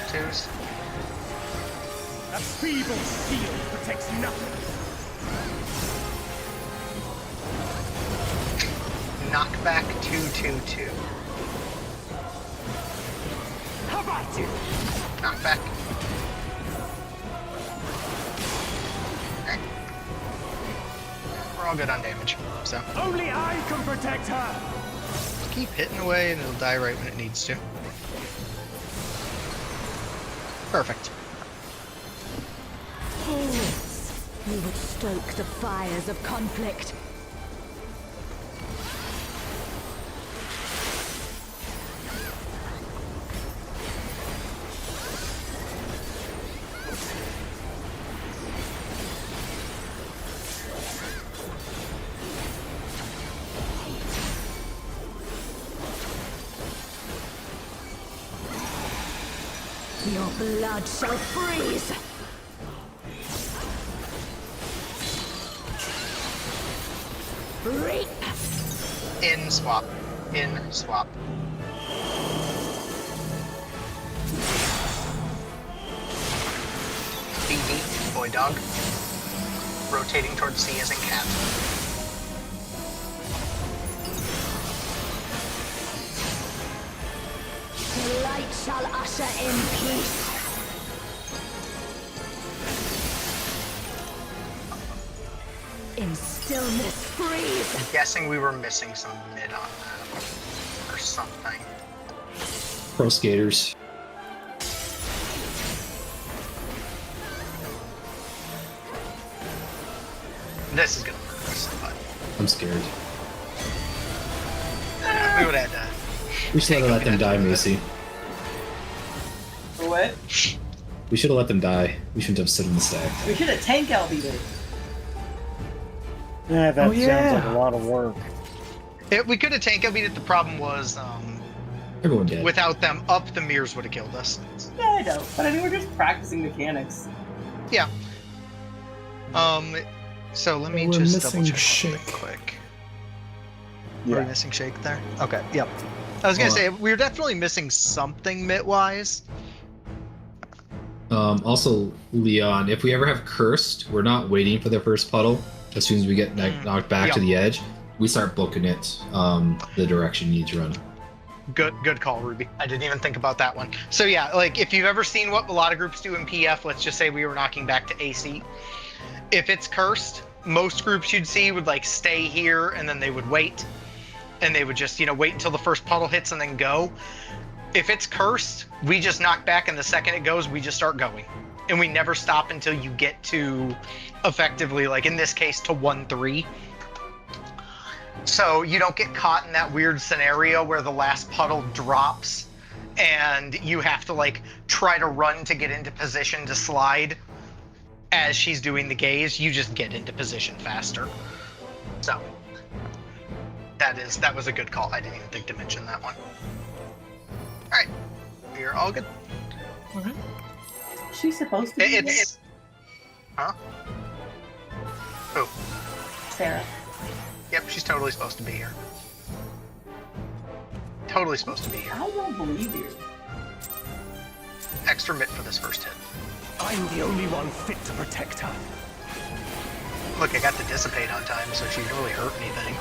Twos. A feeble shield protects nothing. Knockback 2-2-2. How about you? Knockback. Okay. We're all good on damage, so Only I can protect her. keep hitting away and it'll die right when it needs to. Perfect. Heinous. You would stoke the fires of conflict. Your blood shall freeze! Reap! In swap. In swap. BD, boy dog. Rotating towards C as in cat. The light shall usher in peace. In stillness, freeze! I'm guessing we were missing some mid on that. Or something. Pro skaters. This is gonna hurt us, but I'm scared. we would have had to. We should have let them die, Macy. For what? We should have let them die. We shouldn't have stood in the stack. We should have tank LB'd it. Yeah, that Oh, yeah. sounds like a lot of work. We could have tank beat it. The problem was, Everyone dead. without them up, the mirrors would have killed us. Yeah, I know. But I mean, we're just practicing mechanics. Yeah. So let me We're just double missing check one thing Shake. quick. Yeah. Were we missing Shake there? Okay, yep. I was gonna Hold say, we were definitely missing something mit-wise. Also, Leon, if we ever have cursed, we're not waiting for the first puddle. As soon as we get knocked back to the edge, we start booking it the direction you need to run. Good call, Ruby. I didn't even think about that one. So yeah, like if you've ever seen what a lot of groups do in PF, let's just say we were knocking back to AC. If it's cursed, most groups you'd see would like stay here and then they would wait. And they would just, wait until the first puddle hits and then go. If it's cursed, we just knock back, and the second it goes, we just start going. And we never stop until you get to, effectively, like in this case, to 1-3. So you don't get caught in that weird scenario where the last puddle drops and you have to like try to run to get into position to slide as she's doing the gaze. You just get into position faster. So that was a good call. I didn't even think to mention that one. All right, we're all good. Alright. She's supposed to be here. Huh? Who? Sarah. Yep, she's totally supposed to be here. Totally supposed to be here. I don't believe you. Extra mitt for this first hit. I'm the only one fit to protect her. Look, I got to dissipate on time, so she didn't really hurt anything.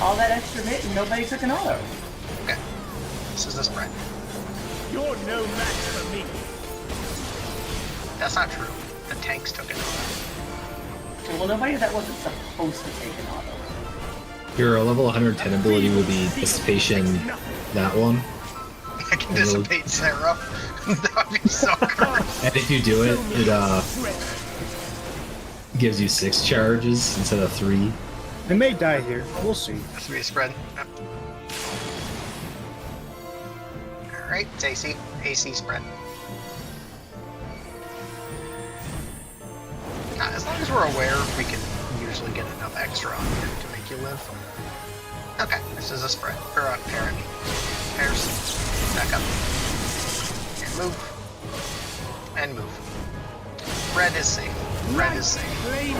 All that extra hit and nobody took an auto. Okay, this is the spread. You're no match for me. That's not true. The tanks took it over. Well, nobody that wasn't supposed to take an auto. Your level 110 ability will be Dissipation, that one. I can dissipate Sarah. That would be so great. And if you do it, it gives you 6 charges instead of 3. I may die here. We'll see. Has to be a spread. Yep. Alright, it's AC. AC spread. As long as we're aware, we can usually get enough extra on you to make you live. Okay, this is a spread. Or a parent. Pairs. Back up. And move. And move. Red is safe. Red is safe.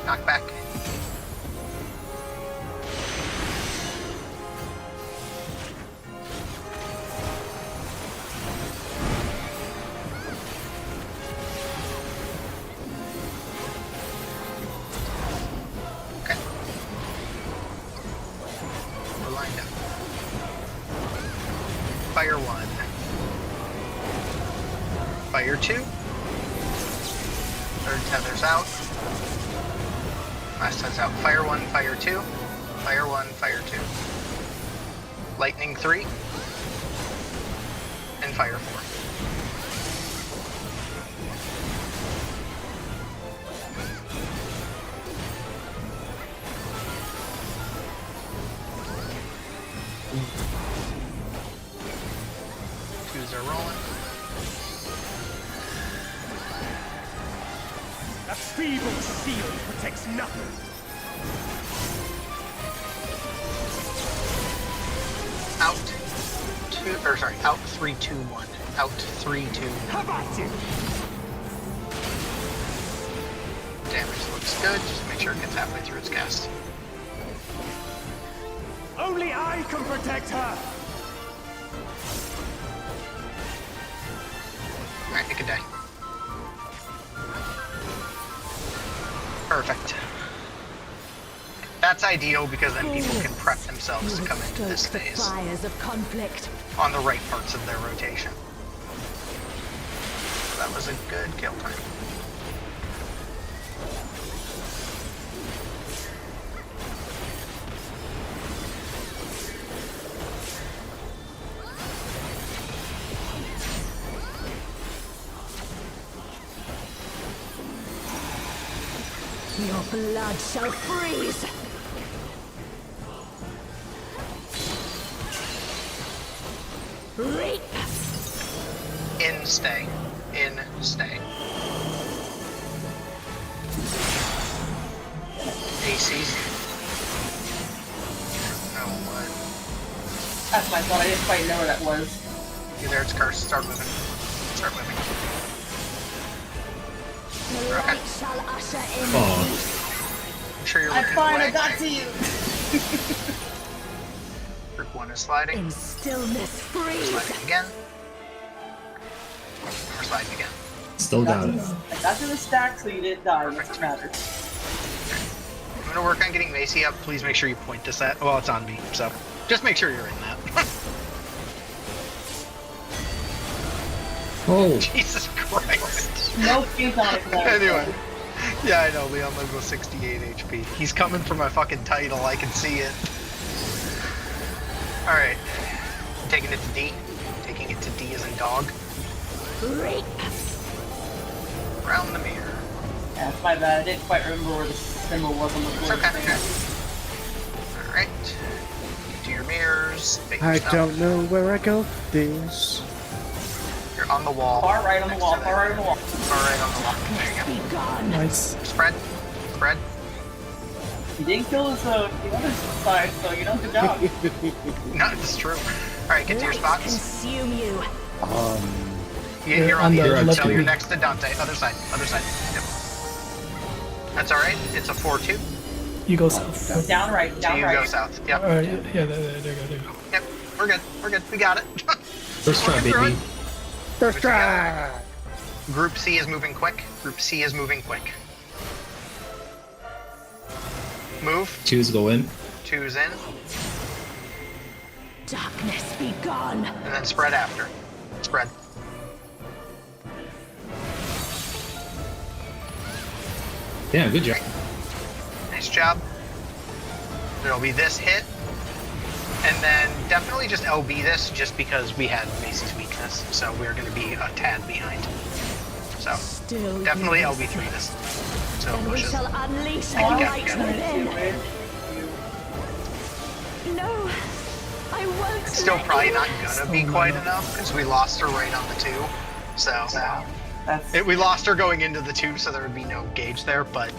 Knock back. Okay. We're lined up. Fire 1. Fire 2. Third tether's out. Last tether's out. Fire 1, Fire 2. Fire 1, Fire 2. Lightning 3. And Fire 4. Twos are rolling. A feeble shield protects nothing. Out 2, or sorry, out 3, 2, 1. Out 3, 2, 1. How about you? Damage looks good, just make sure it gets halfway through its cast. Only I can protect her. Alright, it can die. Perfect. That's ideal because then people can prep themselves to come into this phase Fires of conflict. on the right parts of their rotation. So that was a good kill time. Your blood shall freeze. Reap. In stay. in, stay. ACs. Oh, what? That's my fault. I didn't quite know where that was. Okay, there it's cursed. Start moving. Start moving. The Okay. light shall usher in Oh. peace. I'm sure you're I'm looking fine. away. I got to you. Group 1 is sliding. In stillness freeze. Sliding again. And we're sliding again. Still got it. I got to the stack, so you didn't die. That's what matters. I'm gonna work on getting Macy up. Please make sure you point this at. Well, it's on me, so just make sure you're in that. Oh, Jesus Christ. No paint on it. Anyway. Yeah, I know. Leon lives with 68 HP. He's coming for my fucking title. I can see it. Alright. Taking it to D. Taking it to D as in dog. Reap. Around the mirror. Yeah, that's my bad. I didn't quite remember where the symbol was on the It's board. okay. Alright. Do your mirrors. Big I stuff. don't know where I go with this. You're on the wall. Far right on the Next wall. to Far right on the wall. Far right on the wall. There you Be gone. Nice. go. Spread. Spread. You didn't kill the other side, so you know, good job. No, it's true. Alright, get to your Light spots. consume you. You're on the on the other left so of you're you. next to Dante. Other side. Other side. Yep. That's alright. It's a 4-2. You go south. Down right. So Down you right. go south. Yep. Alright, yeah, there you go, there you go. Yep. We're good. We're good. We got it. first try, Working through baby. it. First try! Group C is moving quick. Group C is moving quick. Move. 2's go in. 2's in. Darkness be gone. And then spread after. Spread. Yeah, good job. Nice job. There'll be this hit. And then definitely just LB this just because we had Macy's weakness. So we're going to be a tad behind. So Still definitely you. LB3 this. So Then we pushes. shall unleash the Yeah, light yeah. within. No, I won't. Still let probably you not rest. going to be quite enough because we lost her right on the 2. So That's we lost her going into the 2, so there would be no gauge there. But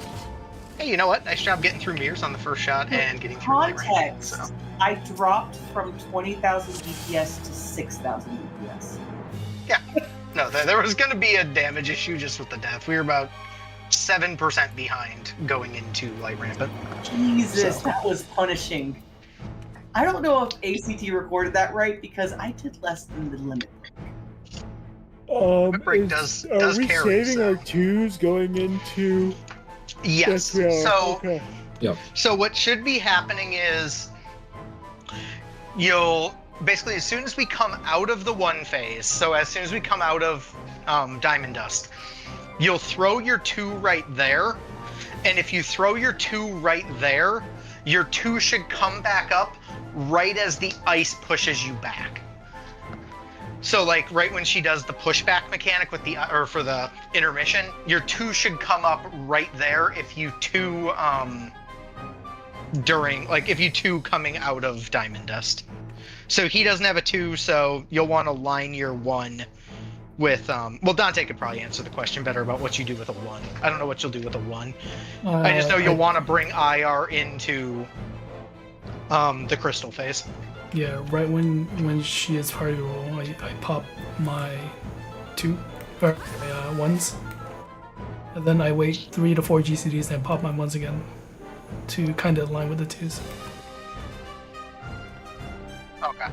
hey, you know what? Nice job getting through mirrors on the first shot and getting through light range. context. So I dropped from 20,000 DPS to 6,000 DPS. yeah, no, there was going to be a damage issue just with the death. We were about 7% behind going into light rampant. Jesus, So- that was punishing. I don't know if ACT recorded that right because I did less than the limit. Break does carry. saving So. our twos going into? Yes. Yes, we are. So Okay. Yep. So what should be happening is you'll basically, as soon as we come out of the 1 phase, so as soon as we come out of Diamond Dust, you'll throw your 2 right there, and if you throw your 2 right there, your 2 should come back up right as the ice pushes you back. So like right when she does the pushback mechanic with the or for the intermission, your 2 should come up right there if you 2 during like if you 2 coming out of Diamond Dust. So he doesn't have a 2, so you'll want to line your 1 with well, Dante could probably answer the question better about what you do with a 1. I don't know what you'll do with a 1. I just know you'll want to bring IR into the crystal phase. Yeah, right when she is party roll, I pop my 2 or my 1s, and then I wait 3 to 4 GCDs and pop my 1s again to kind of align with the 2s. Okay.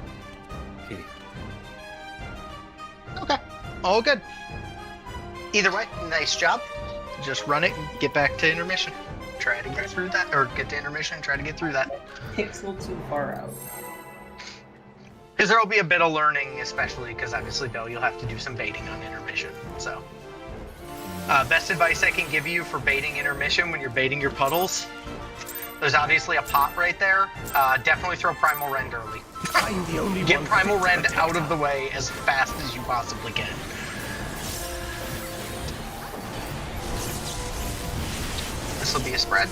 Okay. All good. Either way, nice job. Just run it and get back to intermission. Try to get through that, or get to intermission and tray to get through that. Pixel too far out. Because there will be a bit of learning, especially because obviously, Bill, you'll have to do some baiting on intermission. So, best advice I can give you for baiting intermission when you're baiting your puddles, there's obviously a pot right there. Definitely throw Primal Rend early. I'm the only Get one Primal fit to Rend protect out of her. the way as fast as you possibly can. This will be a spread.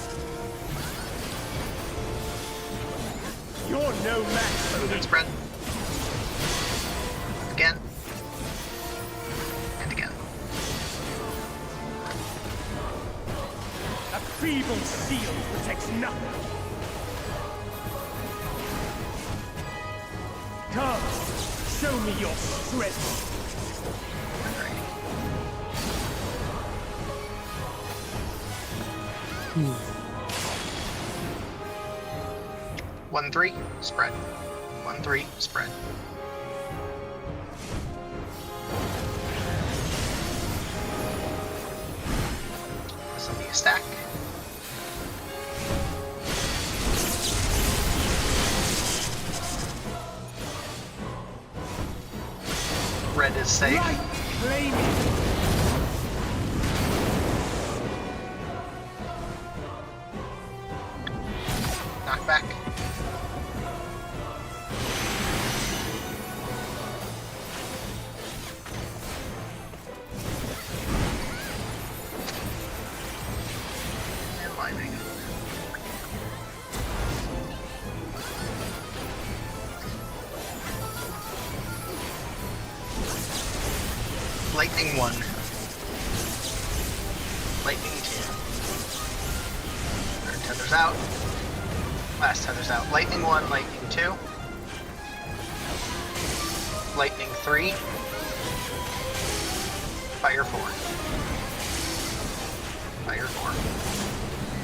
You're no match for me. Good spread. Again. And again. feeble shield protects nothing. Come, show me your strength. 1-3, spread. 1-3, spread. This will be a stack. Red is safe. Light flaming. Knock back. And lightning. Lightning 1. Lightning 2. Third tether's out. Last tether's out. Lightning 1, lightning 2. Lightning 3. Fire 4. Fire 4.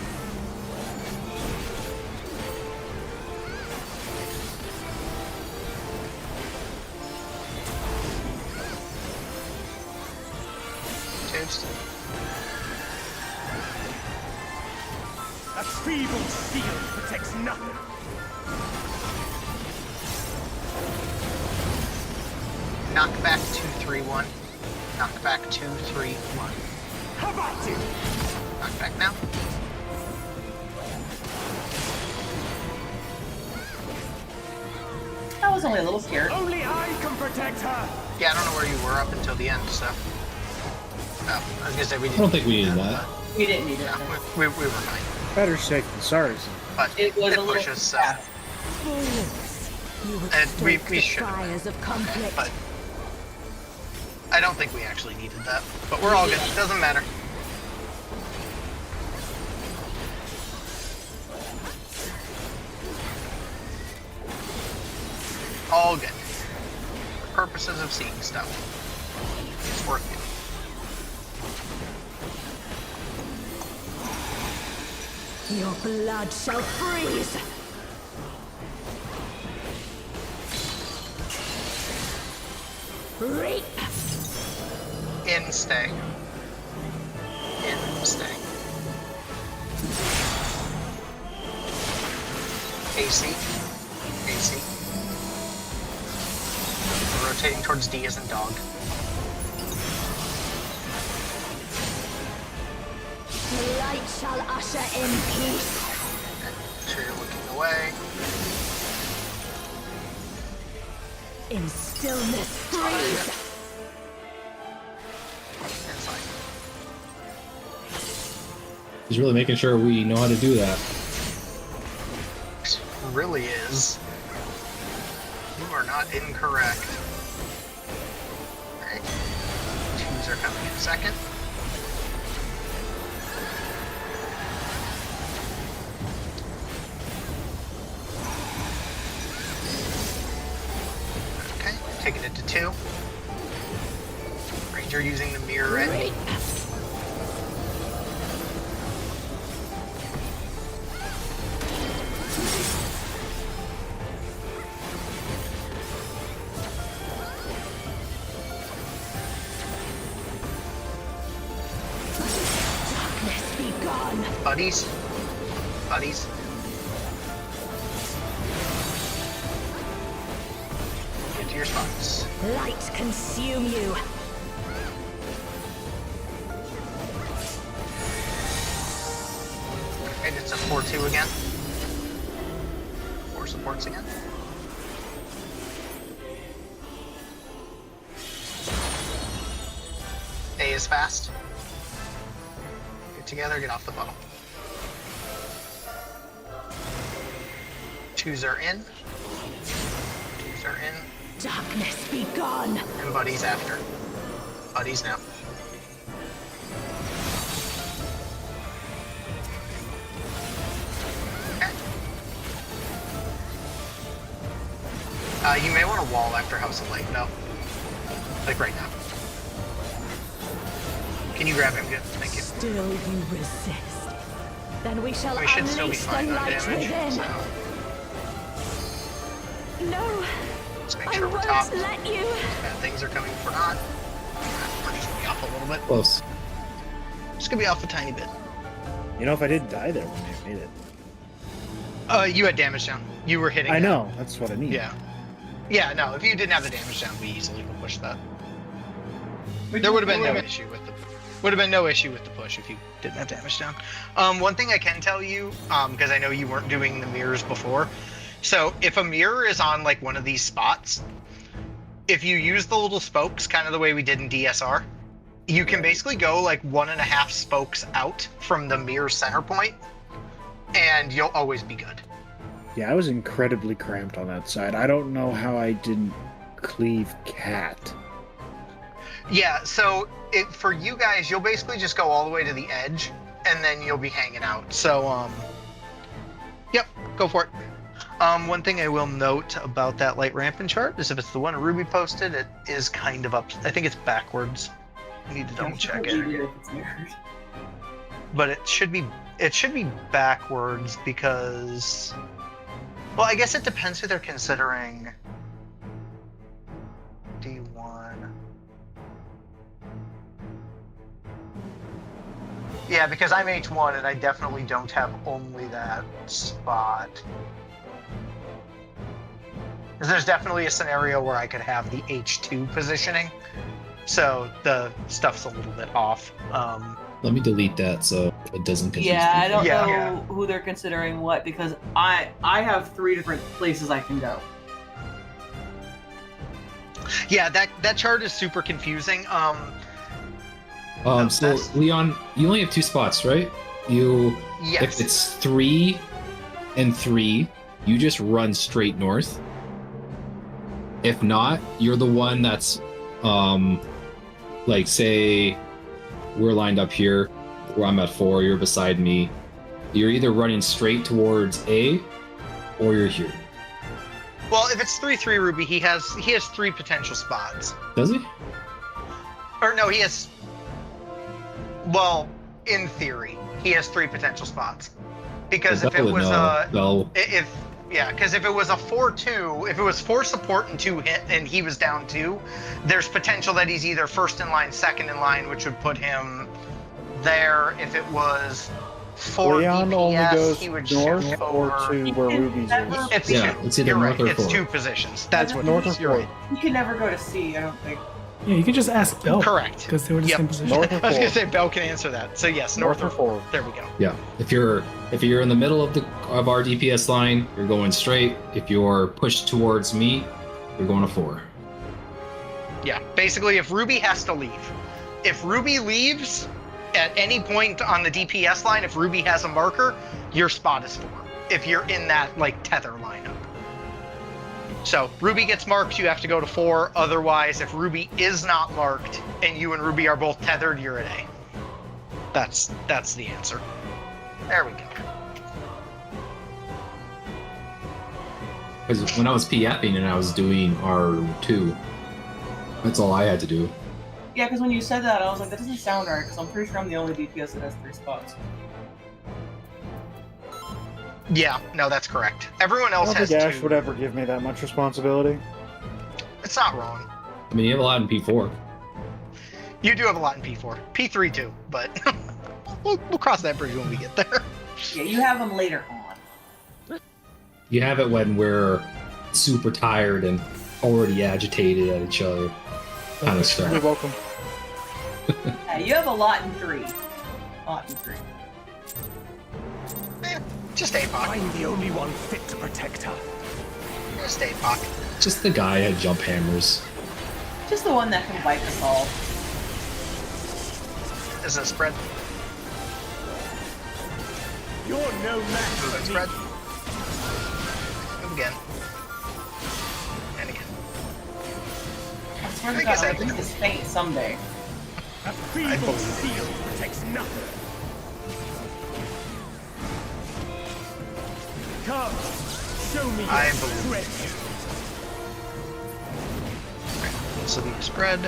Tubes. A feeble shield protects nothing. Knock back 2-3-1. Knock back 2-3-1. How about you? Knock back now. I was only a little scared. Only I can protect her. Yeah, I don't know where you were up until the end, so. Oh, I was gonna say we I didn't. don't think we needed that. We didn't need it. No, we were fine. Better safe than sorry. But It was a little pushes, so. fast. Fools. You would And we stoke the should have. fires of conflict. But I don't think we actually needed that. But we're all good. Doesn't matter. All good. For purposes of seeing stuff. It's worth it. Your blood shall freeze. Reap. In, stay. In, stay. AC. AC. We're rotating towards D as in dog. The light shall usher in peace. Make sure you're looking away. In stillness freeze. Inside. He's really making sure we know how to do that. It really is. You are not incorrect. Alright. Twos are coming in second. Okay, taking it to 2. Ranger using the mirror end. Darkness be gone. Buddies. Buddies. Get to your spots. Light consume you. And it's a 4-2 again. 4 supports again. A is fast. Get together, get off the bottle. Twos are in. Twos are in. Darkness be gone. And buddies after. Buddies now. You may want to wall after House of Light, though. Like right now. Can you grab him? Good, thank you. Still you resist. Then we shall We should still be unleash the fine on light damage, within. so No, let's make I sure we're won't top. let you. Bad things are coming if we're not. We're just gonna be off a little bit. Close. Just gonna be off a tiny bit. You know, if I didn't die there when I made it. You had damage down. You were hitting. I down. know, that's what I mean. Yeah. Yeah, no, if you didn't have the damage down, we easily could push that. There would have been no issue with the push if you didn't have damage down. One thing I can tell you, because I know you weren't doing the mirrors before, so if a mirror is on like one of these spots, if you use the little spokes, kind of the way we did in DSR, you can basically go like 1.5 spokes out from the mirror center point, and you'll always be good. Yeah, I was incredibly cramped on that side. I don't know how I didn't cleave Cat. Yeah, so for you guys, you'll basically just go all the way to the edge, and then you'll be hanging out. So, yep, go for it. One thing I will note about that light rampant chart is if it's the one Ruby posted, it is kind of up. I think it's backwards. I need to double check it. But it should be backwards because, well, I guess it depends who they're considering. D1. Yeah, because I'm H1 and I definitely don't have only that spot. Because there's definitely a scenario where I could have the H2 positioning, so the stuff's a little bit off. Let me delete that so it doesn't confuse Yeah, I people. don't know Yeah. who they're considering what, because I have 3 different places I can go. Yeah, that chart is super confusing. So Leon, you only have 2 spots, right? Yes. If it's 3 and 3, you just run straight north. If not, you're the one that's, like, say, we're lined up here, where I'm at 4, you're beside me. You're either running straight towards A, or you're here. Well, if it's 3-3 Ruby, he has 3 potential spots. Does he? Or no, he has. Well, in theory, he has 3 potential spots. Because if it was because if it was a 4-2, if it was 4 support and 2 hit, and he was down 2, there's potential that he's either first in line, second in line, which would put him there. If it was 4 Leon only DPS, goes he would north shift or over. to where Ruby's is. It's Yeah, two. it's either You're north right. or It's 4. 2 positions. That's what North it is. or You're right. You can never go to C, I don't think. Yeah, you can just ask Bell. Correct. Because they were the Yep. same position. North or I was gonna 4. say Bell can answer that. So yes, north or 4. There we go. Yeah. If you're in the middle of our DPS line, you're going straight. If you're pushed towards me, you're going to 4. Yeah. Basically, if Ruby has to leave, if Ruby leaves at any point on the DPS line, if Ruby has a marker, your spot is 4. If you're in that like tether lineup. So Ruby gets marked, you have to go to 4. Otherwise, if Ruby is not marked and you and Ruby are both tethered, you're at A. That's the answer. There we go. Because when I was PFing and I was doing R2, that's all I had to do. Yeah, because when you said that, I was like, that doesn't sound right, because I'm pretty sure I'm the only DPS that has 3 spots. Yeah, no, that's correct. Everyone I else don't has think Ash 2. would ever give me that much responsibility. It's not wrong. I mean, you have a lot in P4. You do have a lot in P4. P3 too, but we'll cross that bridge when we get there. Yeah, you have them later on. You have it when we're super tired and already agitated at each other. Kind of You're stuff. welcome. Yeah, you have a lot in 3. Lot in 3. Just APOC. I'm the only one fit to protect her. Just APOC. Just the guy had jump hammers. Just the one that can wipe us all. Is it a spread? You're no match Is it a for spread? me. Move again. And again. I swear I to guess God, I I'll use this feint someday. A feeble shield protects nothing. Come, show me your I believe. strength. So the spread.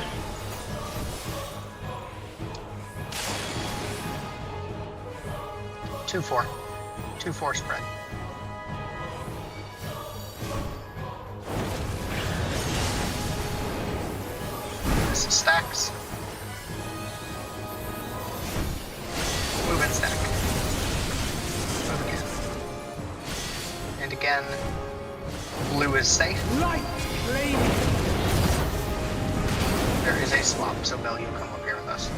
Two, 4. 2-4 spread. This is stacks. Move and stack. Move again. And again. Blue is safe. Light flame. There is a swap, so Bell, you come up here with us.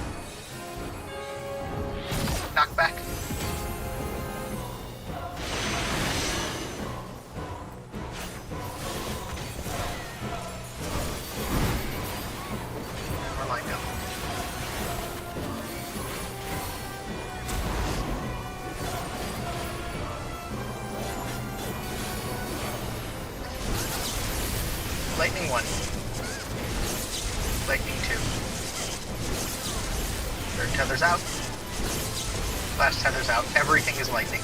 Knock back. And we're lined up. Lightning 1. Lightning 2. Third tether's out. Last tether's out. Everything is lightning.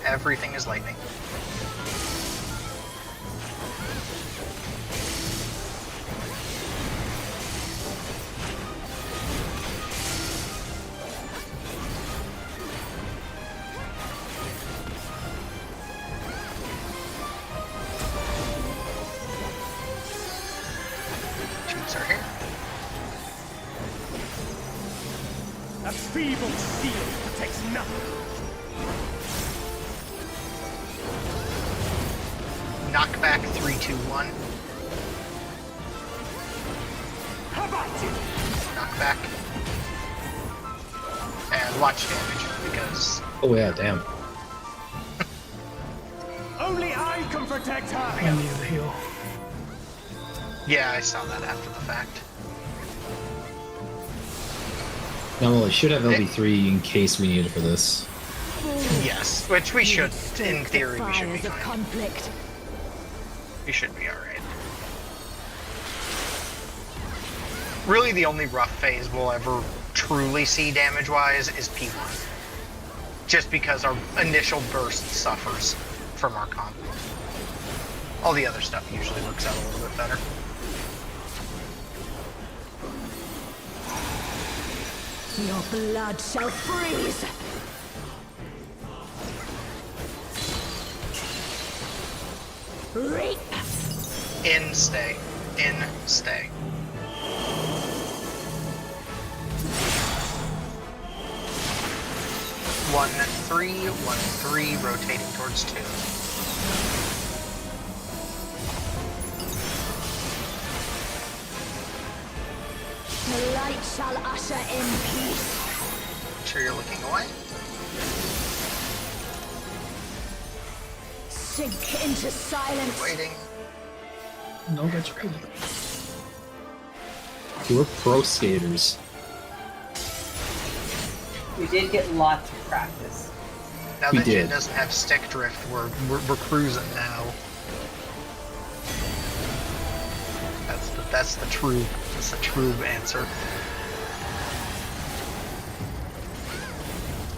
Everything is lightning. Shoots are here. A feeble shield protects nothing. Knock back 3, 2, 1. How about it? Knock back. And watch damage, because Oh yeah, damn. Only I can protect her. I needed the heal. yeah, I saw that after the fact. No, I should have LB3 in case we need it for this. Yes, which we should, in theory, we should be Fires of fine. conflict. We should be alright. Really, the only rough phase we'll ever truly see damage-wise is P1. Just because our initial burst suffers from our comp. All the other stuff usually works out a little bit better. Your blood shall freeze. Reap. In, stay. In, stay. One, 3, 1, 3, rotating towards 2. The light shall usher in peace. Make sure you're looking away. Sink into silence. Waiting. No, that's ready. We're pro skaters. We did get lots of practice. Now We that Jin did. doesn't have stick drift, we're cruising now. That's the true answer.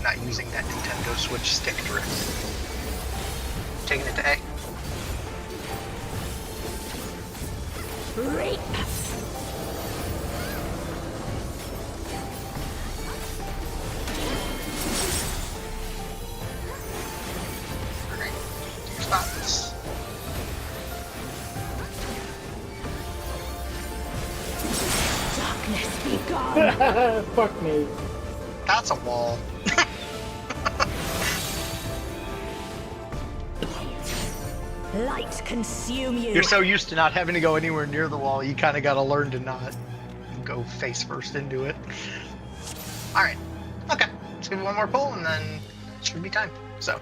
Not using that Nintendo Switch stick drift. Taking it to A. Reap. Okay. Two spots. Darkness be gone. Fuck me. That's a wall. Light consume you. You're so used to not having to go anywhere near the wall, you kind of got to learn to not go face first into it. Alright. Okay. Let's give it one more pull and then it should be time. So,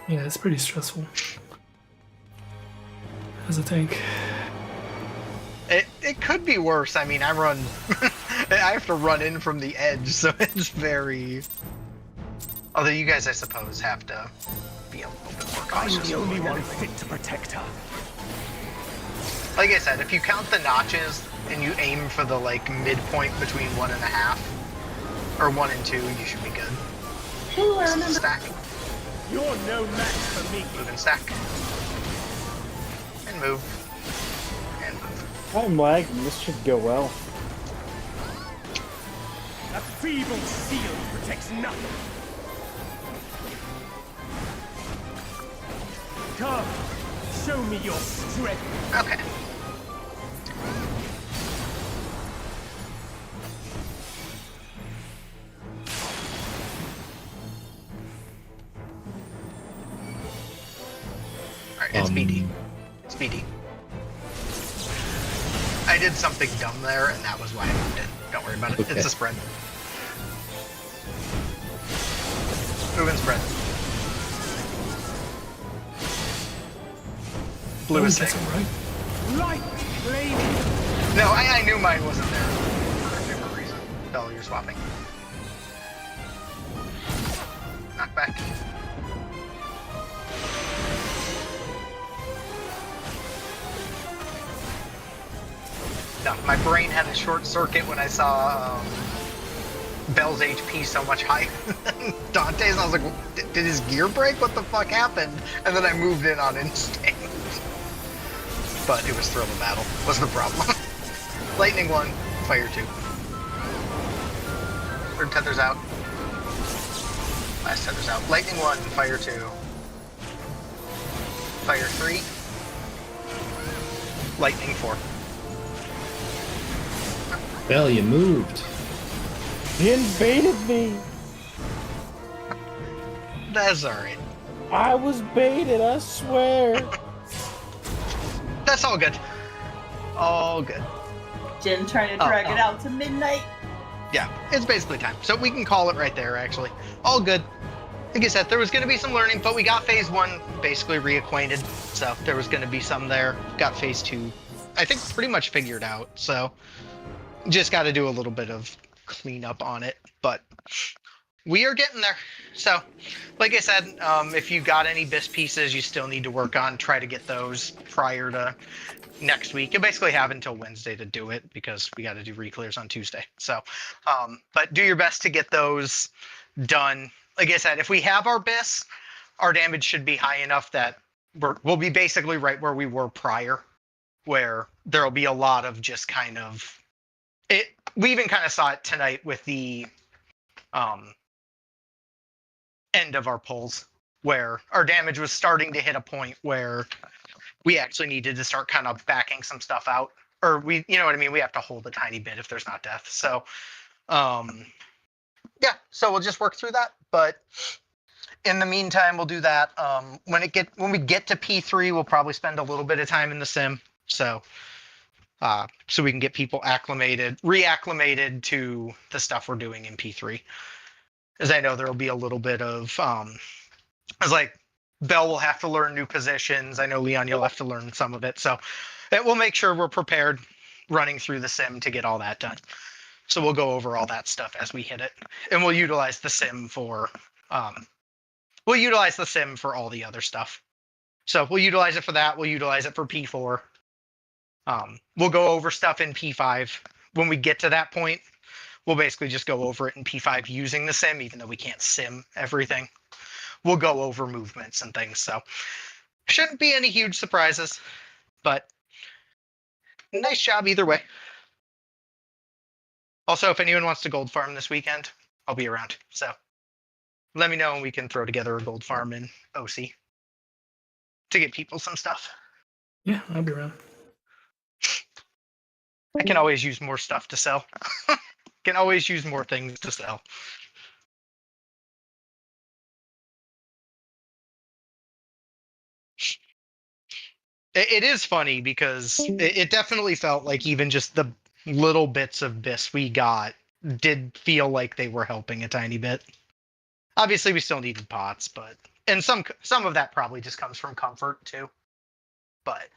Yeah, it's pretty stressful. As a tank. it could be worse. I mean, I run... I have to run in from the edge, so it's very... Although you guys, I suppose, have to be a little bit more I'm cautious. the only one fit to protect her. Like I said, if you count the notches and you aim for the like midpoint between 1.5 or 1 and 2, you should be good. Ooh, I remember. Stack, You're no match for me. move and stack, and move, and move. I'm lagging. This should go well. A feeble shield protects nothing. Come, show me your strength. Okay. Alright, it's BD. It's BD. I did something dumb there, and that was why I moved it. Don't worry about it. Okay. It's a spread. Move and spread. Blue is That's safe. right. Light flame. No, I knew mine wasn't there for a different reason. Bell, you're swapping. Knock back. No, my brain had a short circuit when I saw Bell's HP so much higher than Dante's, and I was like, did his gear break? What the fuck happened? And then I moved in on instinct. But it was Thrill of Battle, was the problem. Lightning 1, Fire 2. Third tether's out. Last tether's out. Lightning 1, Fire 2. Fire 3. Lightning 4. Bell, you moved. He invaded me. That's alright. I was baited, I swear. That's all good. All good. Jin trying to drag it out to midnight. Yeah, it's basically time. So we can call it right there, actually. All good. Like I said, there was going to be some learning, but we got phase 1 basically reacquainted. So there was going to be some there. Got phase 2, I think, pretty much figured out. So just got to do a little bit of cleanup on it. But we are getting there. So, like I said, if you got any BIS pieces you still need to work on, try to get those prior to next week. You basically have until Wednesday to do it because we got to do reclears on Tuesday. So, but do your best to get those done. Like I said, if we have our BIS, our damage should be high enough that we'll be basically right where we were prior, where there'll be a lot of just kind of it. We even kind of saw it tonight with the end of our pulls, where our damage was starting to hit a point where we actually needed to start kind of backing some stuff out, or we, you know what I mean? We have to hold a tiny bit if there's not death. So, yeah, so we'll just work through that. But in the meantime, we'll do that. When we get to P3, we'll probably spend a little bit of time in the sim. So we can get people reacclimated to the stuff we're doing in P3. As I know there'll be a little bit of, it's like Bell will have to learn new positions. I know Leon, you'll have to learn some of it. So it will make sure we're prepared running through the sim to get all that done. So we'll go over all that stuff as we hit it, and we'll utilize the sim for all the other stuff. So we'll utilize it for that. We'll utilize it for P4. We'll go over stuff in P5. When we get to that point, we'll basically just go over it in P5 using the sim, even though we can't sim everything. We'll go over movements and things. So shouldn't be any huge surprises, but nice job either way. Also, if anyone wants to gold farm this weekend, I'll be around. So let me know and we can throw together a gold farm in OC to get people some stuff. Yeah, I'll be around. I can always use more stuff to sell. Can always use more things to sell. It is funny because it definitely felt like even just the little bits of BIS we got did feel like they were helping a tiny bit. Obviously, we still needed pots, but and some of that probably just comes from comfort too. But